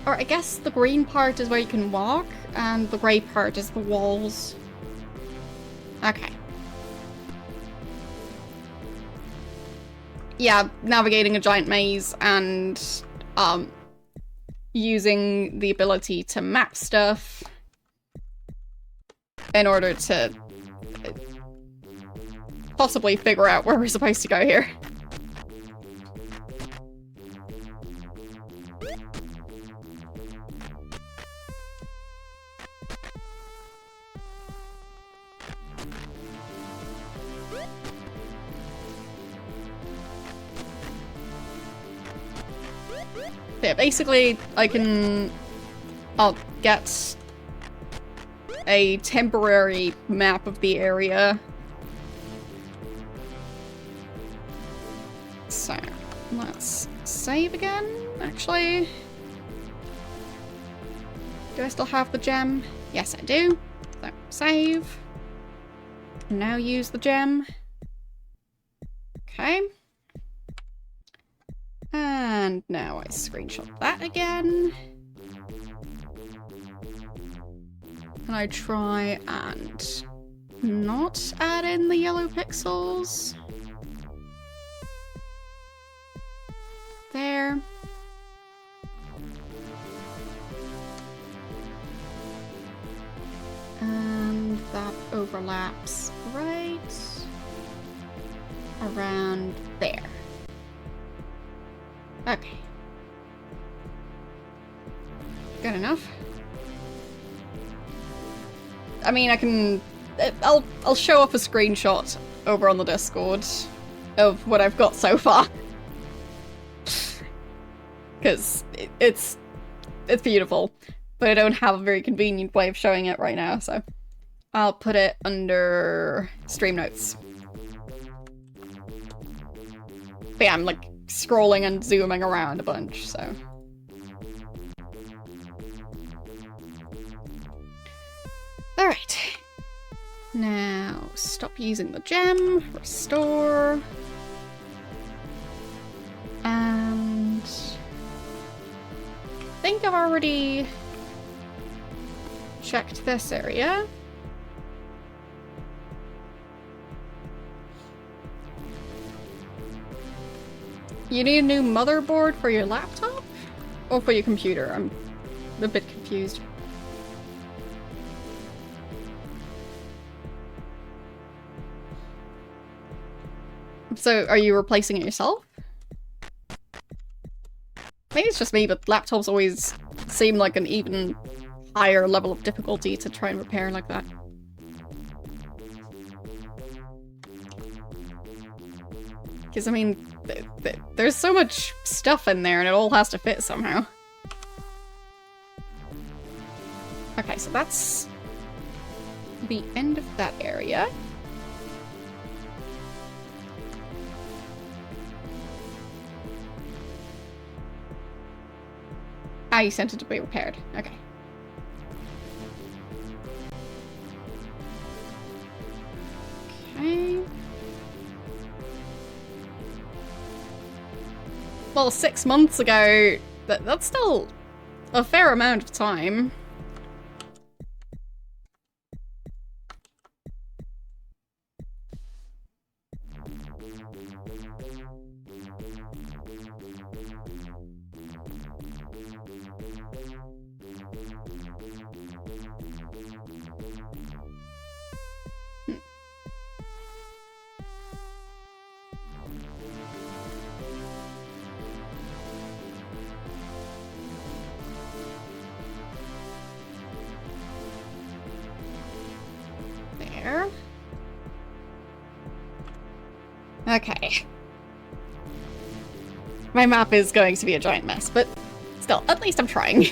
Or I guess the green part is where you can walk, and the grey part is the walls. Okay. Yeah, navigating a giant maze and using the ability to map stuff in order to possibly figure out where we're supposed to go here. Yeah, basically, I'll get a temporary map of the area. So, let's save again, actually. Do I still have the gem? Yes, I do. So, save. Now use the gem. Okay. And now I screenshot that again. And I try and not add in the yellow pixels. There. And that overlaps right around there. Okay. Good enough. I mean, I'll show up a screenshot over on the Discord of what I've got so far. Because it's beautiful, but I don't have a very convenient way of showing it right now, so I'll put it under stream notes. But yeah, I'm like scrolling and zooming around a bunch, so. Alright. Now, stop using the gem, restore. And I think I've already checked this area. You need a new motherboard for your laptop? Or for your computer? I'm a bit confused. So, are you replacing it yourself? Maybe it's just me, but laptops always seem like an even higher level of difficulty to try and repair like that. Because, I mean, there's so much stuff in there and it all has to fit somehow. Okay, so that's the end of that area. Ah, you sent it to be repaired. Okay. Okay. Well, 6 months ago, that's still a fair amount of time. There. Okay. My map is going to be a giant mess, but still, at least I'm trying.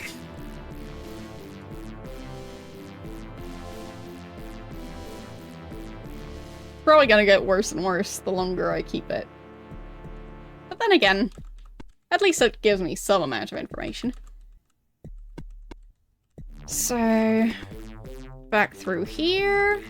Probably gonna get worse and worse the longer I keep it. But then again, at least it gives me some amount of information. So, back through here.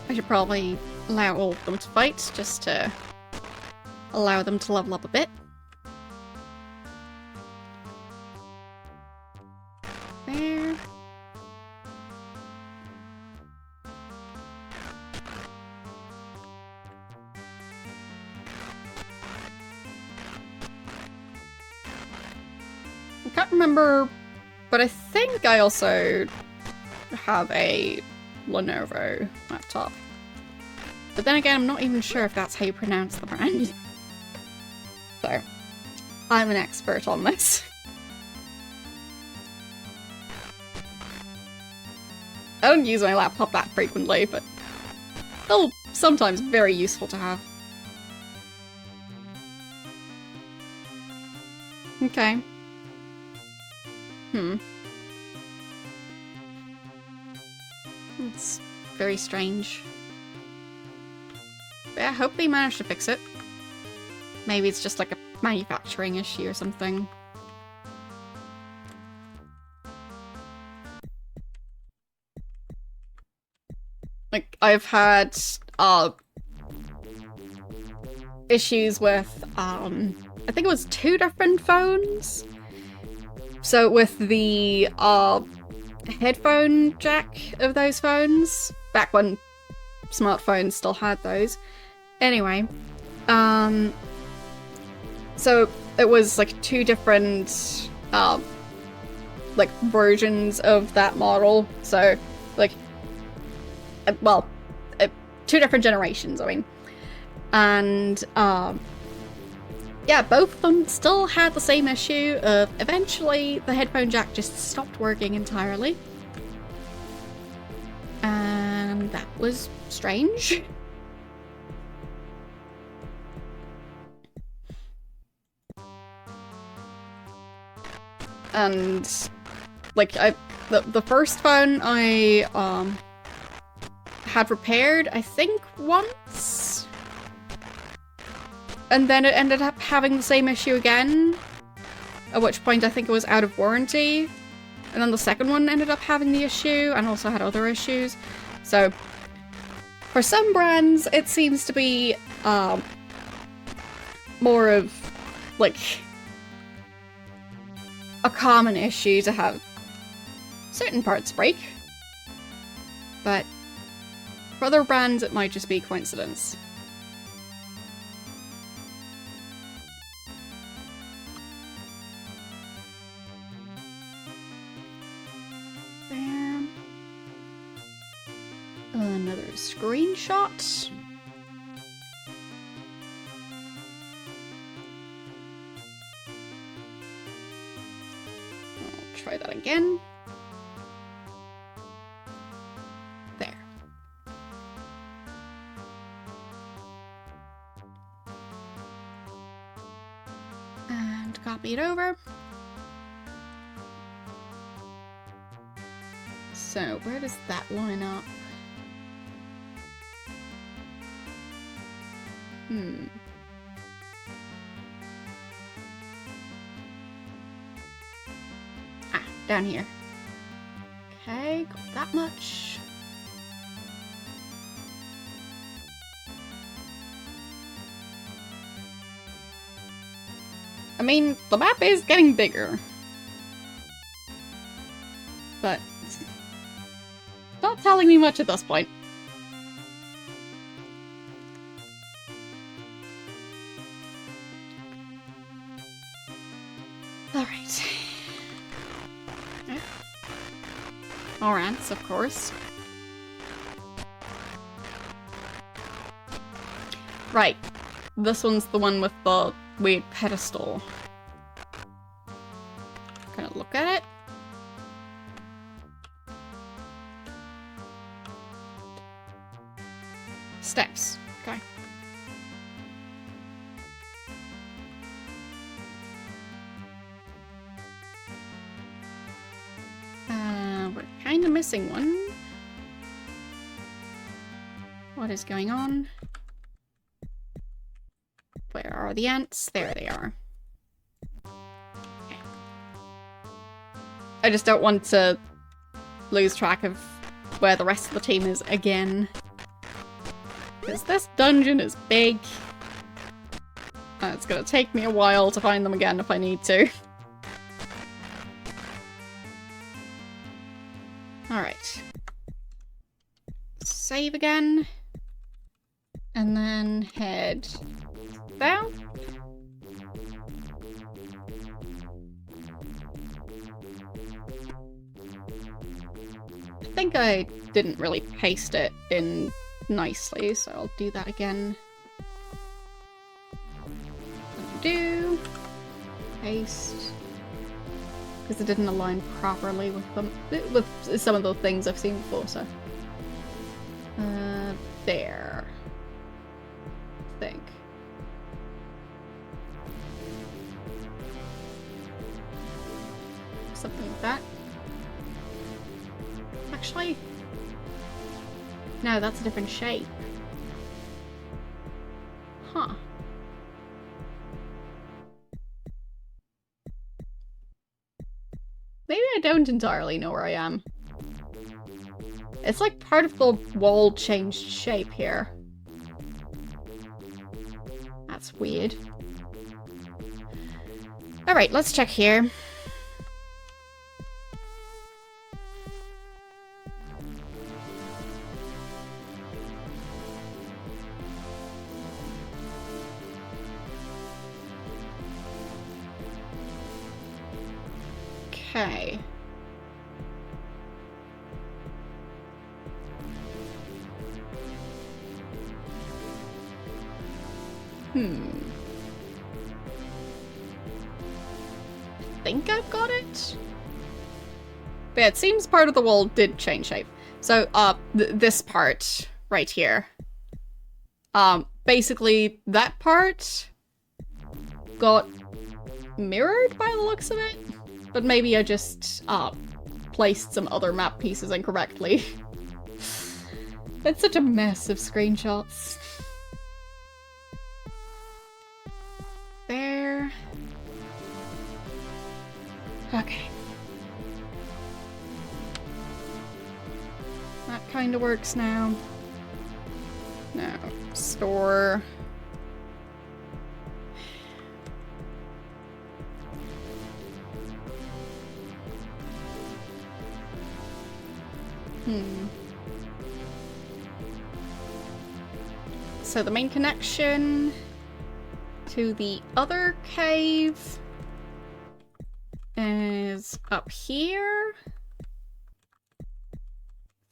I should probably allow all of them to fight, just to allow them to level up a bit. can't remember, but I think I also have a Lenovo laptop. But then again, I'm not even sure if that's how you pronounce the brand. So, I'm an expert on this. I don't use my laptop that frequently, but still sometimes very useful to have. Okay. It's very strange. But yeah, I hope they managed to fix it. Maybe it's just like a manufacturing issue or something. Like, I've had issues with I think it was 2 different phones. So with the headphone jack of those phones, back when smartphones still had those. Anyway, so it was like 2 different like versions of that model. So like, well, 2 different generations, I mean. And yeah, both of them still had the same issue of eventually the headphone jack just stopped working entirely. And that was strange. And like the first phone I had repaired, I think once. And then it ended up having the same issue again, at which point I think it was out of warranty. And then the second one ended up having the issue and also had other issues. So for some brands, it seems to be more of like a common issue to have certain parts break. But for other brands, it might just be coincidence. Another screenshot. I'll try that again. There. And copy it over. So, where does that line up? Ah, down here. Okay, got that much. I mean, the map is getting bigger. But it's not telling me much at this point. Alright. More ants, of course. Right. This one's the one with the weird pedestal. Gonna look at it. Steps. Okay. We're kind of missing one. What is going on? Where are the ants? There they are. Okay. I just don't want to lose track of where the rest of the team is again. Because this dungeon is big. And it's gonna take me a while to find them again if I need to. Alright. Save again. And then head down. think I didn't really paste it in nicely, so I'll do that again. Undo. Paste. Because it didn't align properly with them, with some of the things I've seen before, so. There. I think. Something like that. Actually, no, that's a different shape. Huh. Maybe I don't entirely know where I am. It's like part of the wall changed shape here. That's weird. Alright, let's check here. Okay. I think I've got it. But yeah, it seems part of the wall did change shape. So, this part right here. Basically, that part got mirrored by the looks of it. But maybe I just, placed some other map pieces incorrectly. It's such a mess of screenshots. There. Okay. That kind of works now. Now, store. So the main connection to the other cave is up here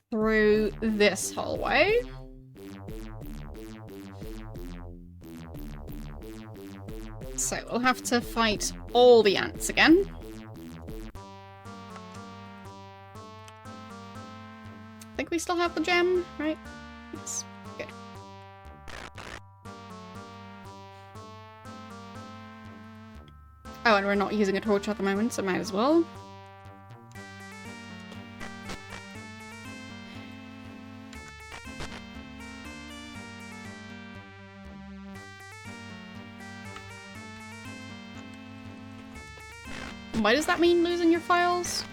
through this hallway. So we'll have to fight all the ants again. I think we still have the gem, right? Yes. Good. Oh, and we're not using a torch at the moment, so might as well. Why does that mean losing your files?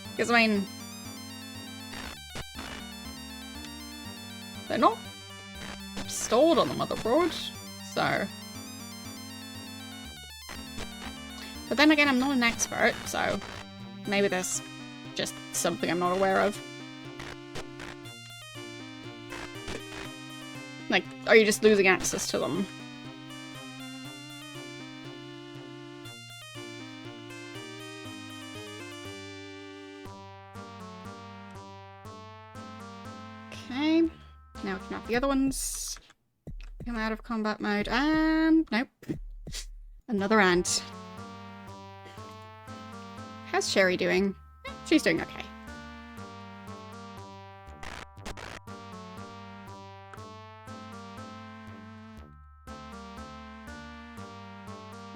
Because, I mean, they're not stored on the motherboard, so. But then again, I'm not an expert, so maybe there's just something I'm not aware of. Like, are you just losing access to them? Okay, now we can have the other ones come out of combat mode, and nope, another ant. How's Sherry doing? She's doing okay.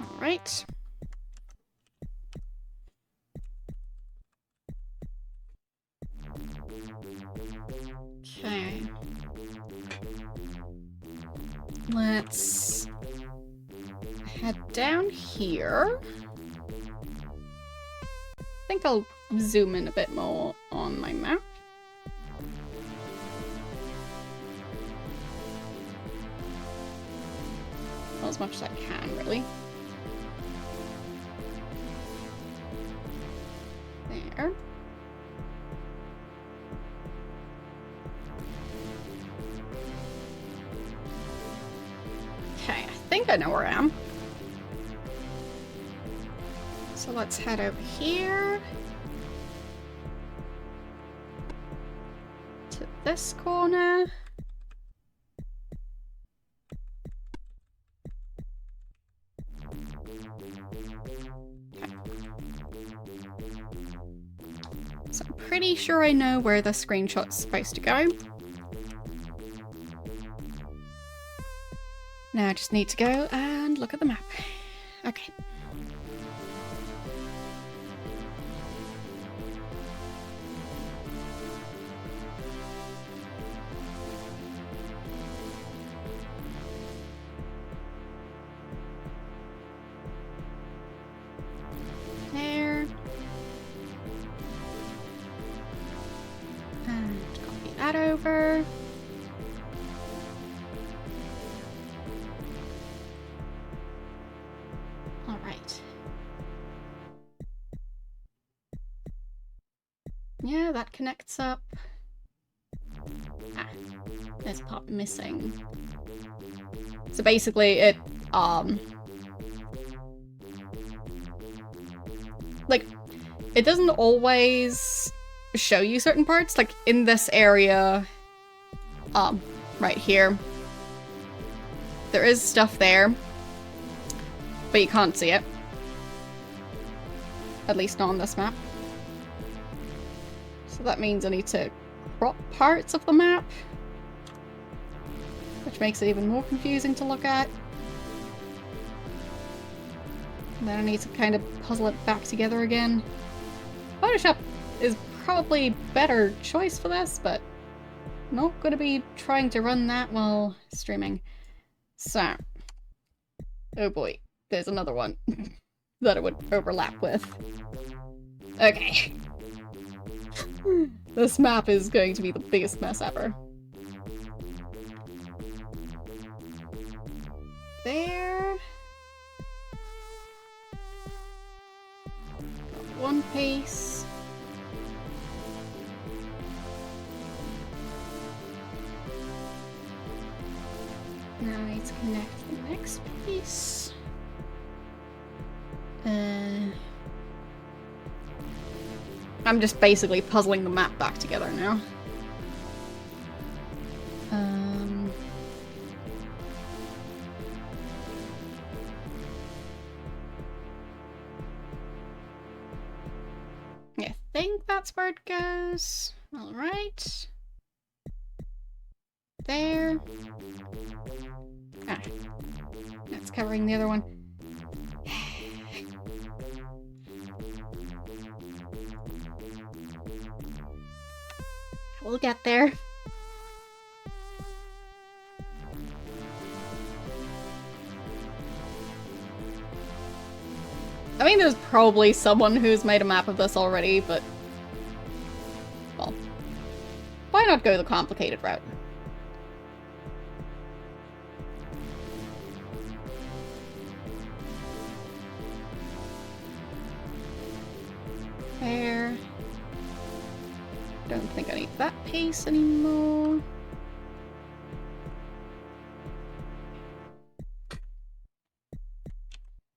All right. Okay. Let's head down here. I think I'll zoom in a bit more on my map. Well, as much as I can, really. There. Okay, I think I know where I am. So let's head over here. this corner. So I'm pretty sure I know where the screenshot's supposed to go. Now I just need to go and look at the map. Okay. There. And copy that over. All right. Yeah, that connects up. Ah, there's a part missing. So basically it, like, it doesn't always show you certain parts. Like, in this area, right here, there is stuff there, but you can't see it. At least not on this map. So that means I need to crop parts of the map, which makes it even more confusing to look at. And then I need to kind of puzzle it back together again. Photoshop is probably a better choice for this, but not going to be trying to run that while streaming. So, oh boy, there's another one that it would overlap with. Okay. This map is going to be the biggest mess ever. There. Got one piece. Now I need to connect the next piece. I'm just basically puzzling the map back together now. I think that's where it goes. All right. There. Ah. That's covering the other one. We'll get there. I mean, there's probably someone who's made a map of this already, but... well, why not go the complicated route? There. Don't think I need that piece anymore.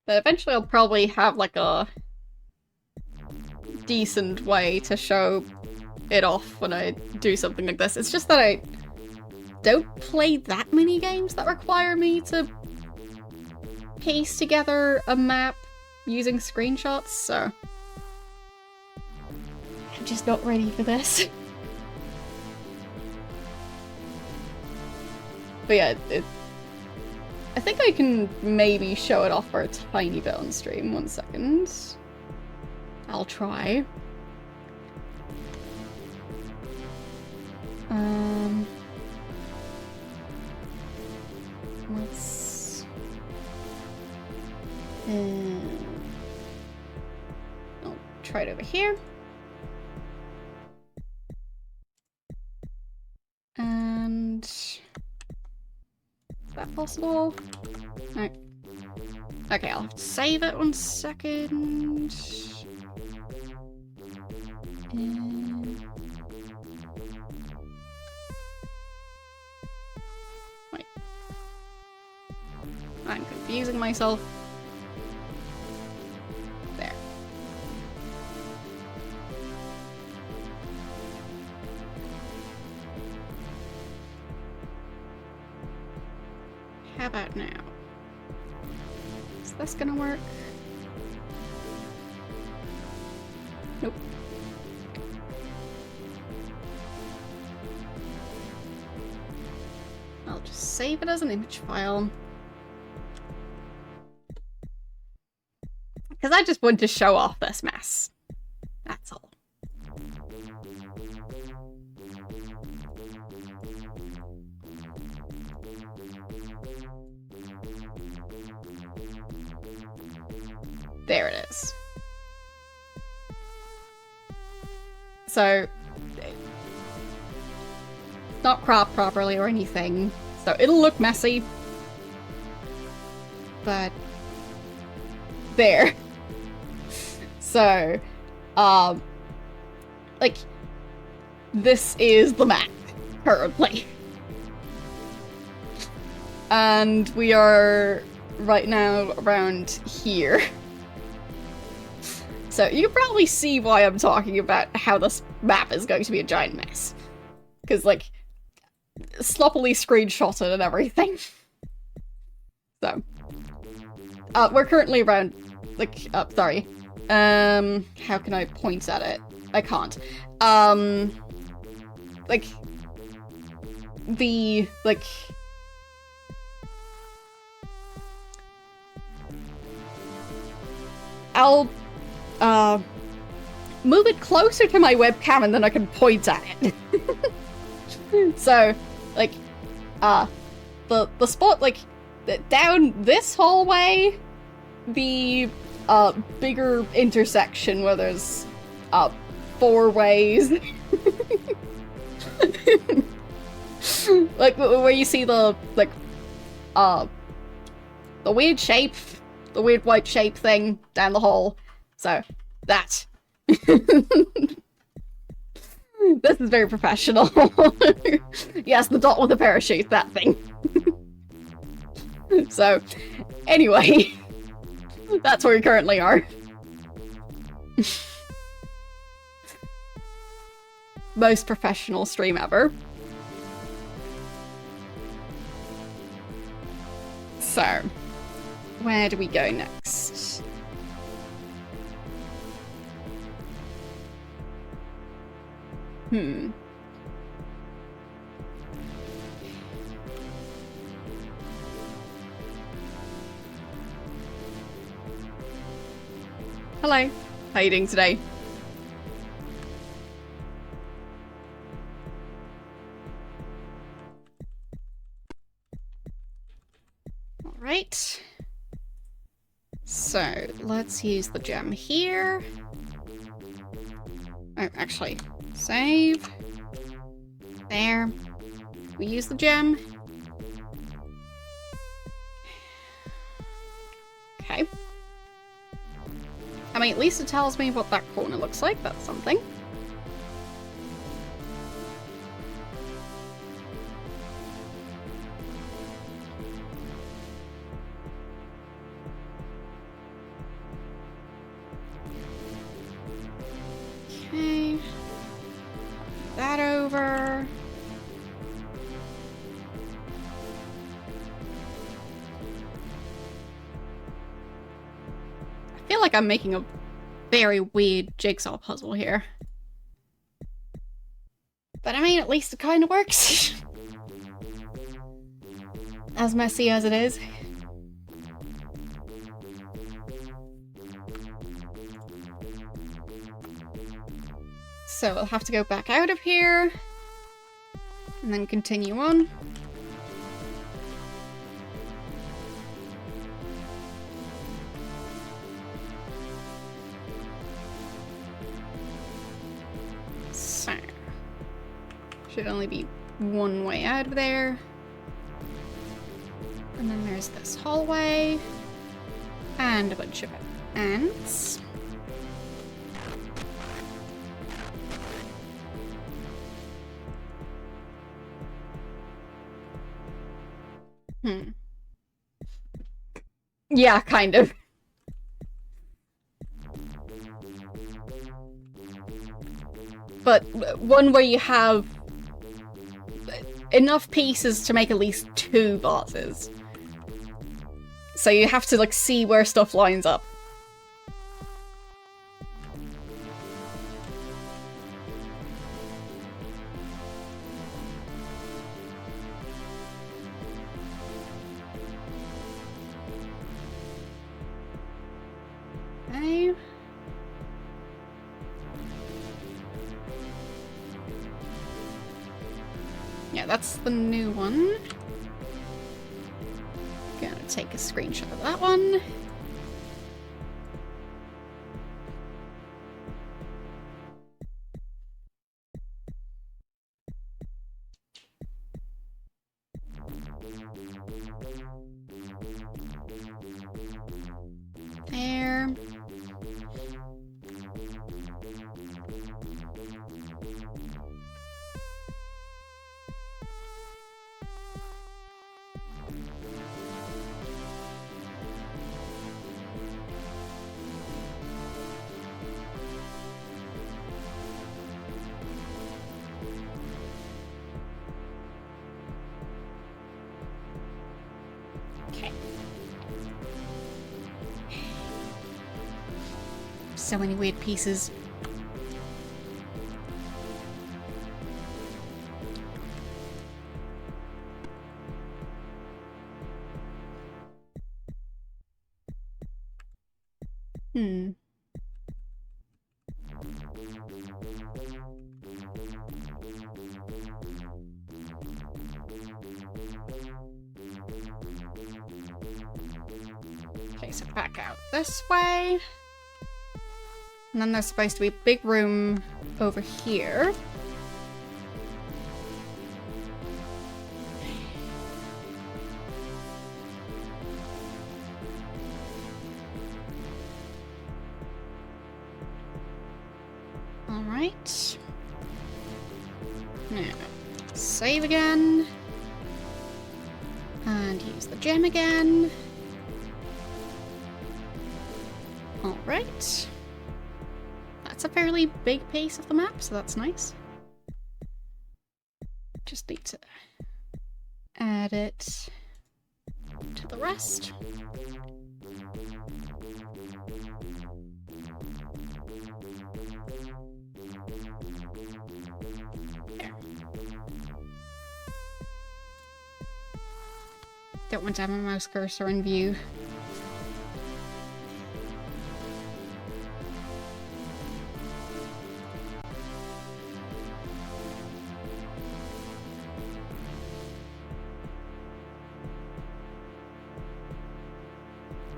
But eventually I'll probably have like a decent way to show it off when I do something like this. It's just that I don't play that many games that require me to piece together a map using screenshots, so I'm just not ready for this. But yeah, I think I can maybe show it off for a tiny bit on stream. 1 second. I'll try. Let's... I'll try it over here. And... is that possible? No. Okay, I'll have to save it 1 second. Wait. I'm confusing myself. There. How about now? Is this gonna work? Nope. I'll just save it as an image file. Because I just want to show off this mess. That's all. There it is. So, not cropped properly or anything, so it'll look messy. But there. So, like, this is the map currently. And we are right now around here. So you can probably see why I'm talking about how this map is going to be a giant mess. Because, like, sloppily screenshotted and everything. So. We're currently around, like, sorry. How can I point at it? I can't. Like, the, like... I'll, move it closer to my webcam and then I can point at it. So, like, the spot, like, down this hallway, the, bigger intersection where there's, 4 ways. Like, where you see the, like, the weird shape, the weird white shape thing down the hall. So, that. This is very professional. Yes, the dot with a parachute, that thing. So, anyway. That's where we currently are. Most professional stream ever. So, where do we go next? Hello. How are you doing today? Alright. So, let's use the gem here. Oh, actually, save. There. We use the gem. Okay. I mean, at least it tells me what that corner looks like. That's something. Okay. That over. I feel like I'm making a very weird jigsaw puzzle here. But I mean, at least it kind of works. As messy as it is. So I'll have to go back out of here. And then continue on. So, should only be one way out of there. And then there's this hallway. And a bunch of ants. Yeah, kind of. But one where you have enough pieces to make at least 2 bosses. So you have to, like, see where stuff lines up. Okay. Yeah, that's the new one. Gonna take a screenshot of that one. There. Okay. So many weird pieces. Hmm. Okay, so back out this way. And then there's supposed to be a big room over here. Alright. Now, save again. And use the gem again. Alright. That's a fairly big piece of the map, so that's nice. Just need to add it to the rest. There. Don't want to have my mouse cursor in view.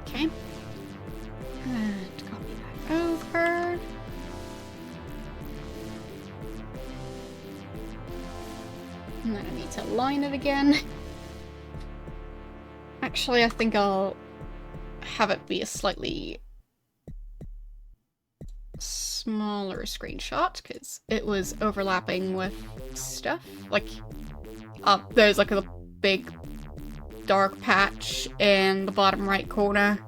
Okay. And copy that over. And then I need to align it again. Actually, I think I'll have it be a slightly smaller screenshot because it was overlapping with stuff. Like, there's like a big dark patch in the bottom right corner,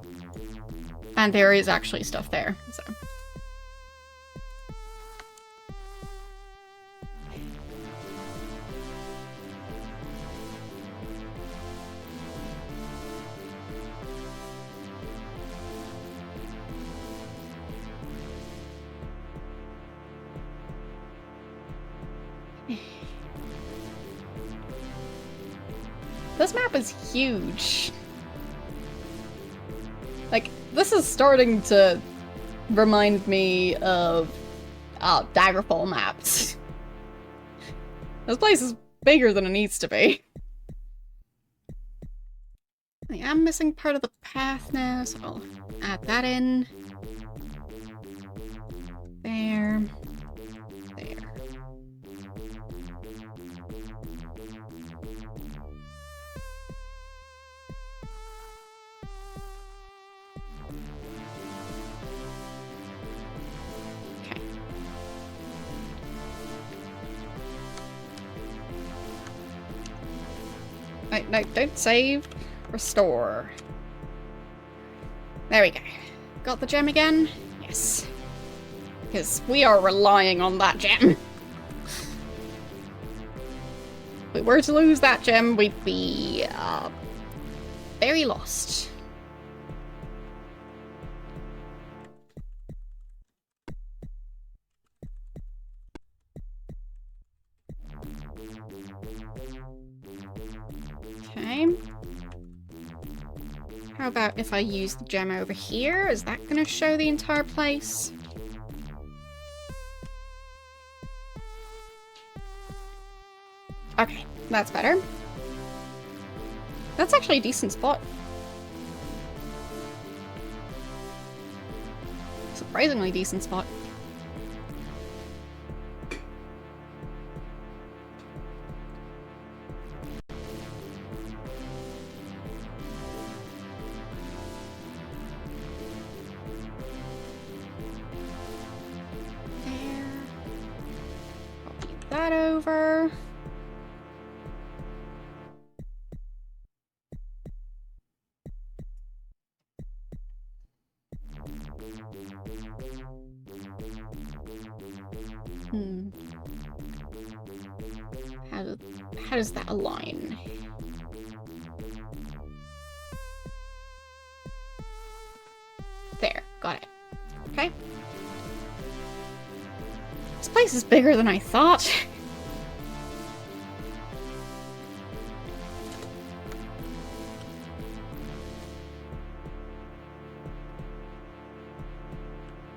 and there is actually stuff there, so. This map is huge. Like, this is starting to remind me of Daggerfall maps. This place is bigger than it needs to be. I am missing part of the path now, so I'll add that in. There. There. No, don't save. Restore. There we go. Got the gem again? Yes. Because we are relying on that gem. If we were to lose that gem, we'd be very lost. Okay. How about if I use the gem over here? Is that going to show the entire place? Okay, that's better. That's actually a decent spot. Surprisingly decent spot. There. Copy that over. How does that align? There, got it. Okay. This place is bigger than I thought.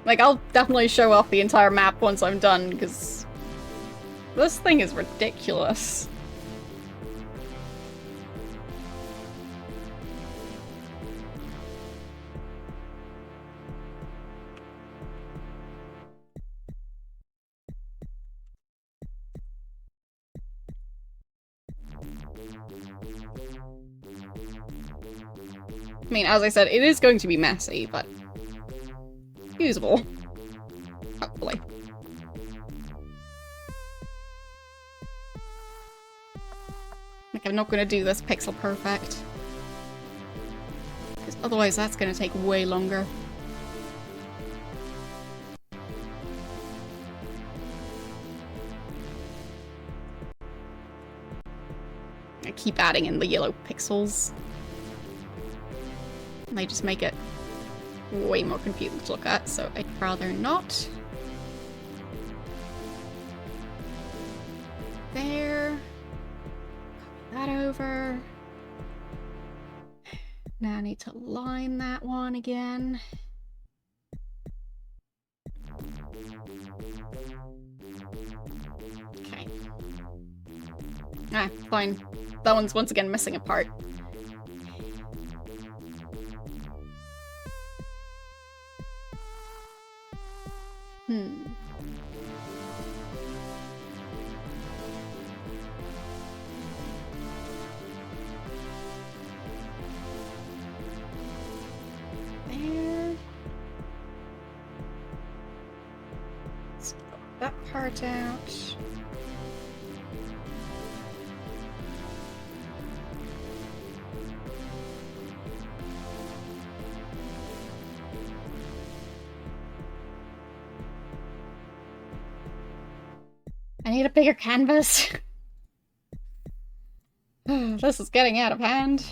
Like, I'll definitely show off the entire map once I'm done, because this thing is ridiculous. I mean, as I said, it is going to be messy, but usable. Hopefully. Like, I'm not going to do this pixel perfect. Because otherwise that's going to take way longer. I keep adding in the yellow pixels. And they just make it way more confusing to look at, so I'd rather not. There. Copy that over. Now I need to line that one again. Okay. Ah, fine. That one's once again missing a part. There. Let's put that part out. I need a bigger canvas. This is getting out of hand.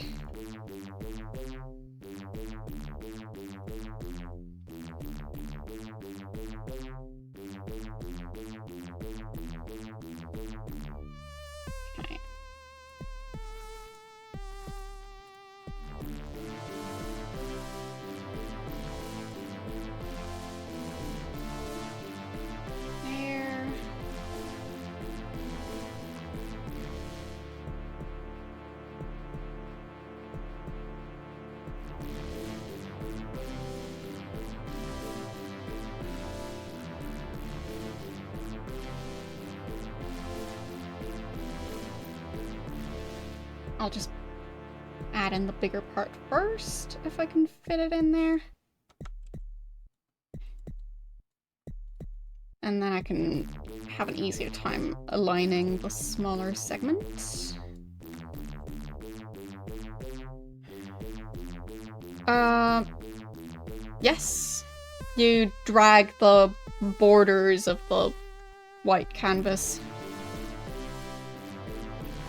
Okay. There. I'll just add in the bigger part first, if I can fit it in there. And then I can have an easier time aligning the smaller segments. Yes. You drag the borders of the white canvas.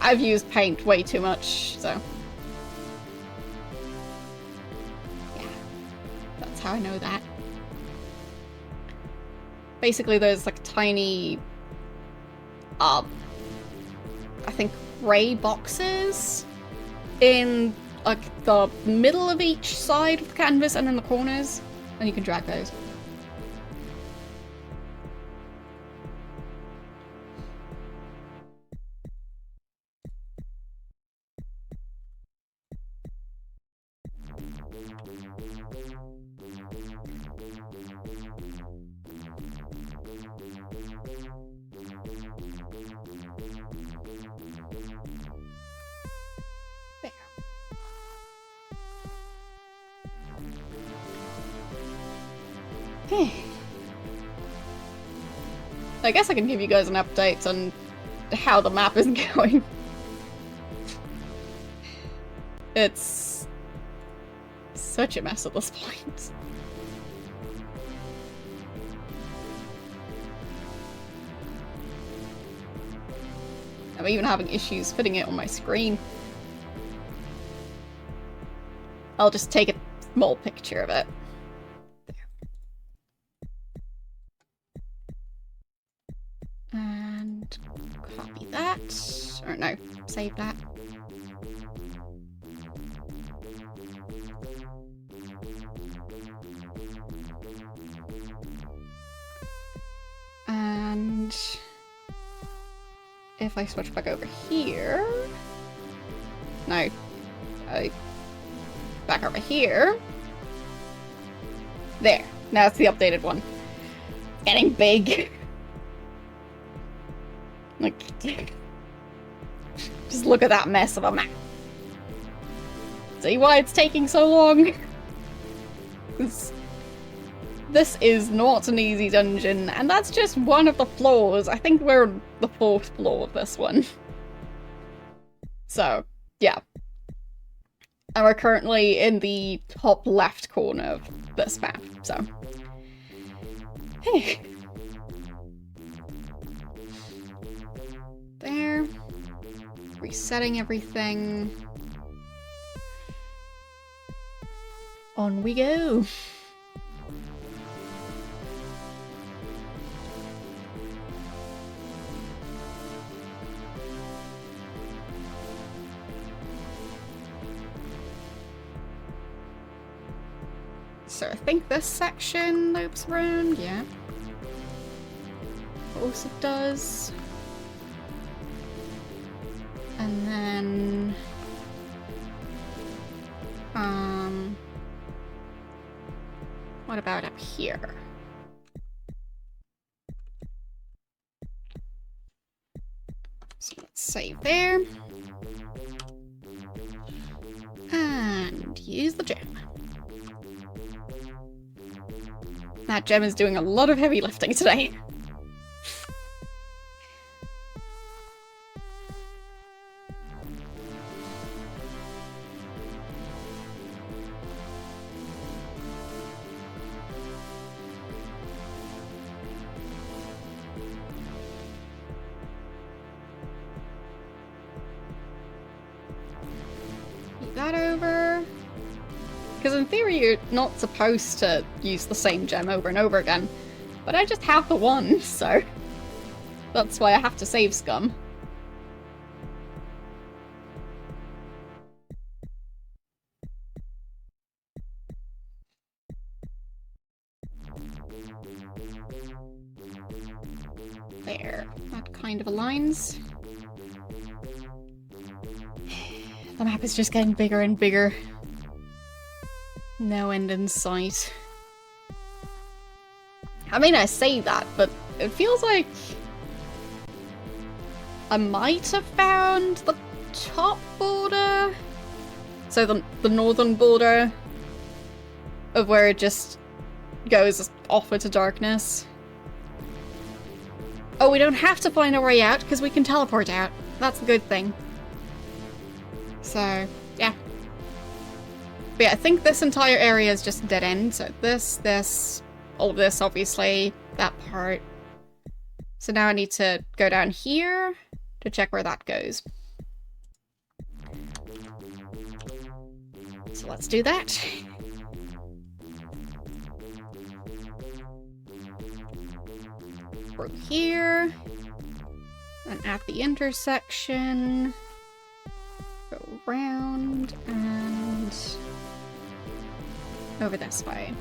I've used paint way too much, so yeah, that's how I know that. Basically, there's like tiny I think, grey boxes in like the middle of each side of the canvas and in the corners, and you can drag those. I guess I can give you guys an update on how the map is going. It's such a mess at this point. I'm even having issues fitting it on my screen. I'll just take a small picture of it. And copy that. Or no, save that. And if I switch back over here... No. Back over here. There. Now it's the updated one. It's getting big. Like, just look at that mess of a map. See why it's taking so long? This is not an easy dungeon, and that's just one of the floors. I think we're on the 4th floor of this one. So, yeah. And we're currently in the top left corner of this map, so. Hey. There. Resetting everything. On we go. So I think this section loops around, yeah. Of course it does. And then... what about up here? So let's save there. And use the gem. That gem is doing a lot of heavy lifting today. That over. Because in theory you're not supposed to use the same gem over and over again. But I just have the one, so that's why I have to save scum. There. That kind of aligns. The map is just getting bigger and bigger. No end in sight. I mean, I say that, but it feels like I might have found the top border. So the northern border of where it just goes off into darkness. Oh, we don't have to find a way out because we can teleport out. That's a good thing. So, yeah. But yeah, I think this entire area is just a dead end. So this, all of this, obviously, that part. So now I need to go down here to check where that goes. So let's do that. Through here. And at the intersection, go around and over this way.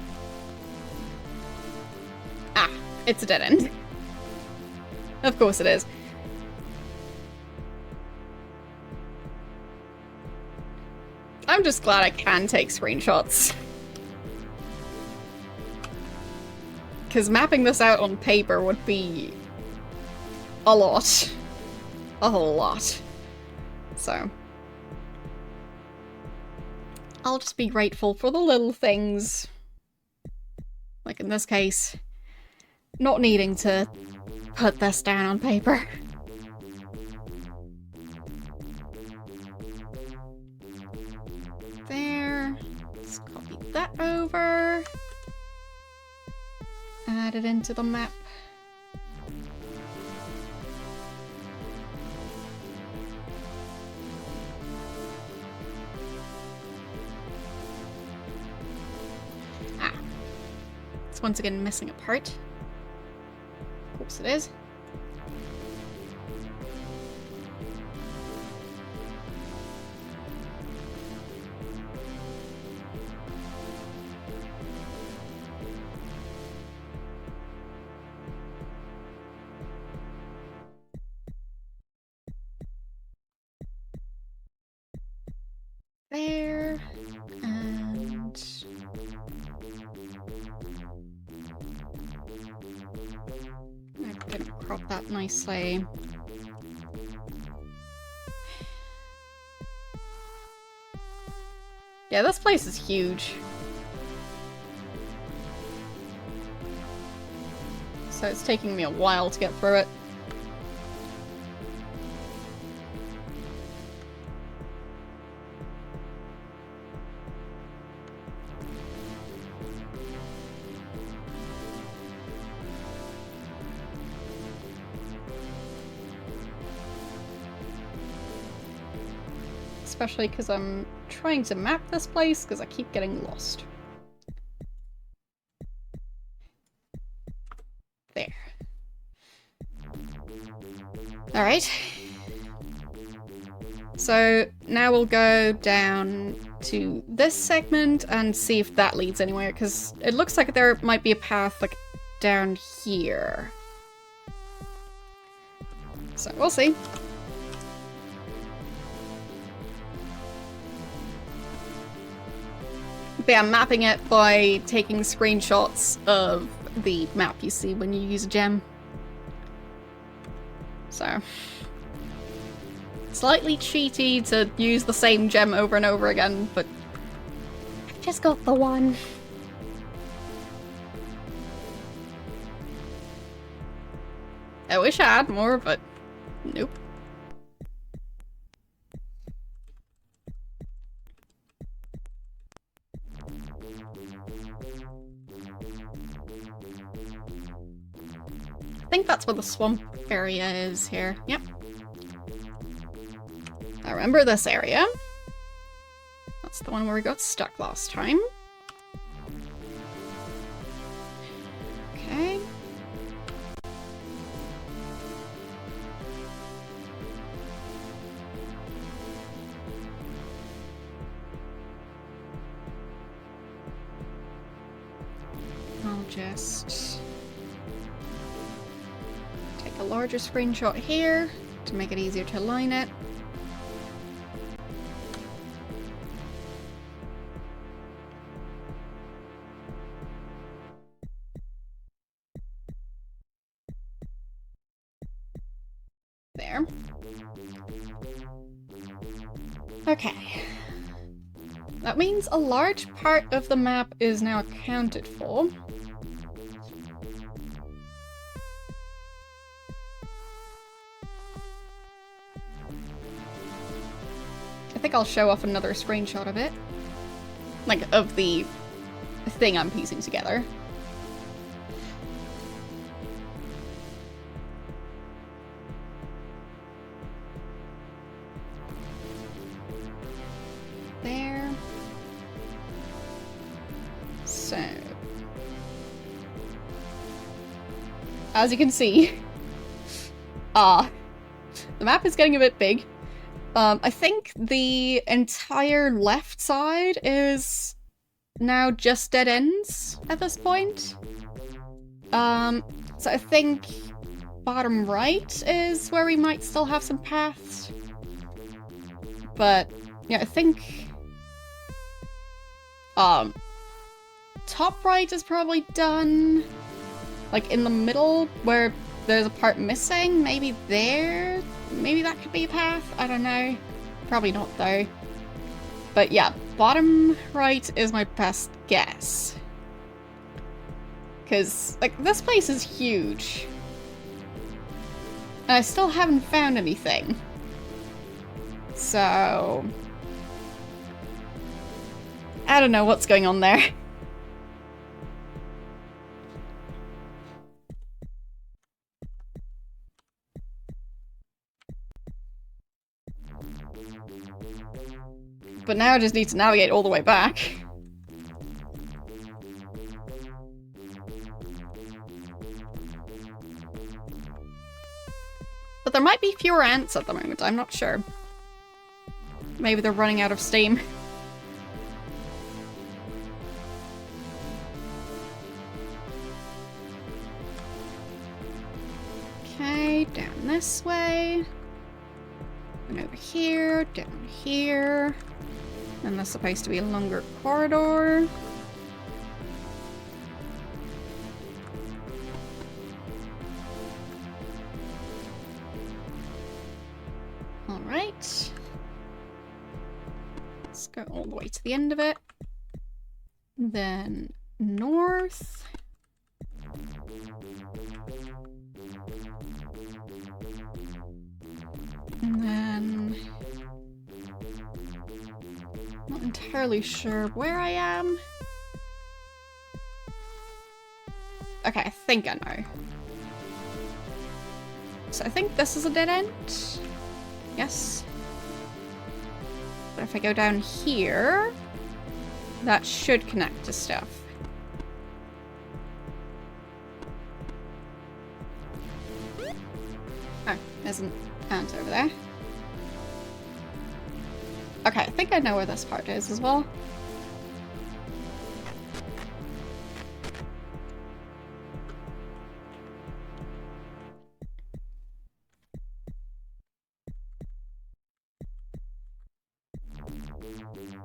Ah, it's a dead end. Of course it is. I'm just glad I can take screenshots. Because mapping this out on paper would be a lot. A whole lot. So I'll just be grateful for the little things. Like in this case, not needing to put this down on paper. There. Let's copy that over. Add it into the map. Ah. It's once again missing a part. Of course it is. There, and I'm gonna crop that nicely. Yeah, this place is huge. So it's taking me a while to get through it. Especially because I'm trying to map this place because I keep getting lost. There. Alright. So now we'll go down to this segment and see if that leads anywhere, because it looks like there might be a path like down here. So we'll see. But yeah, I'm mapping it by taking screenshots of the map you see when you use a gem. So, slightly cheaty to use the same gem over and over again, but I just got the one. I wish I had more, but nope. I think that's where the swamp area is here. Yep. I remember this area. That's the one where we got stuck last time. Okay. I'll just take a larger screenshot here to make it easier to align it. There. Okay. That means a large part of the map is now accounted for. I think I'll show off another screenshot of it. Like, of the thing I'm piecing together. There. So, as you can see, The map is getting a bit big. I think the entire left side is now just dead ends at this point. So I think bottom right is where we might still have some paths. But yeah, I think top right is probably done. Like in the middle where there's a part missing, maybe there? Maybe that could be a path? I don't know. Probably not though. But yeah, bottom right is my best guess. Because, like, this place is huge. And I still haven't found anything. So... I don't know what's going on there. But now I just need to navigate all the way back. But there might be fewer ants at the moment, I'm not sure. Maybe they're running out of steam. Okay, down this way. And over here, down here. And there's supposed to be a longer corridor. Alright. Let's go all the way to the end of it. Then north. And then... not entirely sure where I am. Okay, I think I know. So I think this is a dead end. Yes. But if I go down here, that should connect to stuff. Oh, there's an ant over there. Okay, I think I know where this part is as well.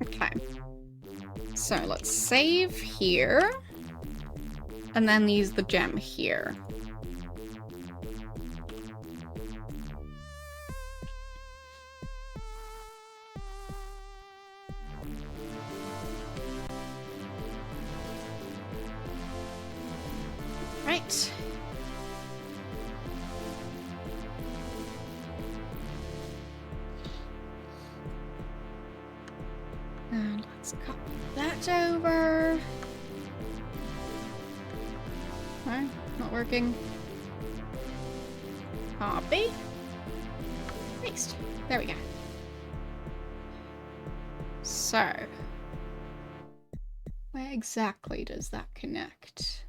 Okay. So let's save here. And then use the gem here. Right. And let's copy that over. No, not working. Copy. Paste. There we go. So, where exactly does that connect?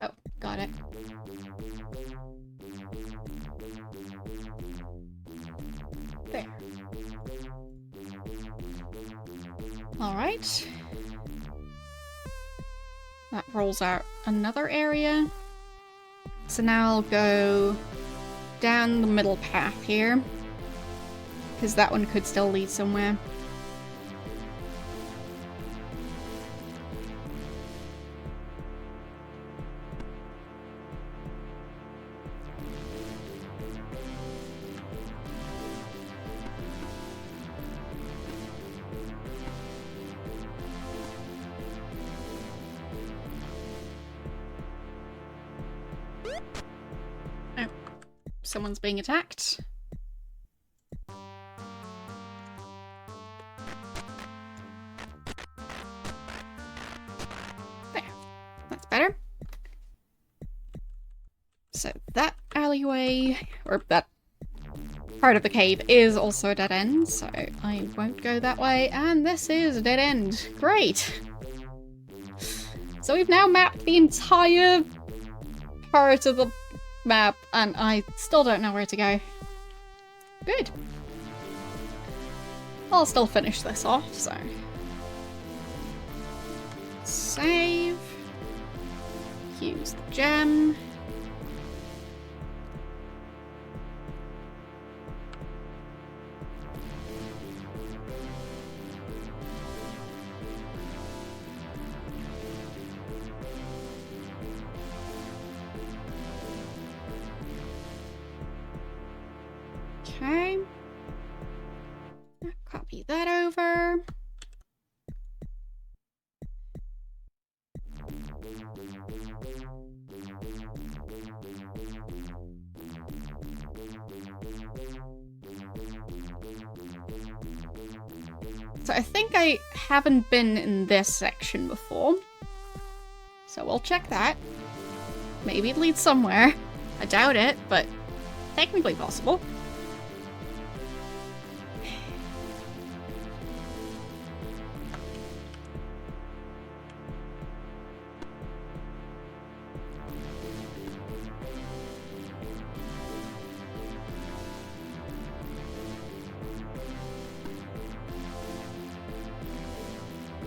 Oh, got it. There. Alright. That rolls out another area. So now I'll go down the middle path here. Because that one could still lead somewhere. Someone's being attacked. There. That's better. So that alleyway, or that part of the cave is also a dead end, so I won't go that way. And this is a dead end. Great! So we've now mapped the entire part of the map, and I still don't know where to go. Good. I'll still finish this off, so... Save. Use the gem. Okay. Copy that over. So I think I haven't been in this section before. So we'll check that. Maybe it leads somewhere. I doubt it, but technically possible.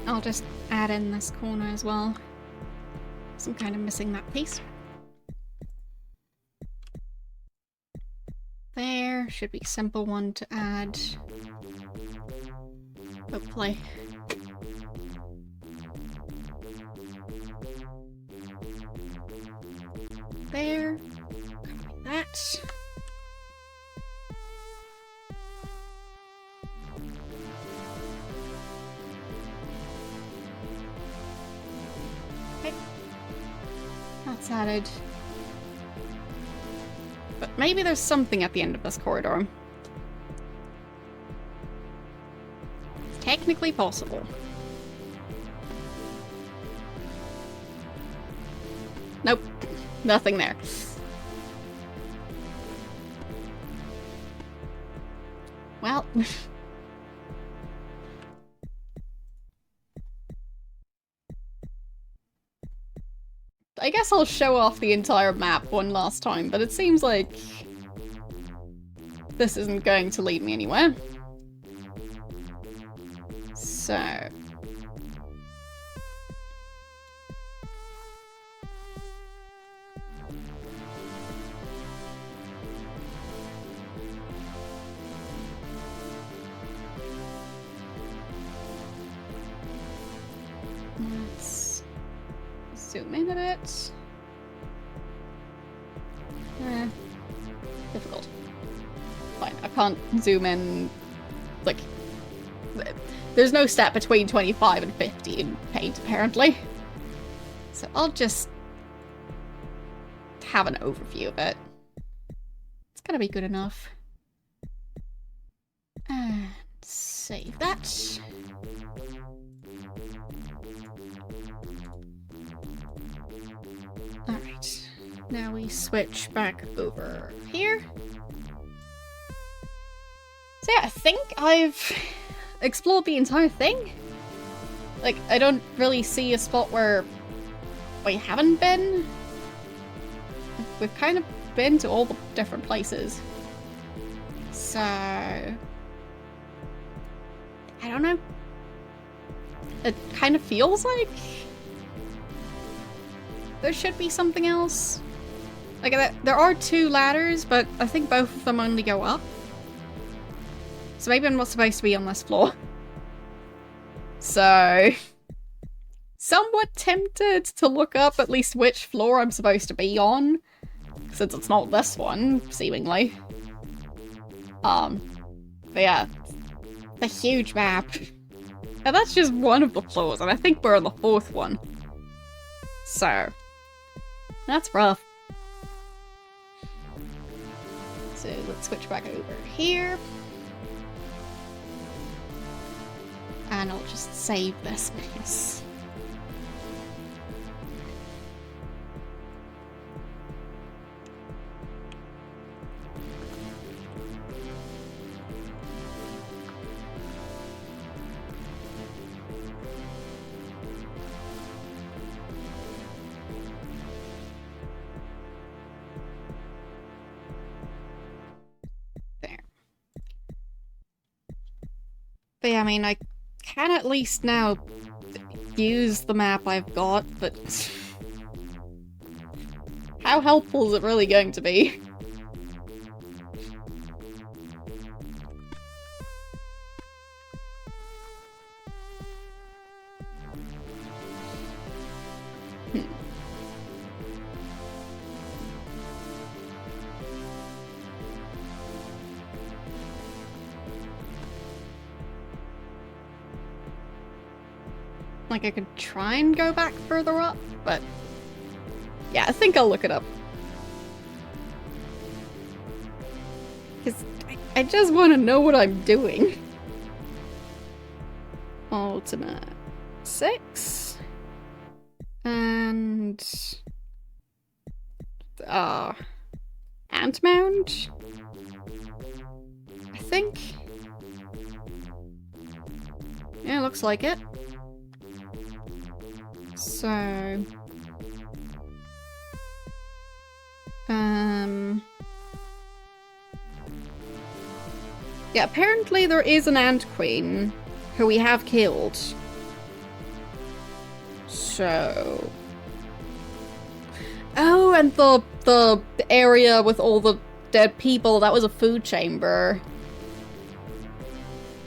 I'll just add in this corner as well. So I'm kind of missing that piece. There should be a simple one to add. Hopefully. There. Copy that. Okay. That's added. But maybe there's something at the end of this corridor. It's technically possible. Nope. Nothing there. Well. I guess I'll show off the entire map one last time, but it seems like this isn't going to lead me anywhere. So... let's zoom in a bit. Difficult. Fine, I can't zoom in, like, there's no step between 25 and 50 in paint, apparently. So I'll just have an overview of it. It's gonna be good enough. And save that. Alright, now we switch back over here. So yeah, I think I've explored the entire thing. Like, I don't really see a spot where we haven't been. We've kind of been to all the different places. So... I don't know. It kind of feels like there should be something else. Like, there are two ladders, but I think both of them only go up. So maybe I'm not supposed to be on this floor. So... somewhat tempted to look up at least which floor I'm supposed to be on. Since it's not this one, seemingly. But yeah. A huge map. And that's just one of the floors, and I think we're on the fourth one. So... that's rough. So let's switch back over here. And I'll just save this mess. But yeah, I mean, I can at least now use the map I've got, but how helpful is it really going to be? Like, I could try and go back further up, but yeah, I think I'll look it up. Because I just want to know what I'm doing. Ultima 6. And... Ant Mound? I think? Yeah, looks like it. So... yeah, apparently there is an Ant Queen who we have killed. So... oh, and the area with all the dead people, that was a food chamber.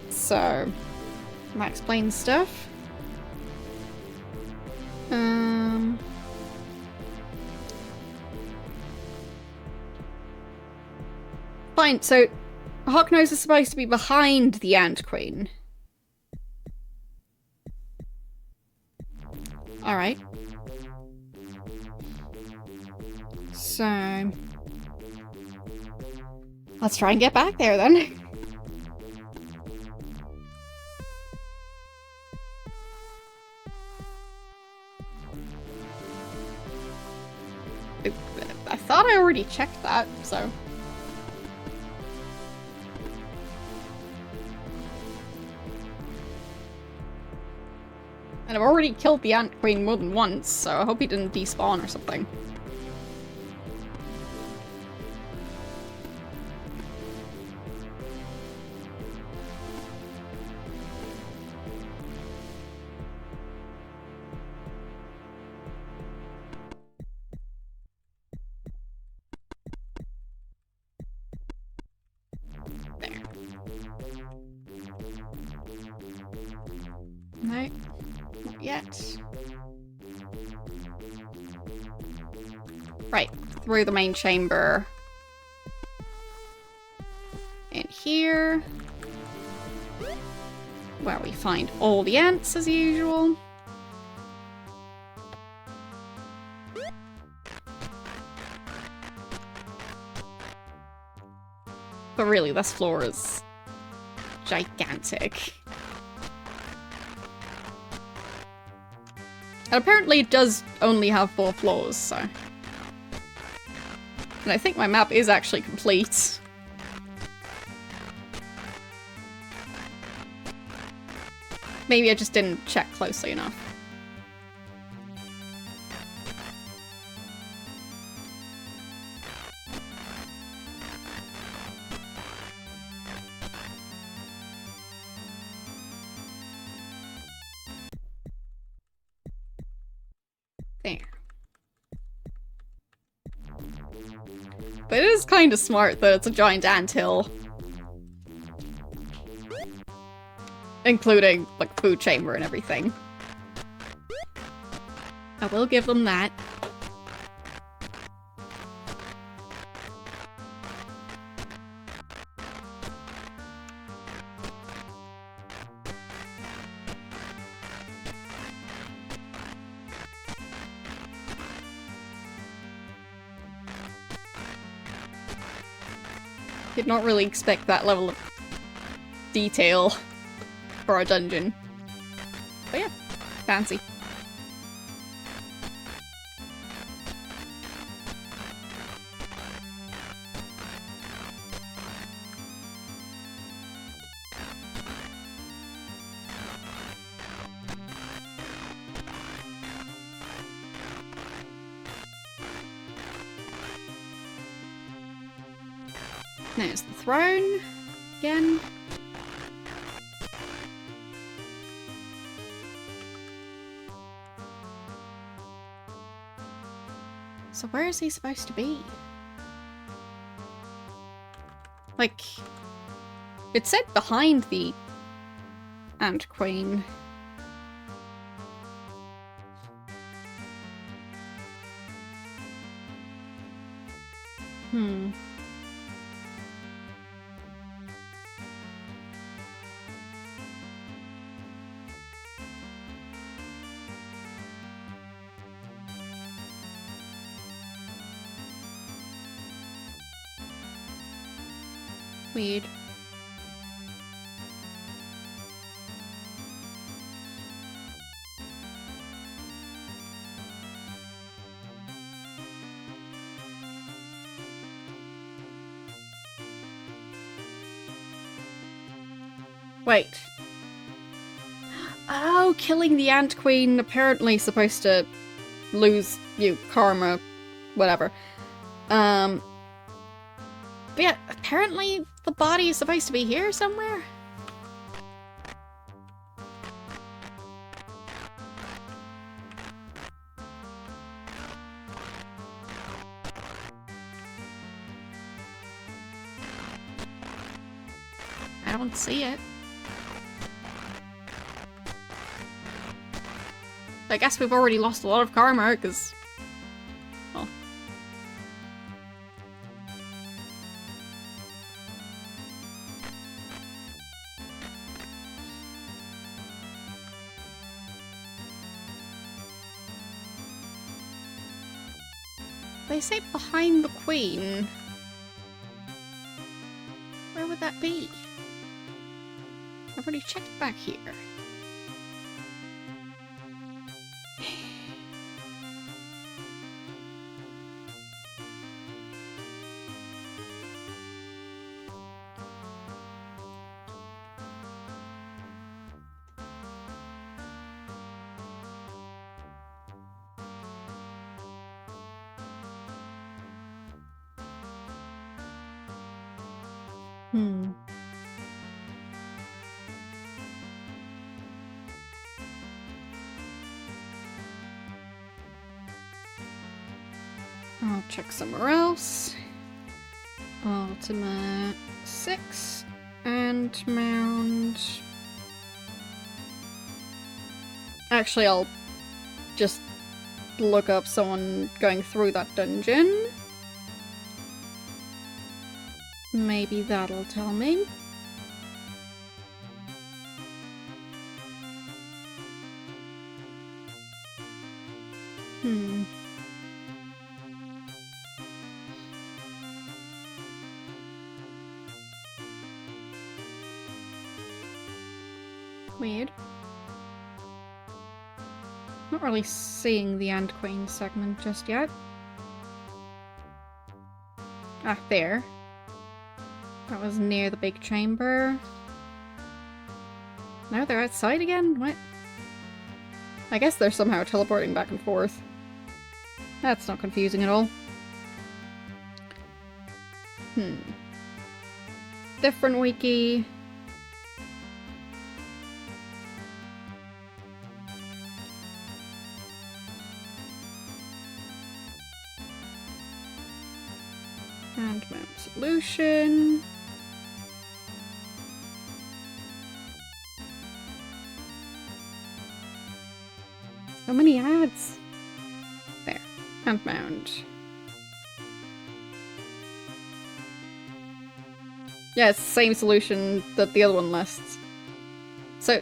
So... that explains stuff. Fine, so Hawknose is supposed to be behind the Ant Queen. Alright. So... let's try and get back there then. I thought I already checked that, so... and I've already killed the Ant Queen more than once, so I hope he didn't despawn or something. There. No. Not yet. Right, through the main chamber. In here. Where we find all the ants as usual. But really, this floor is gigantic. And apparently it does only have 4 floors, so... and I think my map is actually complete. Maybe I just didn't check closely enough. There. But it is kind of smart that it's a giant anthill. Including, like, food chamber and everything. I will give them that. Did not really expect that level of detail for a dungeon. But yeah, fancy. There's the throne again. So where is he supposed to be? Like, it said behind the Ant Queen. Weird. Wait. Oh, killing the Ant Queen apparently supposed to lose you karma, whatever. But yeah, apparently the body is supposed to be here somewhere. I don't see it. I guess we've already lost a lot of karma, because... well... they say behind the queen. Where would that be? I've already checked back here. I'll check somewhere else. Ultima 6 and Mound. Actually, I'll just look up someone going through that dungeon. Maybe that'll tell me. Weird. Not really seeing the Ant Queen segment just yet. Ah, there. That was near the big chamber. Now they're outside again? What? I guess they're somehow teleporting back and forth. That's not confusing at all. Different wiki. And mount solution. So many ads. There. And mound. Yeah, it's the same solution that the other one lists. So...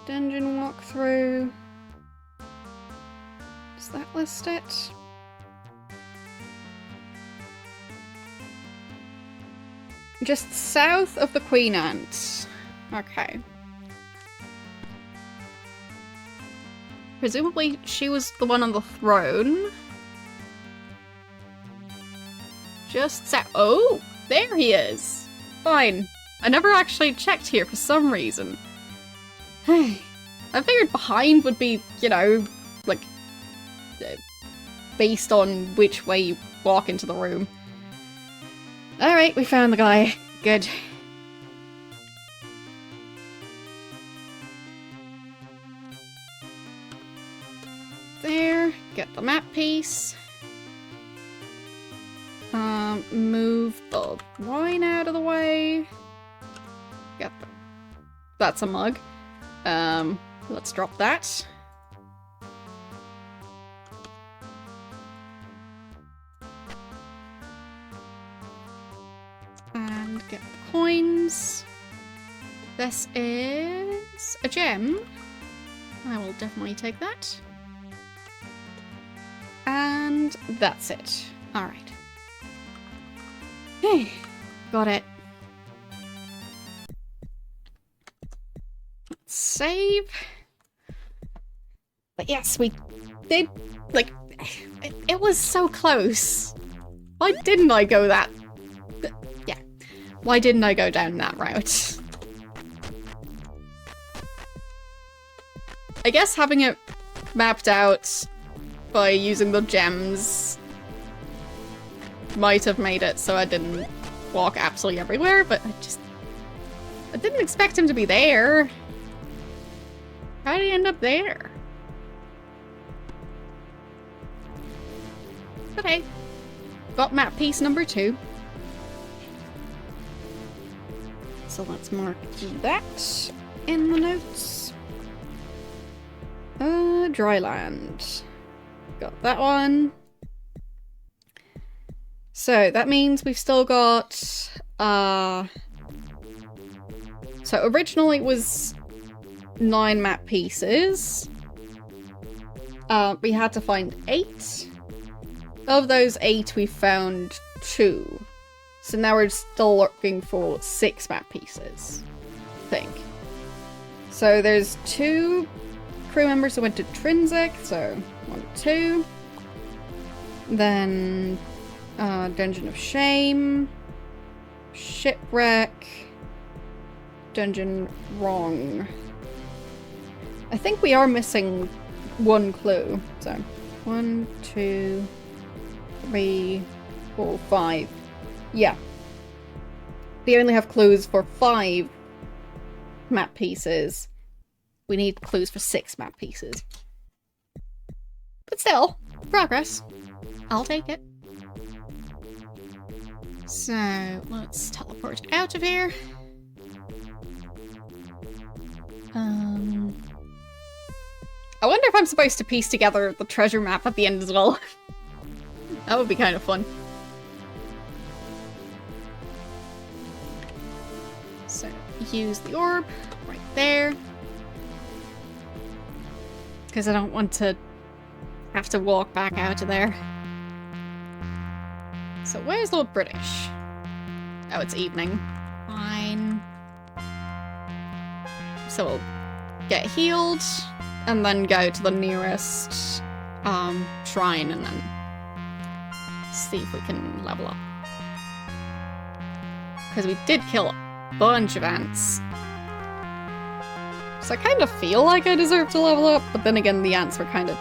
Dungeon walkthrough. Does that list it? Just south of the Queen Ant. Okay. Presumably she was the one on the throne. Just south. Oh! There he is! Fine. I never actually checked here for some reason. I figured behind would be, you know, like, based on which way you walk into the room. Alright, we found the guy. Good. There. Get the map piece. Move the wine out of the way. Get the... That's a mug. Let's drop that. And get the coins. This is a gem. I will definitely take that. And that's it. Alright. Hey, got it. Let's save. But yes, we did, like, it was so close. Why didn't I go that? Yeah. Why didn't I go down that route? I guess having it mapped out by using the gems might have made it so I didn't walk absolutely everywhere, but I didn't expect him to be there. How did he end up there? Okay. Got map piece number 2. So let's mark that in the notes. Dryland. Got that one. So that means we've still got, so originally it was 9 map pieces. We had to find 8. Of those 8, we found 2. So now we're still looking for 6 map pieces, I think. So there's 2 crew members who went to Trinsic, so 1, 2. Then Dungeon of Shame, Shipwreck, Dungeon Wrong. I think we are missing 1 clue. So 1, 2, 3, 4, 5. Yeah. We only have clues for 5 map pieces. We need clues for 6 map pieces. But still, progress. I'll take it. So, let's teleport out of here. I wonder if I'm supposed to piece together the treasure map at the end as well. That would be kind of fun. So, use the orb right there. Because I don't want to have to walk back out of there. So where's Lord British? Oh, it's evening. Fine. So we'll get healed, and then go to the nearest shrine, and then see if we can level up. Because we did kill a bunch of ants. So I kind of feel like I deserve to level up, but then again the ants were kind of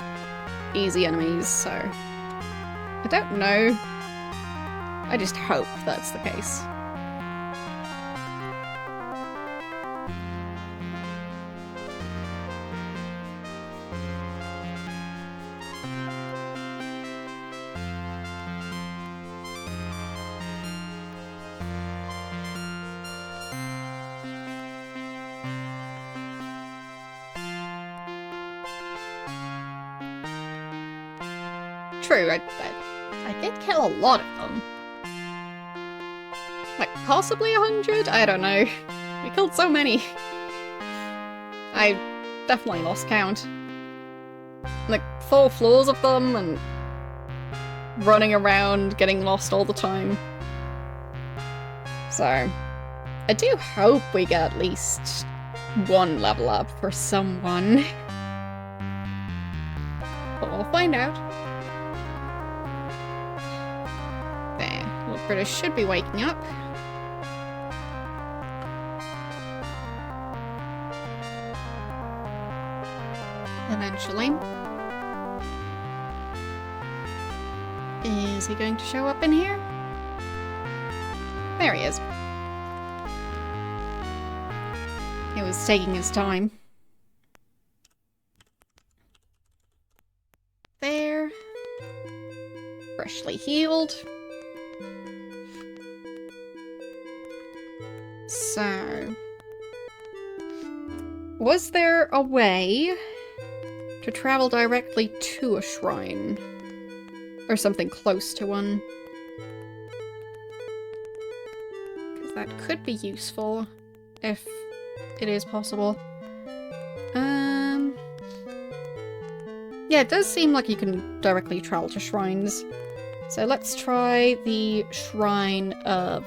easy enemies, so... I don't know. I just hope that's the case. True, I did kill a lot of them. Like, possibly 100? I don't know. We killed so many. I definitely lost count. Like, 4 floors of them, and running around, getting lost all the time. So, I do hope we get at least 1 level up for someone. But we'll find out. There, Lord British should be waking up. Eventually. Is he going to show up in here? There he is. He was taking his time. There. Freshly healed. So... was there a way to travel directly to a shrine? Or something close to one? Because that could be useful, if it is possible. Yeah, it does seem like you can directly travel to shrines. So let's try the Shrine of,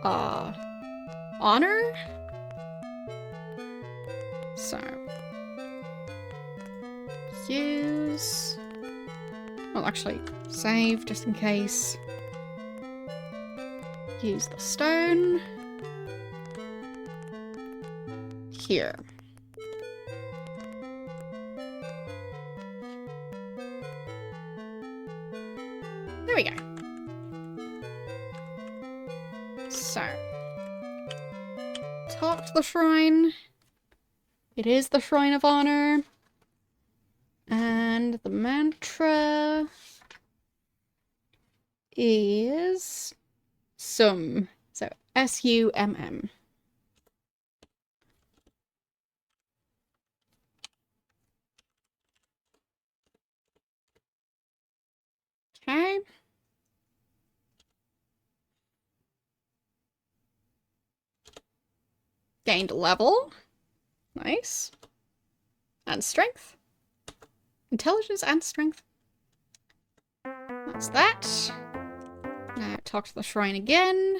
Honor? So... use... well, actually, save just in case. Use the stone. Here. There we go. So. Talk to the shrine. It is the Shrine of Honor. And the mantra is Sum. So S-U-M-M. Okay. Gained a level. Nice. And strength. Intelligence and strength. That's that. Now talk to the shrine again.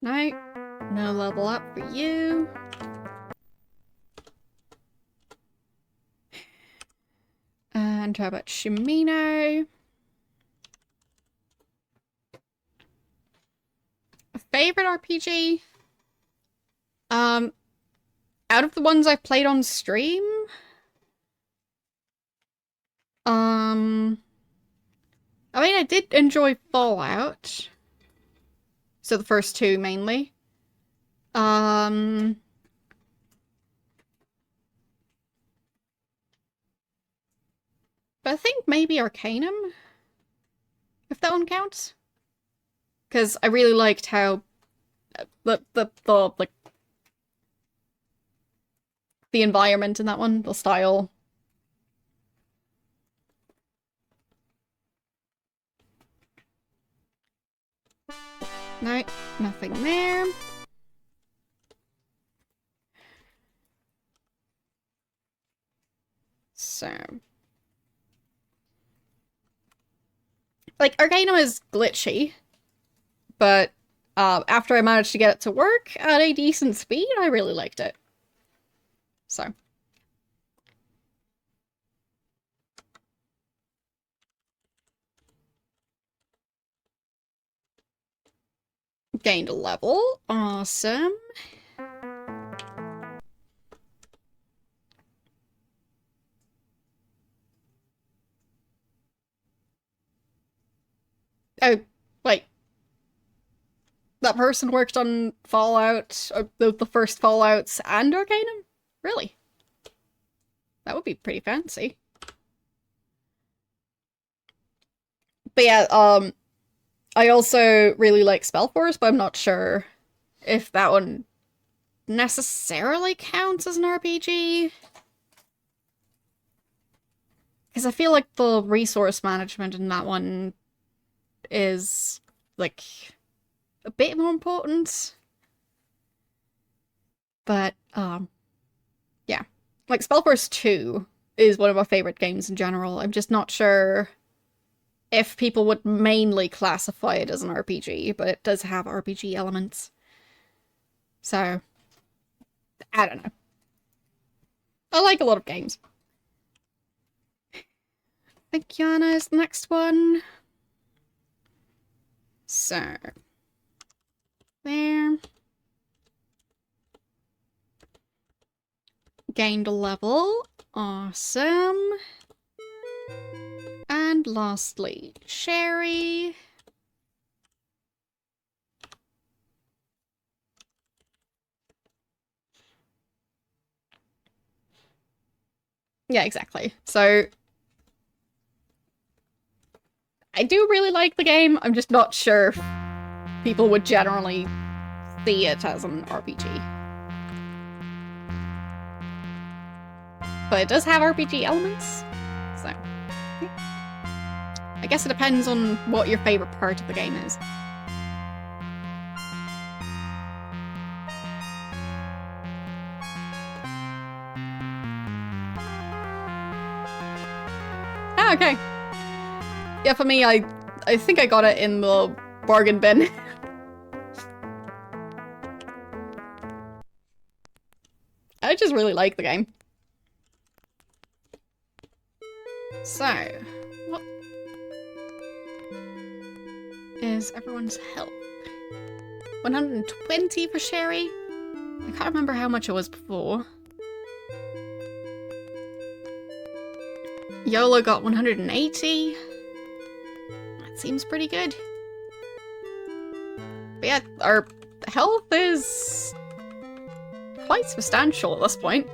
No. No level up for you. And how about Shimino? A favorite RPG? Out of the ones I've played on stream? I mean, I did enjoy Fallout. So the first two, mainly. But I think maybe Arcanum? If that one counts? Because I really liked how like the environment in that one, the style. No, nothing there. So. Like, Arcanum is glitchy, but after I managed to get it to work at a decent speed, I really liked it. So. Gained a level. Awesome. Oh, wait. That person worked on Fallout, the first Fallouts and Arcanum? Really? That would be pretty fancy. But yeah, I also really like Spellforce, but I'm not sure if that one necessarily counts as an RPG. Because I feel like the resource management in that one is, like, a bit more important. But, yeah. Like, Spellforce 2 is one of my favorite games in general. I'm just not sure if people would mainly classify it as an RPG, but it does have RPG elements. So, I don't know. I like a lot of games. I think Yana is the next one. So, there. gained a level. Awesome. And lastly, Sherry. Yeah, exactly. So I do really like the game. I'm just not sure if people would generally see it as an RPG. But it does have RPG elements, so yeah. I guess it depends on what your favorite part of the game is. Ah, okay. Yeah, for me, I think I got it in the bargain bin. I just really like the game. So, what is everyone's health? 120 for Sherry? I can't remember how much it was before. YOLO got 180. That seems pretty good. But yeah, our health is quite substantial at this point.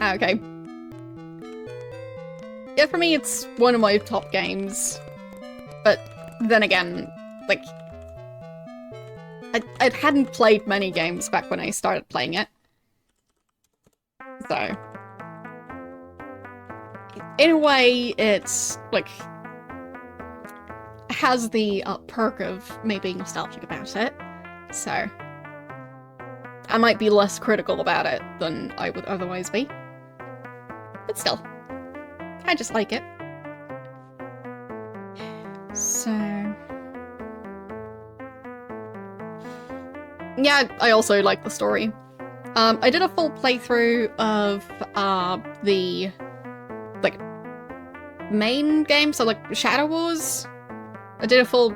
Okay. Yeah, for me, it's one of my top games. But then again, like, I hadn't played many games back when I started playing it. So, in a way, it's, like, has the perk of me being nostalgic about it. So, I might be less critical about it than I would otherwise be. But still, I just like it. So... yeah, I also like the story. I did a full playthrough of the like main game, so like Shadow Wars. I did a full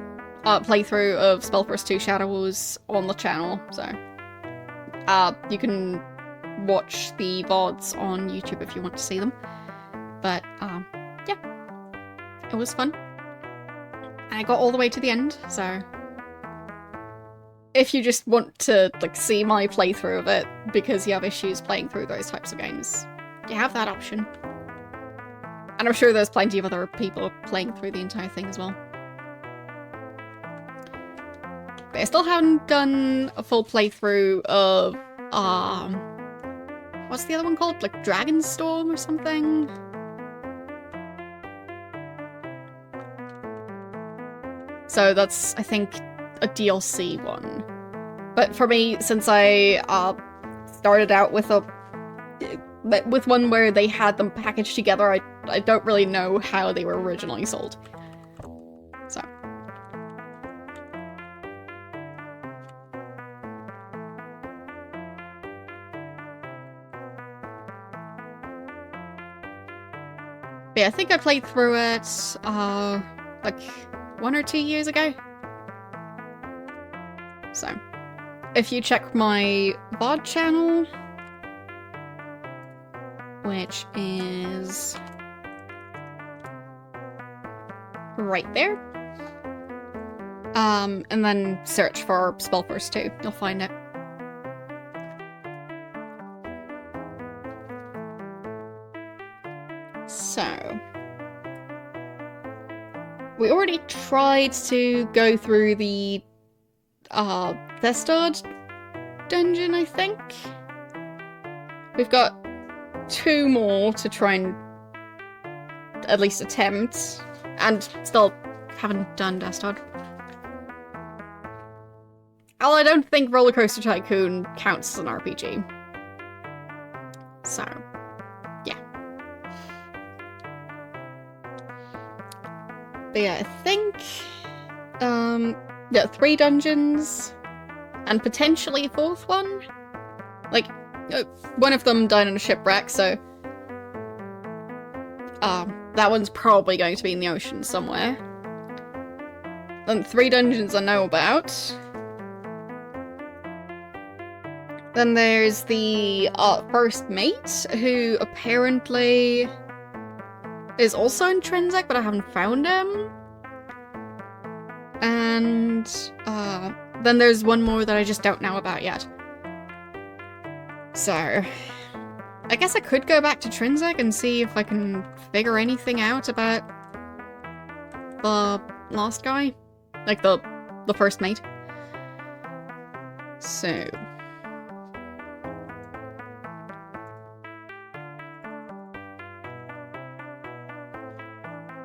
playthrough of Spellforce 2 Shadow Wars on the channel, so you can watch the VODs on YouTube if you want to see them. But yeah, it was fun. I got all the way to the end, so if you just want to like see my playthrough of it because you have issues playing through those types of games, you have that option. And I'm sure there's plenty of other people playing through the entire thing as well. But I still haven't done a full playthrough of what's the other one called? Like Dragonstorm or something? So that's, I think, a DLC one. But for me, since I started out with one where they had them packaged together, I don't really know how they were originally sold. So. But yeah, I think I played through it like 1 or 2 years ago. So, if you check my VOD channel, which is right there, and then search for Spellforce 2, you'll find it. So, we already tried to go through the Thestard dungeon, I think. We've got 2 more to try and at least attempt, and still haven't done Thestard. I don't think Roller Coaster Tycoon counts as an RPG. So, yeah. But yeah, I think yeah, 3 dungeons, and potentially a 4th one. Like, one of them died in a shipwreck, so that one's probably going to be in the ocean somewhere. And 3 dungeons I know about. Then there's the first mate, who apparently is also intrinsic, but I haven't found him. And then there's one more that I just don't know about yet. So I guess I could go back to Trinsic and see if I can figure anything out about the last guy. Like the first mate. So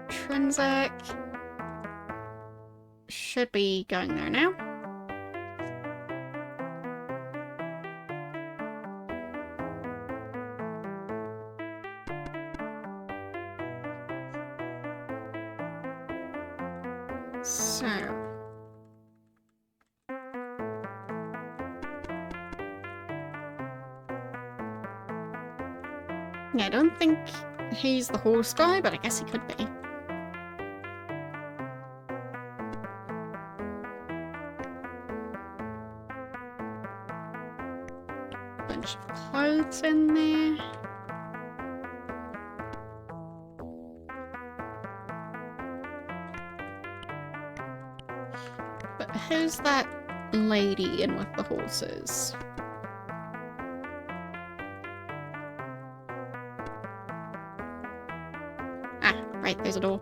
Trinsic should be going there now. So yeah, I don't think he's the horse guy, but I guess he could be. Bunch of clothes in there. But who's that lady in with the horses? Ah, right, there's a door.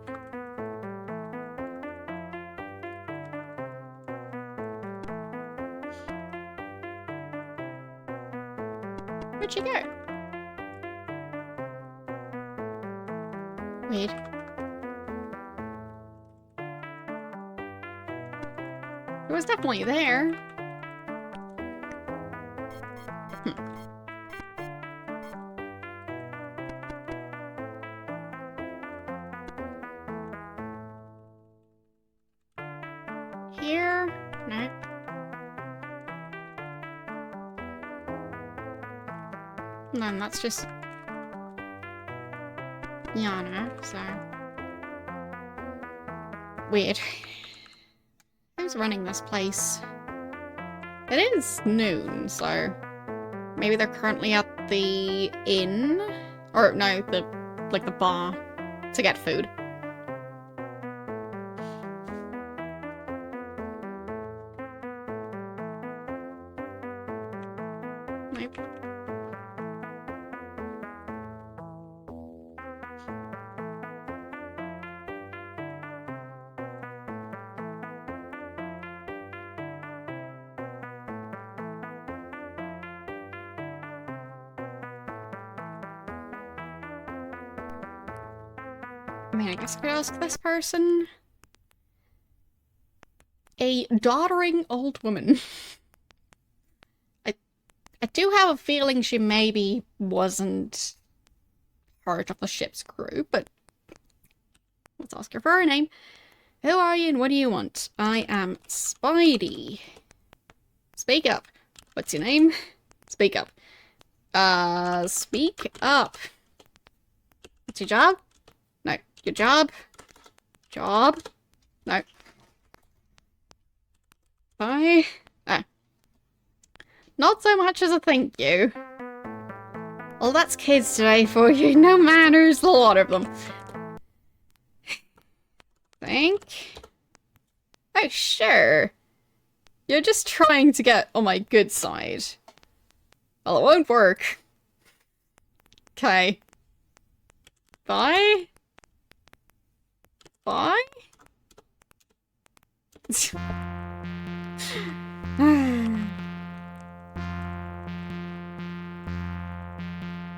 Where'd she go? Weird. It was definitely there. Here? No. And then that's just Yana, so weird. Who's running this place? It is noon, so maybe they're currently at the inn? Or no, the bar to get food. Nope. I mean, I guess I could ask this person. A doddering old woman. I do have a feeling she maybe wasn't part of the ship's crew, but let's ask her for her name. Who are you and what do you want? I am Spidey. Speak up. What's your name? Speak up. Speak up. What's your job? No. Your job? Job? No. Bye. Ah. Not so much as a thank you. Well, that's kids today for you. No manners, a lot of them. Thank. Oh, sure. You're just trying to get on my good side. Well, it won't work. Okay. Bye. Bye?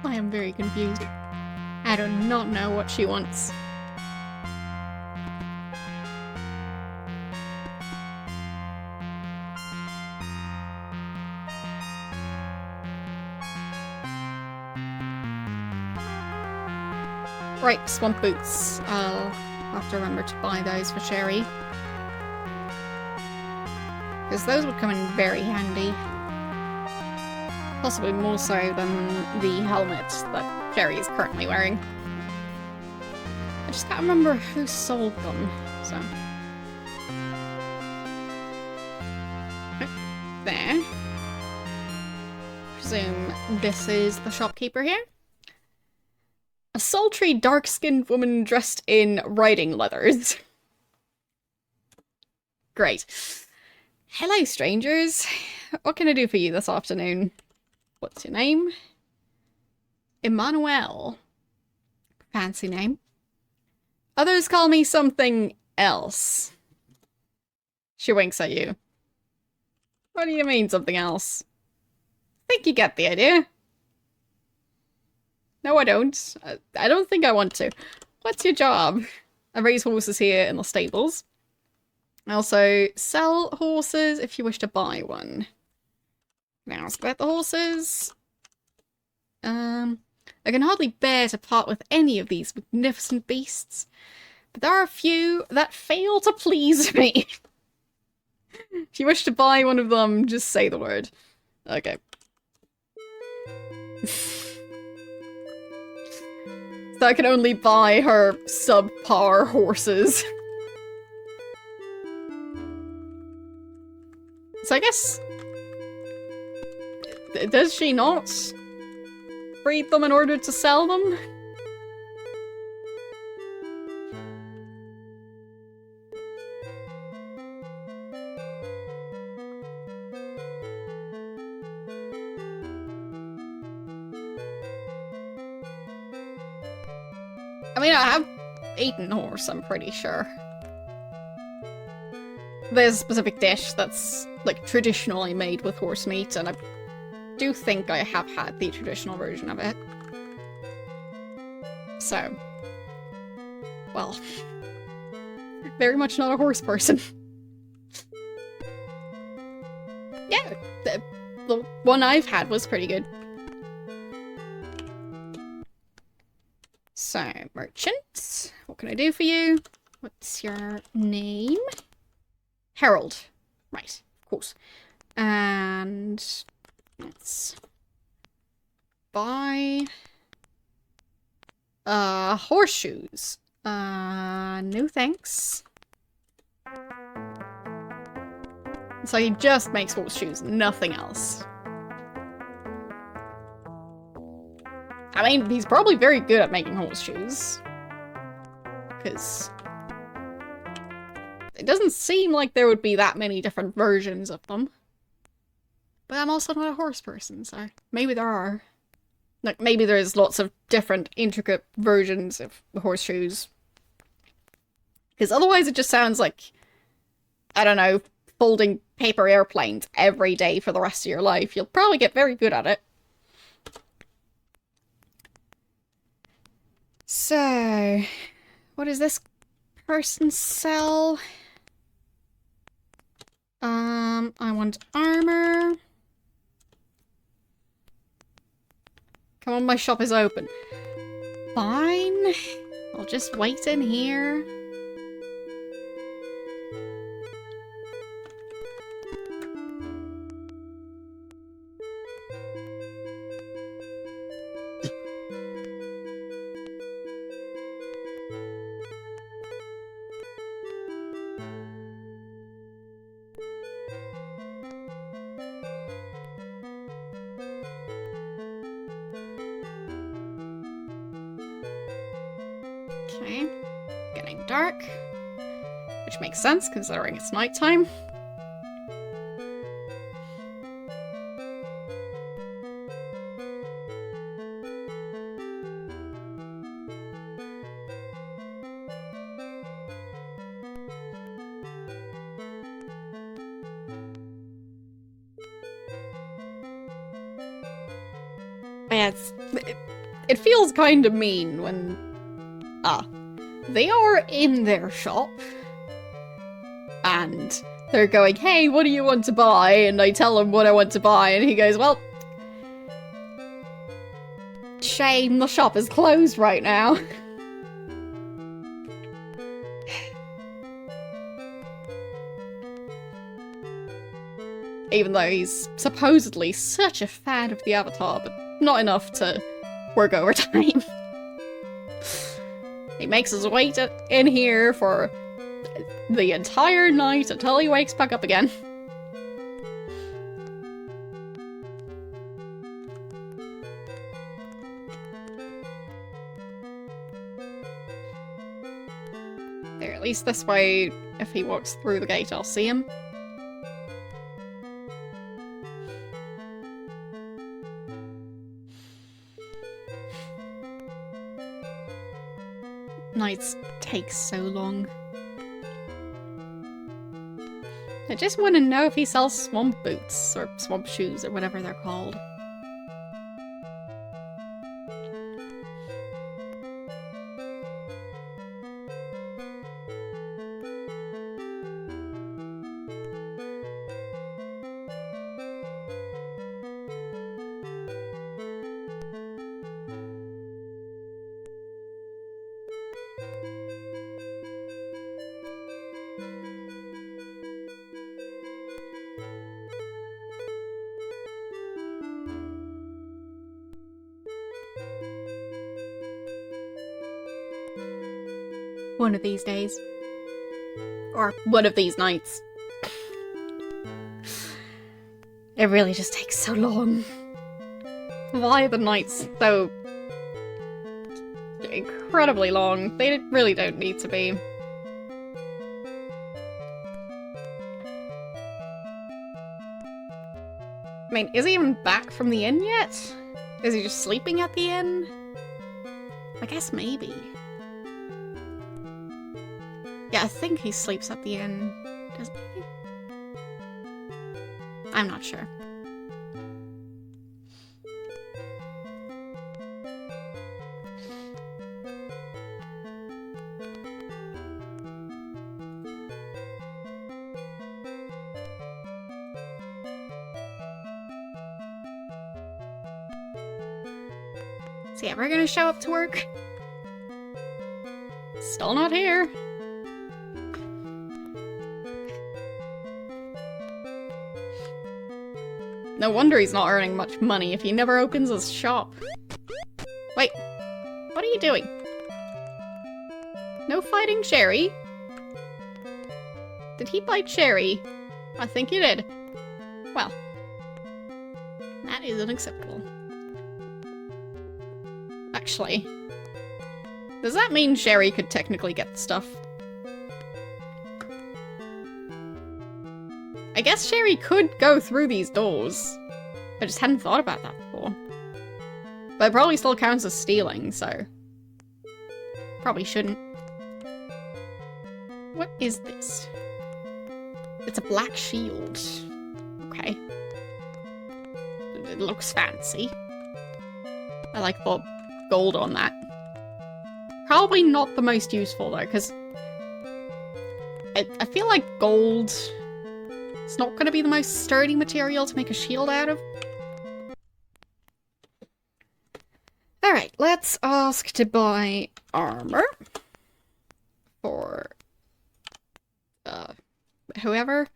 I am very confused. I do not know what she wants. Right, swamp boots. I'll have to remember to buy those for Sherry. Because those would come in very handy. Possibly more so than the helmet that Sherry is currently wearing. I just can't remember who sold them, so... There. assume this is the shopkeeper here. A sultry, dark-skinned woman dressed in riding leathers. Great. Hello, strangers. What can I do for you this afternoon? What's your name? Emmanuel. Fancy name. Others call me something else. She winks at you. What do you mean, something else? I think you get the idea. No, I don't. I don't think I want to. What's your job? I raise horses here in the stables. I also sell horses if you wish to buy one. Can I ask about the horses? I can hardly bear to part with any of these magnificent beasts, but there are a few that fail to please me. If you wish to buy one of them, just say the word. Okay. So I can only buy her subpar horses. So I guess... Does she not breed them in order to sell them? I mean, I have eaten horse, I'm pretty sure. There's a specific dish that's, like, traditionally made with horse meat, and I do think I have had the traditional version of it. So, well, very much not a horse person. Yeah, the one I've had was pretty good. So, merchant, what can I do for you? What's your name? Harold. Right, of course. And let's buy horseshoes. No thanks. So he just makes horseshoes, nothing else. I mean, he's probably very good at making horseshoes. Because it doesn't seem like there would be that many different versions of them. But I'm also not a horse person, so maybe there are. Like, maybe there's lots of different intricate versions of the horseshoes. Because otherwise it just sounds like, I don't know, folding paper airplanes every day for the rest of your life. You'll probably get very good at it. So, what does this person sell? I want armor. Come on, my shop is open. Fine. I'll just wait in here. Okay, getting dark, which makes sense considering it's nighttime. Yeah, it feels kind of mean when they are in their shop, and they're going, hey, what do you want to buy? And I tell him what I want to buy, and he goes, well, shame, the shop is closed right now. Even though he's supposedly such a fan of the Avatar, but not enough to work overtime. He makes us wait in here for the entire night until he wakes back up again. There, at least this way, if he walks through the gate, I'll see him. Nights take so long. I just want to know if he sells swamp boots, or swamp shoes, or whatever they're called. One of these days. Or one of these nights. It really just takes so long. Why are the nights so incredibly long? They really don't need to be. I mean, is he even back from the inn yet? Is he just sleeping at the inn? I guess maybe. Yeah, I think he sleeps at the inn, doesn't he? I'm not sure. Is he ever gonna show up to work? Still not here. No wonder he's not earning much money if he never opens his shop. Wait, what are you doing? No fighting Sherry? Did he bite Sherry? I think he did. Well, that is unacceptable. Actually, does that mean Sherry could technically get the stuff? I guess Sherry could go through these doors. I just hadn't thought about that before. But it probably still counts as stealing, so... probably shouldn't. What is this? It's a black shield. Okay. It looks fancy. I like the gold on that. Probably not the most useful, though, because... I feel like gold... it's not going to be the most sturdy material to make a shield out of. Alright, let's ask to buy armor. For... whoever.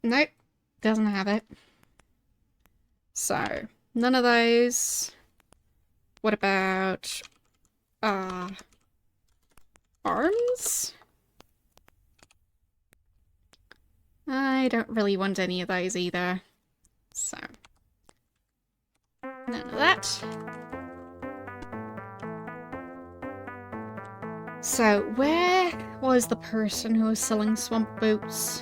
Nope, doesn't have it. So, none of those. What about... arms? I don't really want any of those either. So, none of that. So, where was the person who was selling swamp boots?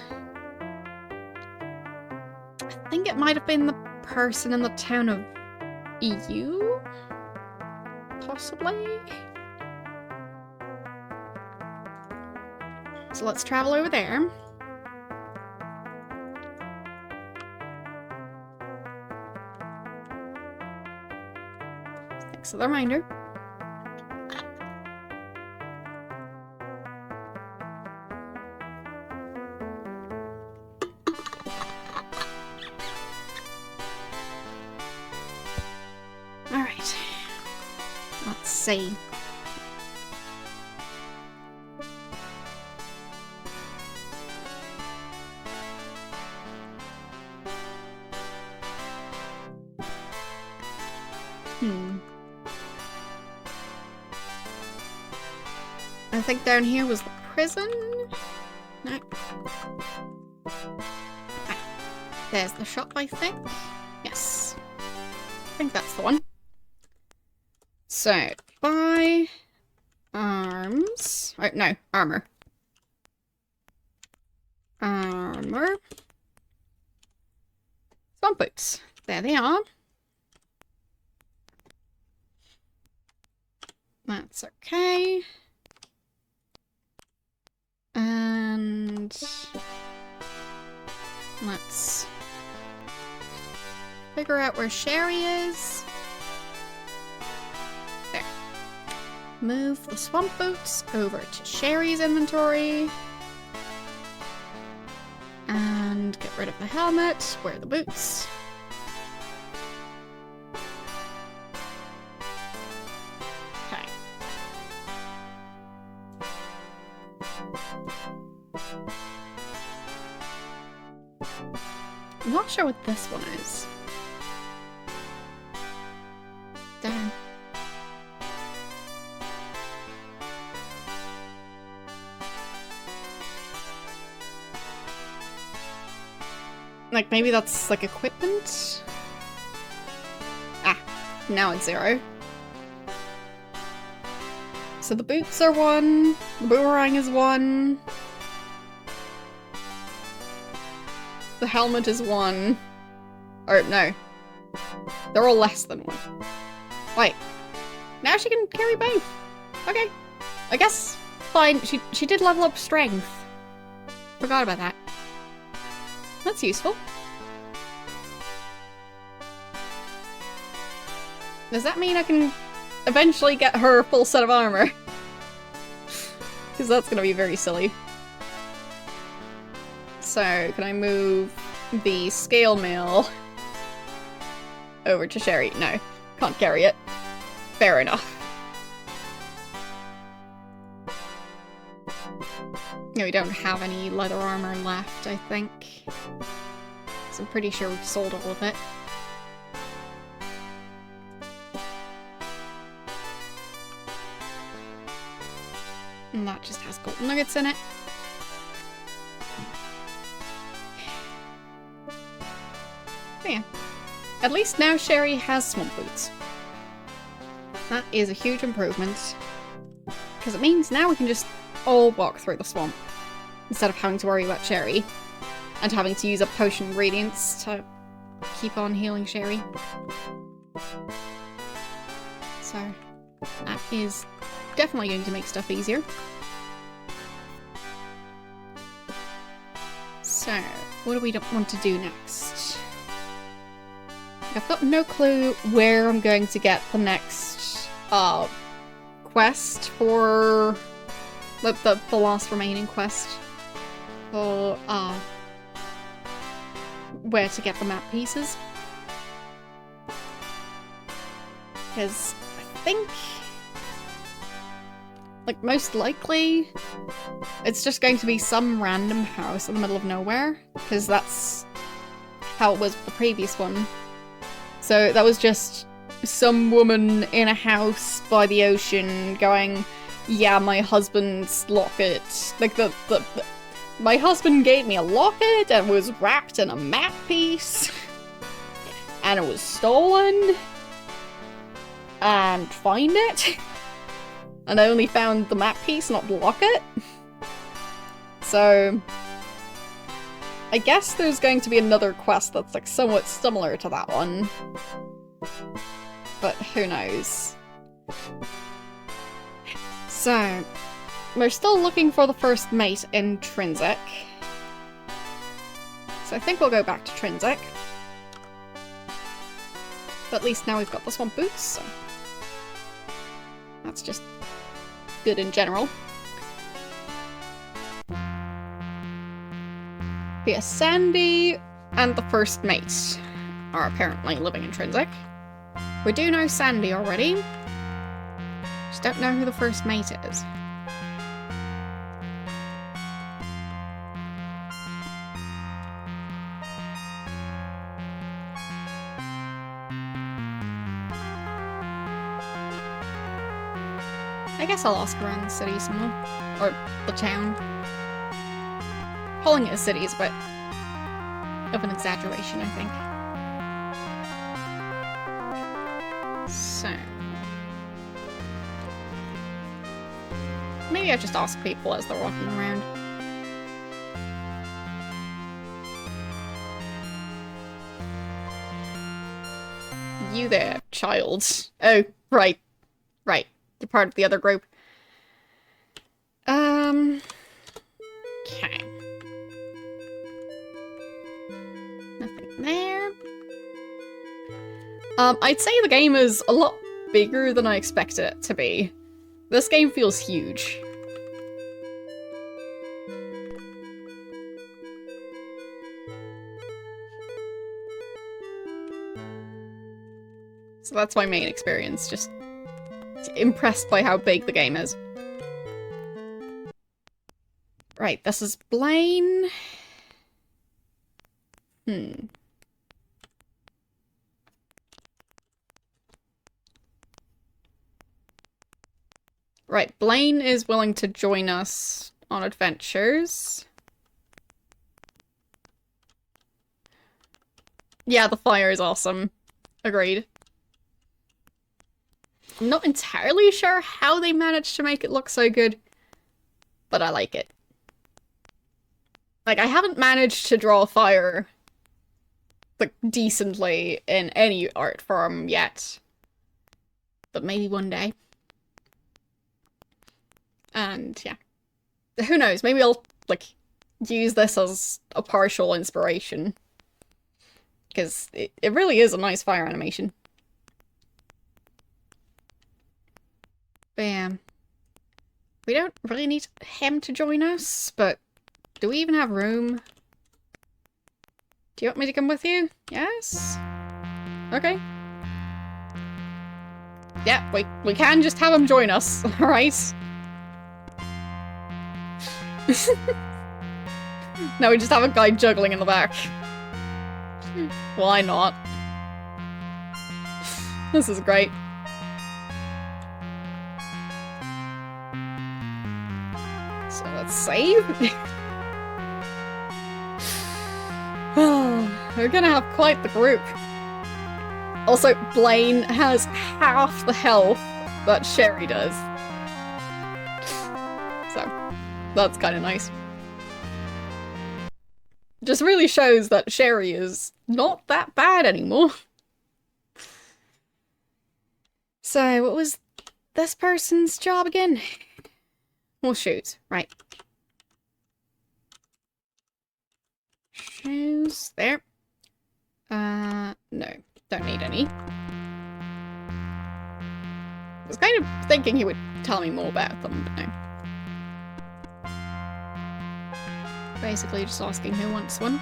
I think it might have been the person in the town of EU? Possibly? So let's travel over there. Thanks for the reminder. Alright. Let's see. I think down here was the prison. No. Ah, there's the shop, I think. Yes. I think that's the one. So, buy arms. Oh, no, armor. Armor. Swamp boots. There they are. That's okay. And let's figure out where Sherry is. There. Move the swamp boots over to Sherry's inventory. And get rid of the helmet. Wear the boots. Okay. I'm not sure what this one is. Damn. Like, maybe that's, like, equipment? Ah, now it's 0. So the boots are 1, the boomerang is 1, the helmet is 1, or no, they're all less than 1. Wait, now she can carry both. Okay, I guess, fine, she did level up strength. Forgot about that. That's useful. Does that mean I can eventually get her a full set of armor? Because that's gonna be very silly. So, can I move the scale mail over to Sherry? No, can't carry it. Fair enough. No, we don't have any leather armor left, I think. So I'm pretty sure we've sold all of it. And that just has gold nuggets in it. So yeah. At least now Sherry has swamp boots. That is a huge improvement. Because it means now we can just all walk through the swamp. Instead of having to worry about Sherry. And having to use up potion ingredients to keep on healing Sherry. So, that is definitely going to make stuff easier. So, what do we want to do next? I've got no clue where I'm going to get the next quest for the last remaining quest for where to get the map pieces. Because I think, like, most likely it's just going to be some random house in the middle of nowhere, because that's how it was with the previous one. So that was just some woman in a house by the ocean going, yeah, my husband's locket, like my husband gave me a locket and was wrapped in a map piece and it was stolen and find it. And I only found the map piece, not the locket. So I guess there's going to be another quest that's like somewhat similar to that one. But who knows. So, we're still looking for the first mate in Trinsic. So I think we'll go back to Trinsic. But at least now we've got the swamp boots, so that's just good in general. Yeah, Sandy and the first mate are apparently living in Trinsic. We do know Sandy already. Just don't know who the first mate is. I guess I'll ask around the city somewhere. Or the town. Calling it a city is a bit of an exaggeration, I think. So... maybe I just ask people as they're walking around. you there, child? Oh, right. Right. You're part of the other group. Okay. Nothing there. I'd say the game is a lot bigger than I expected it to be. This game feels huge. So that's my main experience, just impressed by how big the game is. Right, this is Blaine. Right, Blaine is willing to join us on adventures. Yeah, the fire is awesome. Agreed. I'm not entirely sure how they managed to make it look so good, but I like it. Like, I haven't managed to draw fire, like, decently in any art form yet. But maybe one day. And, yeah. Who knows, maybe I'll, like, use this as a partial inspiration. Because it really is a nice fire animation. Bam. We don't really need him to join us, but do we even have room? Do you want me to come with you? Yes? Okay. Yeah, we can just have him join us, alright? No, we just have a guy juggling in the back. Why not? This is great. So let's save. We're gonna have quite the group. Also, Blaine has half the health that Sherry does. So, that's kind of nice. Just really shows that Sherry is not that bad anymore. So, what was this person's job again? Well, shoes, right. Shoes, there. No, don't need any. I was kind of thinking he would tell me more about them, but no. Basically just asking who wants one.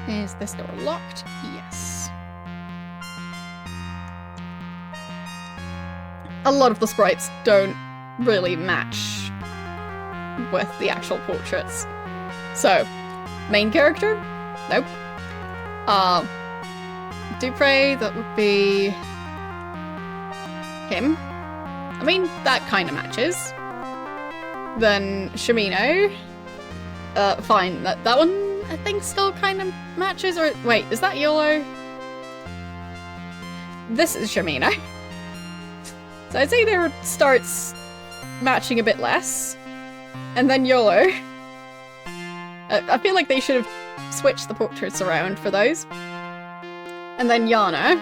Is this door locked? Yes. A lot of the sprites don't really match with the actual portraits. So, main character? Nope. Dupre, that would be him. I mean, that kind of matches. Then Shamino. Fine. That one, I think, still kind of matches. Or wait, is that YOLO? This is Shamino. So I'd say there starts matching a bit less. And then YOLO. I feel like they should have switched the portraits around for those. And then Yana.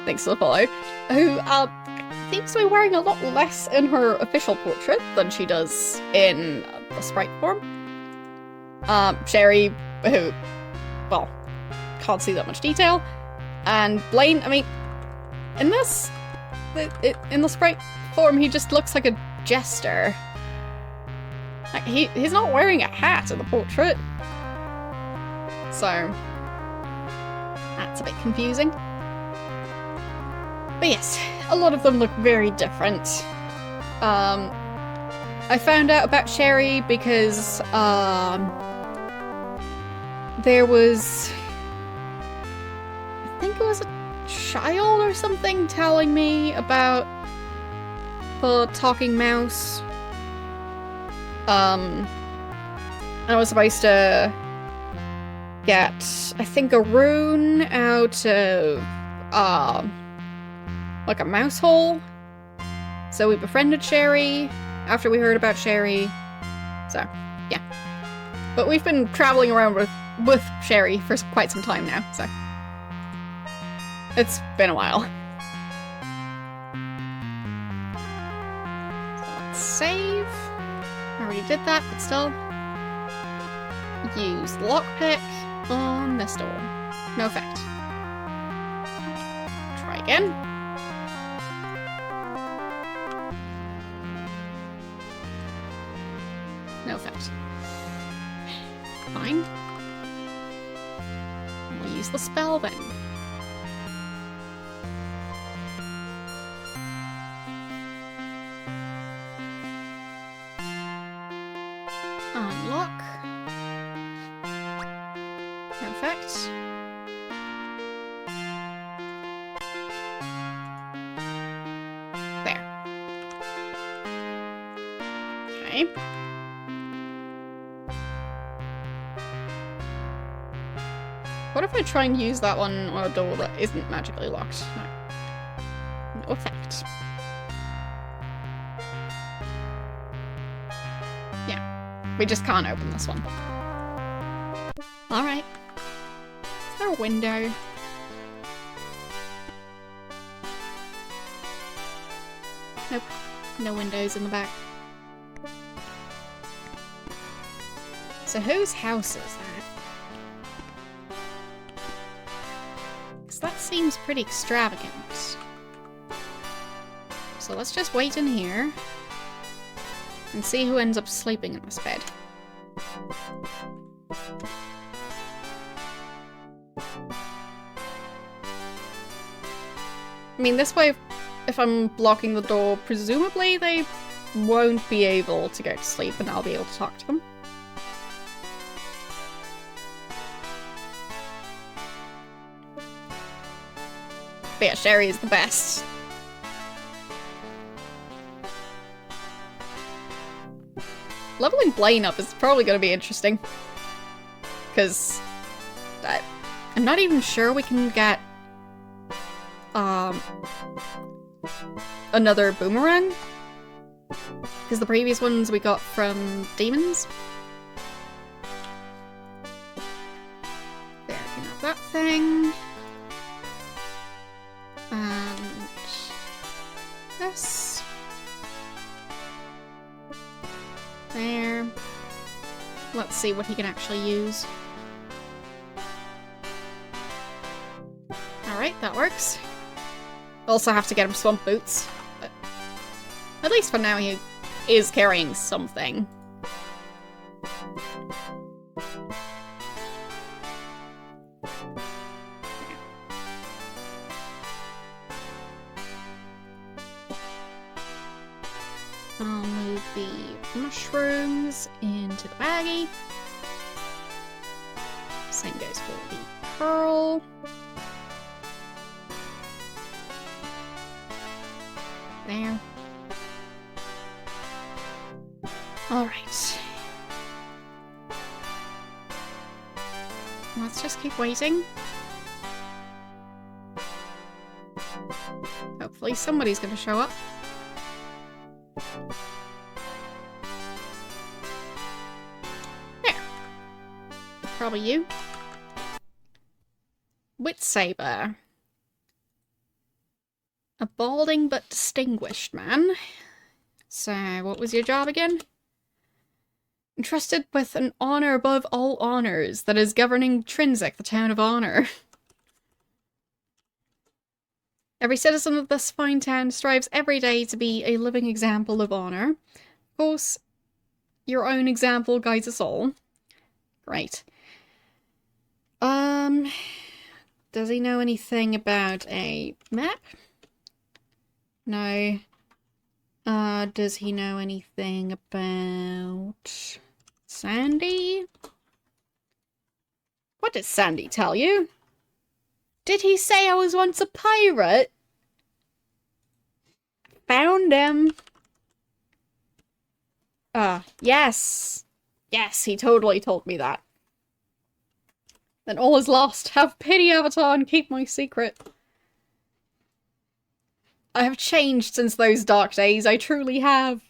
Thanks for the follow. Who seems to be wearing a lot less in her official portrait than she does in the sprite form. Sherry, who, well, can't see that much detail. And Blaine, I mean, in this, in the sprite form, he just looks like a jester. Like, he's not wearing a hat in the portrait. So, that's a bit confusing. But yes, a lot of them look very different. I found out about Sherry because there was, I think it was a child or something telling me about the talking mouse. I was supposed to get, I think, a rune out of like a mouse hole. So we befriended Sherry after we heard about Sherry. So, yeah. But we've been traveling around with with Sherry for quite some time now, so it's been a while. So let's save. I already did that, but still. Use lockpick on this door. No effect. Try again. No effect. Fine. We'll use the spell then. Unlock. No effect. There. Okay. What if I try and use that one on a door that isn't magically locked? No. No effect. Yeah. We just can't open this one. Alright. Is there a window? Nope. No windows in the back. So whose house is that? That seems pretty extravagant. So let's just wait in here and see who ends up sleeping in this bed. I mean, this way, if I'm blocking the door, presumably they won't be able to go to sleep and I'll be able to talk to them. But yeah, Sherry is the best. Leveling Blaine up is probably going to be interesting. Because I'm not even sure we can get another boomerang. Because the previous ones we got from demons. There, you can have that thing. And this. There. Let's see what he can actually use. Alright, that works. Also have to get him swamp boots. But at least for now he is carrying something. I'll move the mushrooms into the baggie. Same goes for the pearl. There. Alright. Let's just keep waiting. Hopefully somebody's gonna show up. There. Probably you. Wit Saber. A balding but distinguished man. So, what was your job again? Entrusted with an honor above all honors that is governing Trinsic, the town of honor. Every citizen of this fine town strives every day to be a living example of honor. Of course, your own example guides us all. Great. Does he know anything about a map? No. Does he know anything about Sandy? What did Sandy tell you? Did he say I was once a pirate? Found him. Yes. Yes, he totally told me that. Then all is lost. Have pity, Avatar, and keep my secret. I have changed since those dark days, I truly have.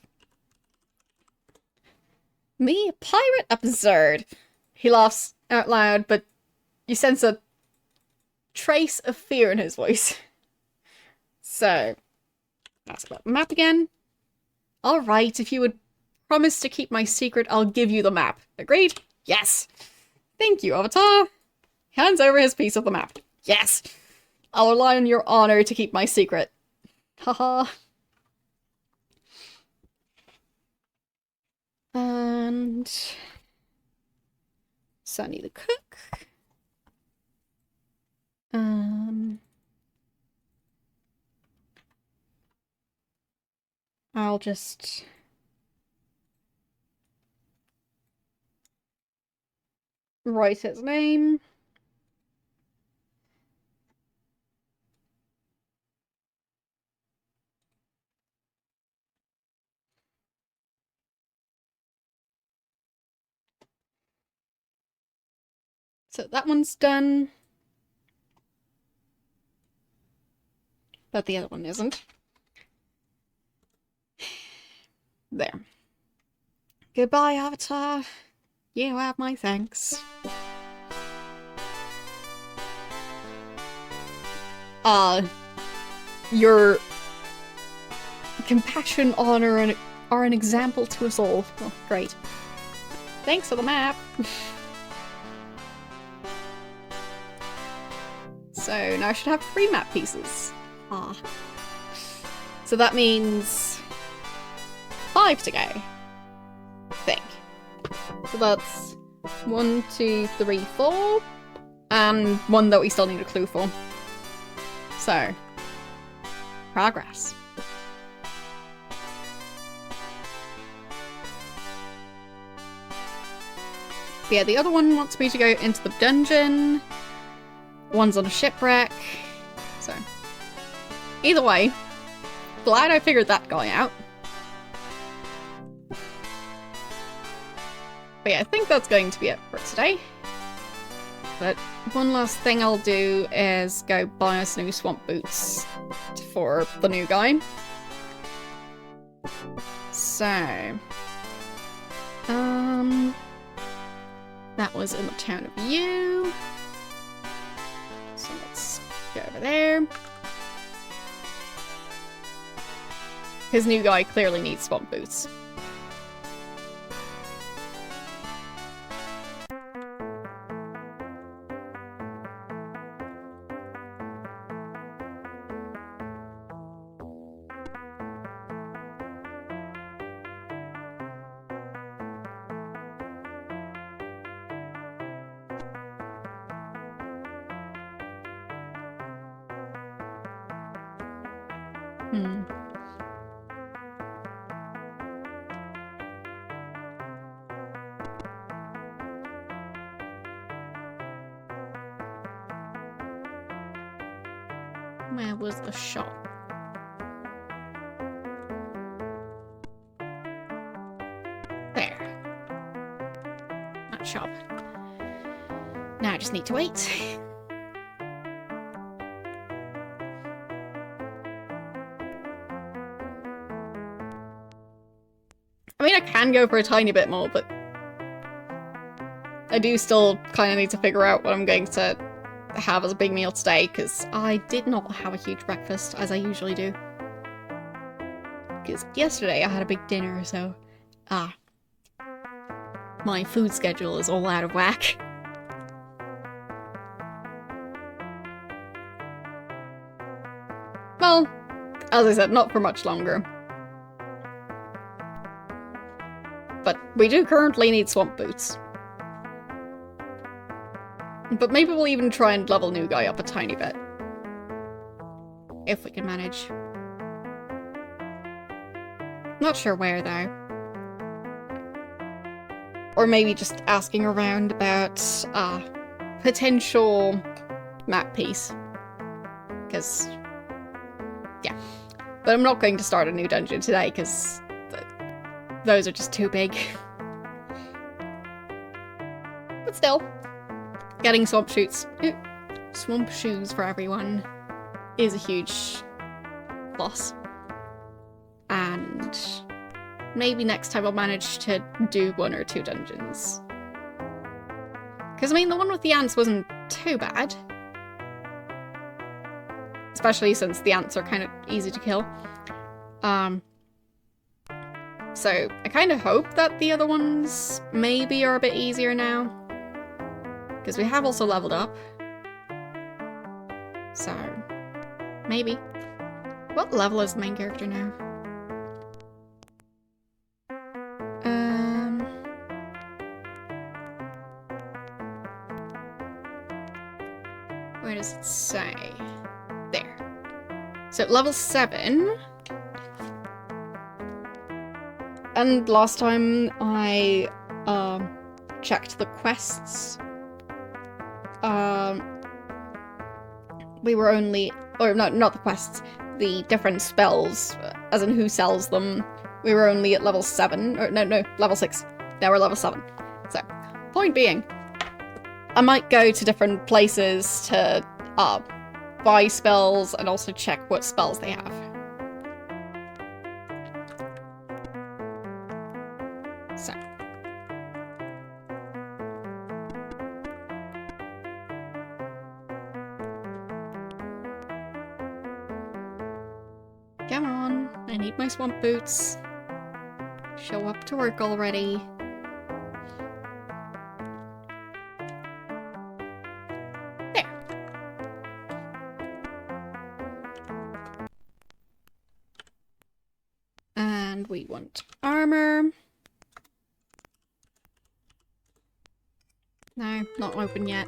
Me, a pirate? Absurd. He laughs out loud, but you sense a trace of fear in his voice. So, ask about the map again. Alright, if you would promise to keep my secret, I'll give you the map. Agreed? Yes. Thank you, Avatar. Hands over his piece of the map. Yes. I'll rely on your honor to keep my secret. Haha. And Sunny the cook. I'll just write his name. So that one's done. But the other one isn't. There. Goodbye, Avatar. You have my thanks. Your compassion, honor, and are an example to us all. Oh, great. Thanks for the map. So now I should have 3 map pieces. Ah. So that means 5 to go. I think. So that's 1, 2, 3, 4. And 1 that we still need a clue for. So, progress. But yeah, the other one wants me to go into the dungeon. One's on a shipwreck. So, either way, glad I figured that guy out. But yeah, I think that's going to be it for today. But one last thing I'll do is go buy us new swamp boots for the new guy. So, that was in the town of U. So let's go over there. His new guy clearly needs swamp boots. Where was the shop? There. That shop. Now I just need to wait. I mean, I can go for a tiny bit more, but I do still kind of need to figure out what I'm going to have as a big meal today, because I did not have a huge breakfast, as I usually do. Because yesterday I had a big dinner, so... my food schedule is all out of whack. Well, as I said, not for much longer. But we do currently need swamp boots. But maybe we'll even try and level new guy up a tiny bit. If we can manage. Not sure where, though. Or maybe just asking around about, potential map piece. Because, yeah. But I'm not going to start a new dungeon today, because those are just too big. But still. Getting swamp shoes for everyone is a huge loss. And maybe next time I'll manage to do 1 or 2 dungeons. Because, I mean, the one with the ants wasn't too bad. Especially since the ants are kind of easy to kill. So I kind of hope that the other ones maybe are a bit easier now. Because we have also leveled up. So, maybe. What level is the main character now? Where does it say? There. So level 7. And last time I checked the quests, we were only, or no, not the quests, the different spells, as in who sells them. We were only at level 7, or no, level 6. Now we're level 7. So, point being, I might go to different places to buy spells and also check what spells they have. So. Come on, I need my swamp boots. Show up to work already. There. And we want armor. No, not open yet.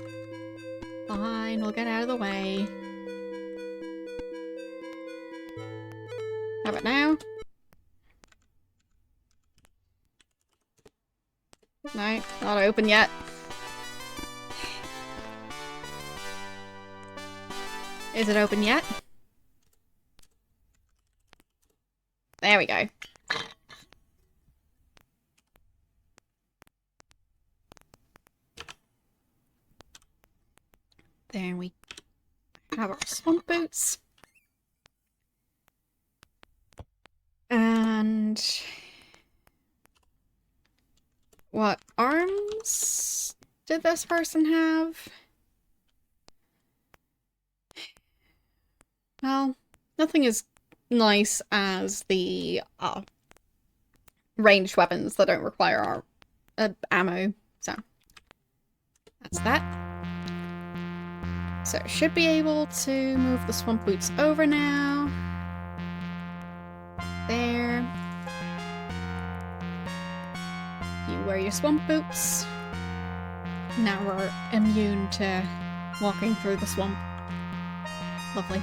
Fine, we'll get out of the way. How about now? No, not open yet. Is it open yet? There we go. There we have our swamp boots. And what arms did this person have? Well, nothing as nice as the ranged weapons that don't require our ammo, so that's that. So should be able to move the swamp boots over now. There. You wear your swamp boots. Now we're immune to walking through the swamp. Lovely.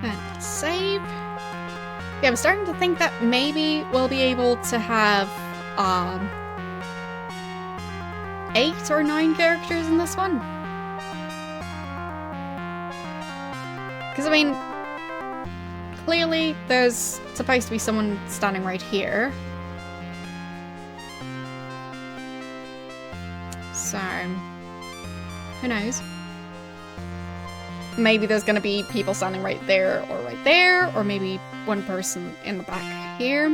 And save. Yeah, I'm starting to think that maybe we'll be able to have 8 or 9 characters in this one. Because, I mean, clearly there's supposed to be someone standing right here. So, who knows? Maybe there's gonna be people standing right there, or maybe one person in the back here.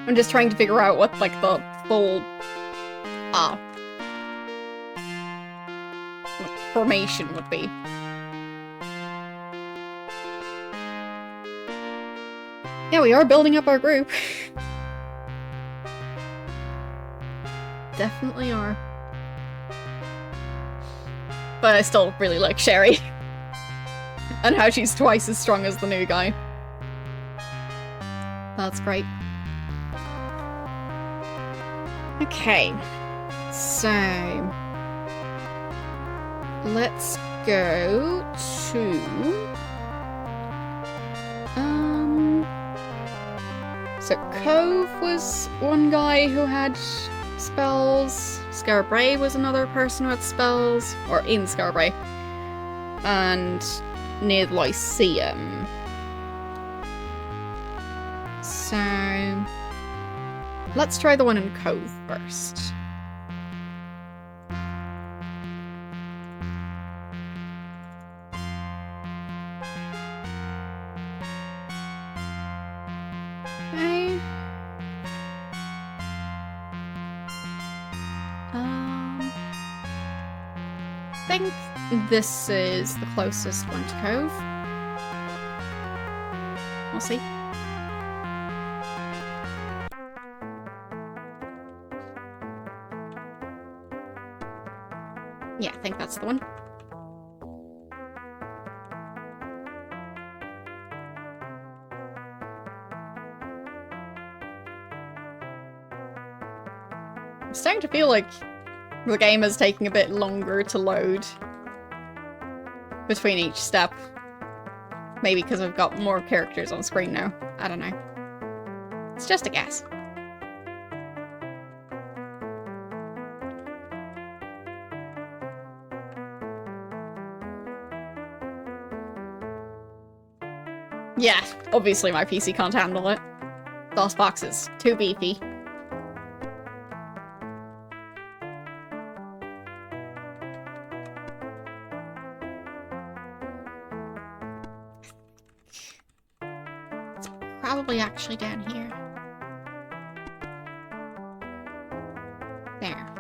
I'm just trying to figure out what, like, the full formation would be. Yeah, we are building up our group. Definitely are. But I still really like Sherry. And how she's twice as strong as the new guy. That's great. Okay. So let's go to so Cove was one guy who had spells. Scarbray was another person who had spells, or in Scarbray, and near the Lyceum. So let's try the one in Cove first. Okay. think this is the closest one to Cove. We'll see. Yeah, I think that's the one. I'm starting to feel like the game is taking a bit longer to load between each step. Maybe because I've got more characters on screen now. I don't know. It's just a guess. Yeah, obviously my PC can't handle it. DOSBox is too beefy. It's probably actually down here. There.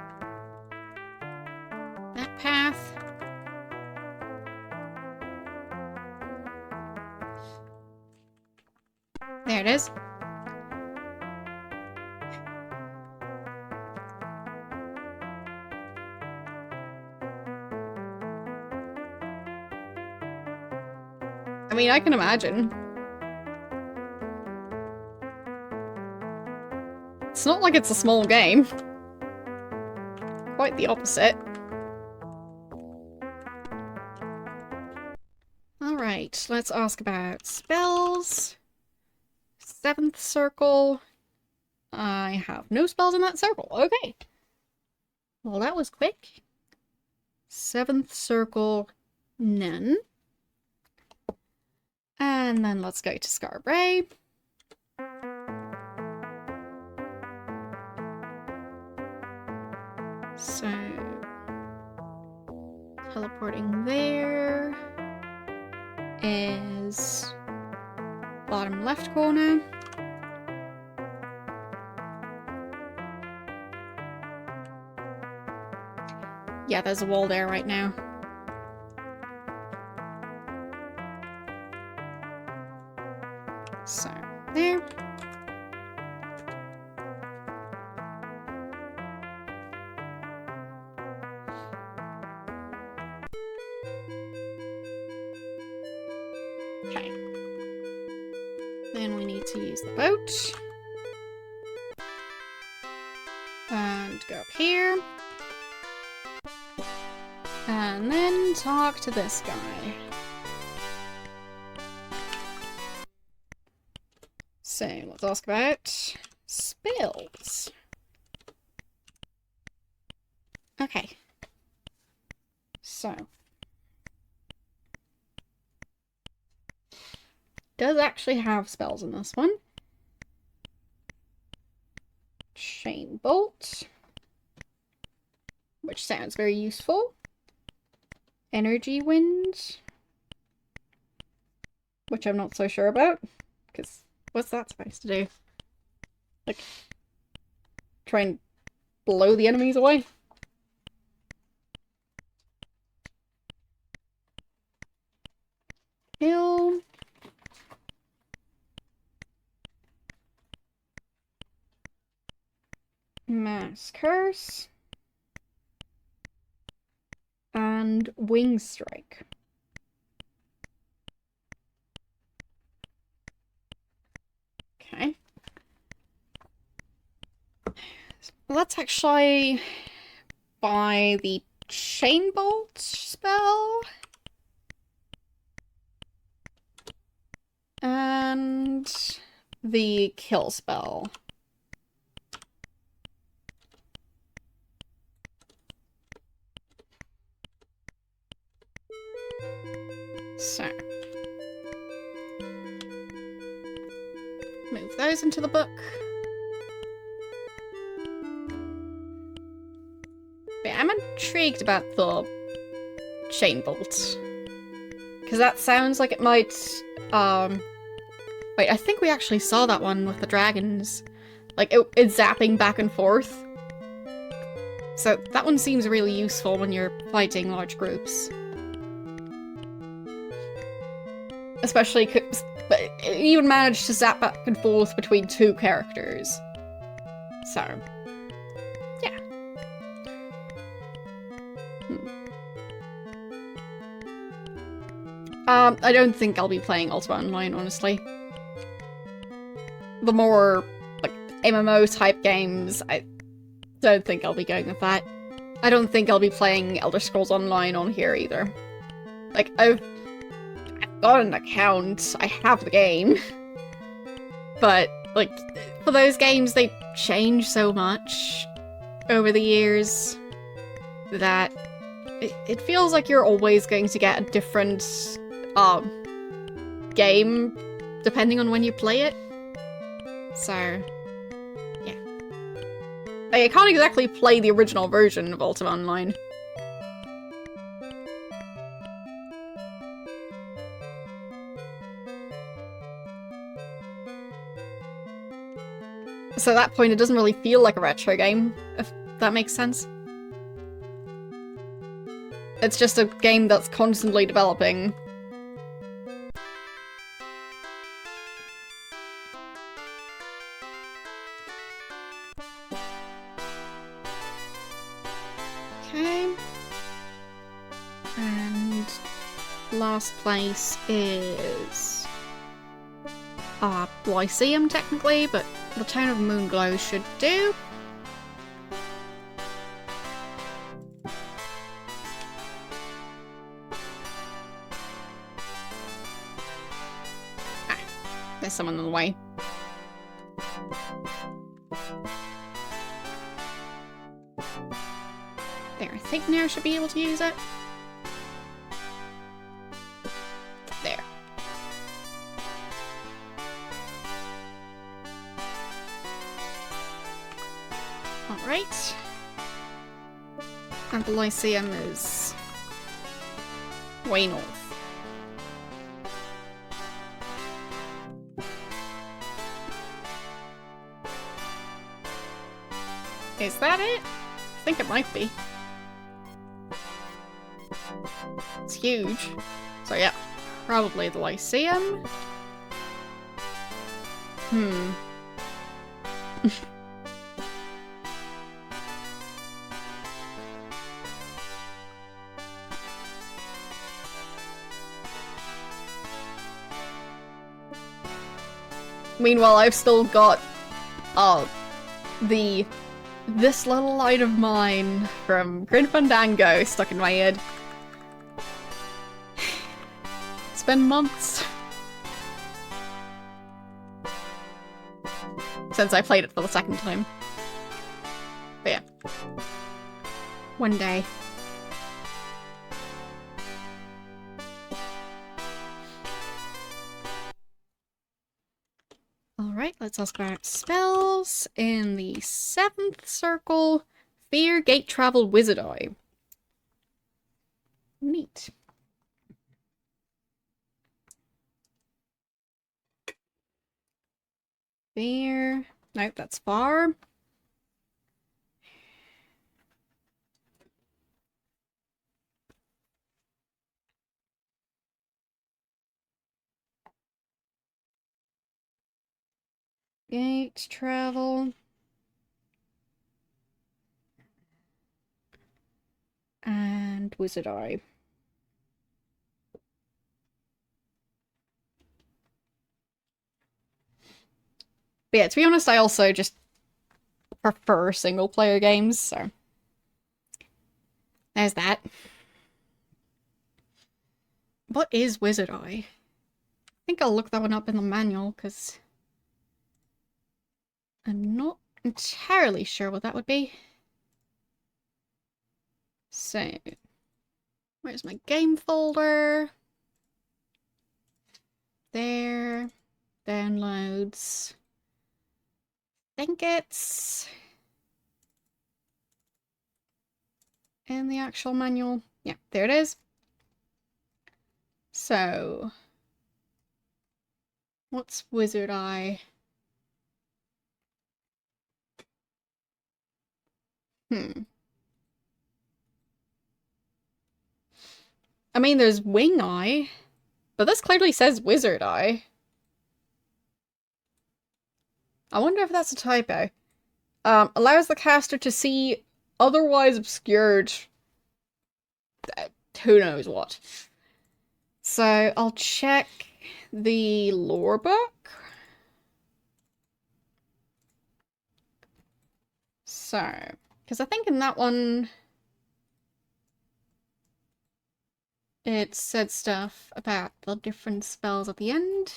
That path. There it is. I mean, I can imagine. It's not like it's a small game. Quite the opposite. Alright, let's ask about spells. 7th circle. I have no spells in that circle. Okay. Well, that was quick. 7th circle, none. And then let's go to Scarbray. So, teleporting there is bottom left corner. Yeah, there's a wall there right now. So, there. Okay. Then we need to use the boat. And go up here. And then talk to this guy. So, let's ask about spells. Okay. So. Does actually have spells in this one. Chain Bolt. Which sounds very useful. Energy Wind. Which I'm not so sure about. Because what's that supposed to do? Like, try and blow the enemies away? Kill. Mass Curse. And Wing Strike. Okay. Let's actually buy the Chain Bolt spell. And the Kill spell. So, move those into the book. But I'm intrigued about the Chain Bolt. Because that sounds like it might, wait, I think we actually saw that one with the dragons. Like, it's zapping back and forth. So that one seems really useful when you're fighting large groups. Especially because you would manage to zap back and forth between two characters. So, yeah. I don't think I'll be playing Ultima Online, honestly. The more, like, MMO-type games, I don't think I'll be going with that. I don't think I'll be playing Elder Scrolls Online on here either. Like, I've got an account, I have the game. But, like, for those games, they change so much over the years that it feels like you're always going to get a different game depending on when you play it. So, yeah. I can't exactly play the original version of Ultima Online. So at that point, it doesn't really feel like a retro game, if that makes sense. It's just a game that's constantly developing. Okay. And last place is Lyceum, technically, but the Town of Moonglow should do. There's someone in the way. There, I think now I should be able to use it. There. Alright. And the Lyceum is way north. Is that it? I think it might be. It's huge. So yeah, probably the Lyceum. Meanwhile, I've still got This Little Light of Mine from Grim Fandango stuck in my head. It's been months since I played it for the second time. But yeah. One day. Alright, let's ask about spells. In the 7th circle, Fear Gate Travel Wizard Eye. Neat. Fear. Nope, that's far. Gate travel. And Wizard Eye. But yeah, to be honest, I also just prefer single-player games, so there's that. What is Wizard Eye? I think I'll look that one up in the manual, because I'm not entirely sure what that would be. So, where's my game folder? There. Downloads. I think it's in the actual manual. Yeah, there it is. So, what's Wizard Eye? I mean, there's Wing Eye, but this clearly says Wizard Eye. I wonder if that's a typo. Allows the caster to see otherwise obscured... who knows what. So, I'll check the lore book. So, because I think in that one... it said stuff about the different spells at the end.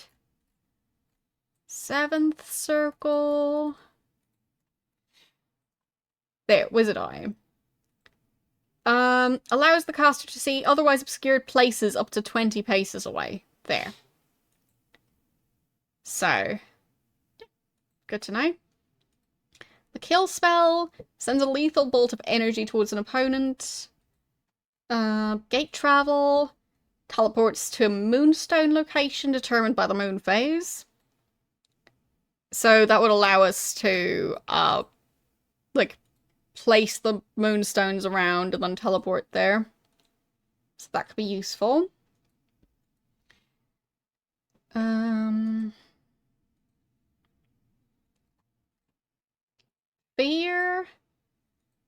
7th circle. There, Wizard Eye. Allows the caster to see otherwise obscured places up to 20 paces away. There. So, good to know. The kill spell sends a lethal bolt of energy towards an opponent. Gate travel teleports to a moonstone location determined by the moon phase. So that would allow us to, like, place the moonstones around and then teleport there. So that could be useful. Fear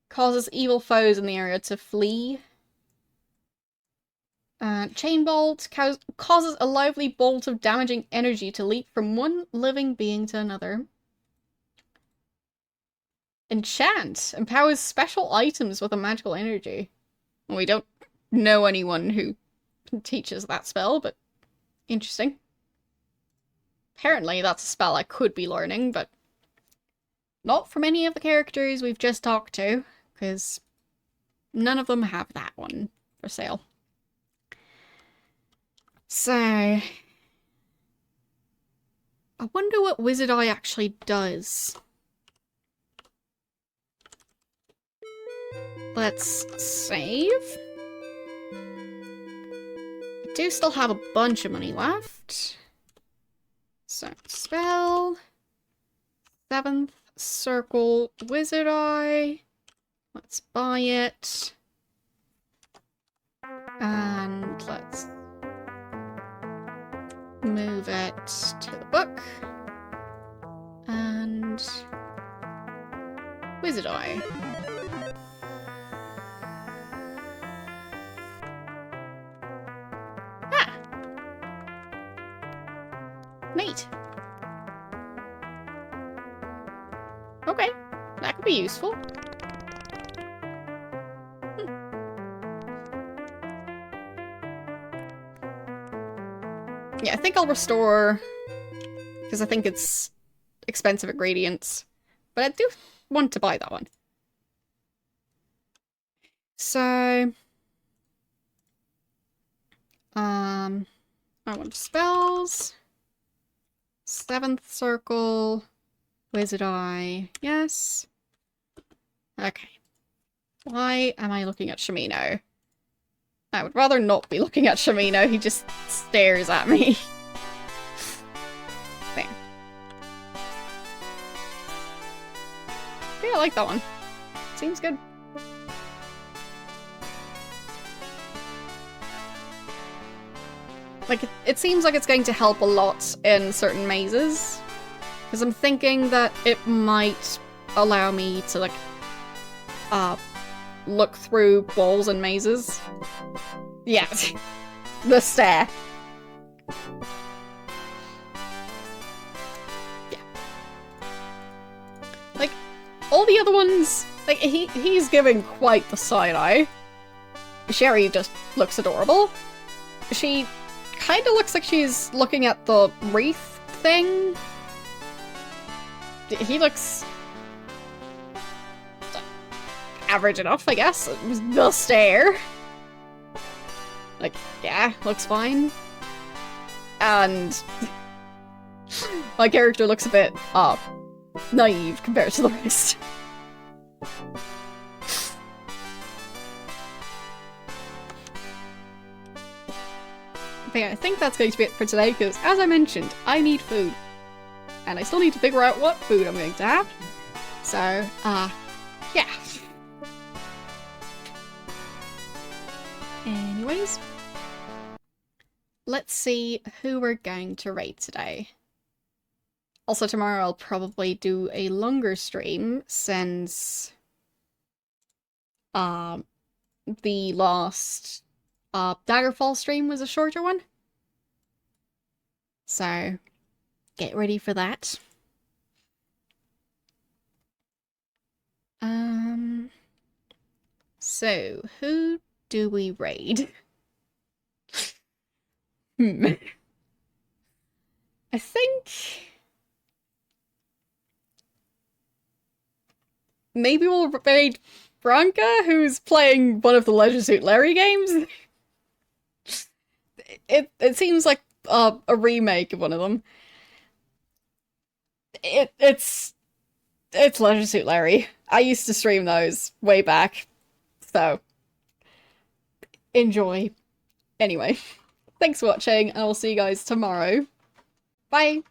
causes evil foes in the area to flee. Chain Bolt causes a lively bolt of damaging energy to leap from one living being to another. Enchant empowers special items with a magical energy. Well, we don't know anyone who teaches that spell, but interesting. Apparently that's a spell I could be learning, but not from any of the characters we've just talked to, because none of them have that one for sale. So, I wonder what Wizard Eye actually does. Let's save. I do still have a bunch of money left. So, spell. 7th circle, Wizard Eye. Let's buy it. And let's move it to the book. And Wizard Eye. Ah! Neat. Okay, that could be useful. Yeah, I think I'll restore, because I think it's expensive ingredients, but I do want to buy that one. So, I want spells, 7th circle, Wizard Eye, yes. Okay. Why am I looking at Shamino? I would rather not be looking at Shamino, he just stares at me. There. Yeah, I like that one. Seems good. Like, it seems like it's going to help a lot in certain mazes. Because I'm thinking that it might allow me to, like, look through balls and mazes. Yeah. The stare. Yeah. Like, all the other ones, like, he's giving quite the side eye. Sherry just looks adorable. She kind of looks like she's looking at the wreath thing. He looks average enough, I guess. The stare. Like, yeah, looks fine. And my character looks a bit, naive compared to the rest. But yeah, I think that's going to be it for today, because as I mentioned, I need food. And I still need to figure out what food I'm going to have. So, yeah. Anyways, let's see who we're going to raid today. Also, tomorrow I'll probably do a longer stream since the last Daggerfall stream was a shorter one. So, get ready for that. So, who do we raid? I think maybe we'll raid Branka, who's playing one of the Leisure Suit Larry games. It seems like a remake of one of them. It's Leisure Suit Larry. I used to stream those way back, so enjoy. Anyway, thanks for watching, and I'll see you guys tomorrow. Bye!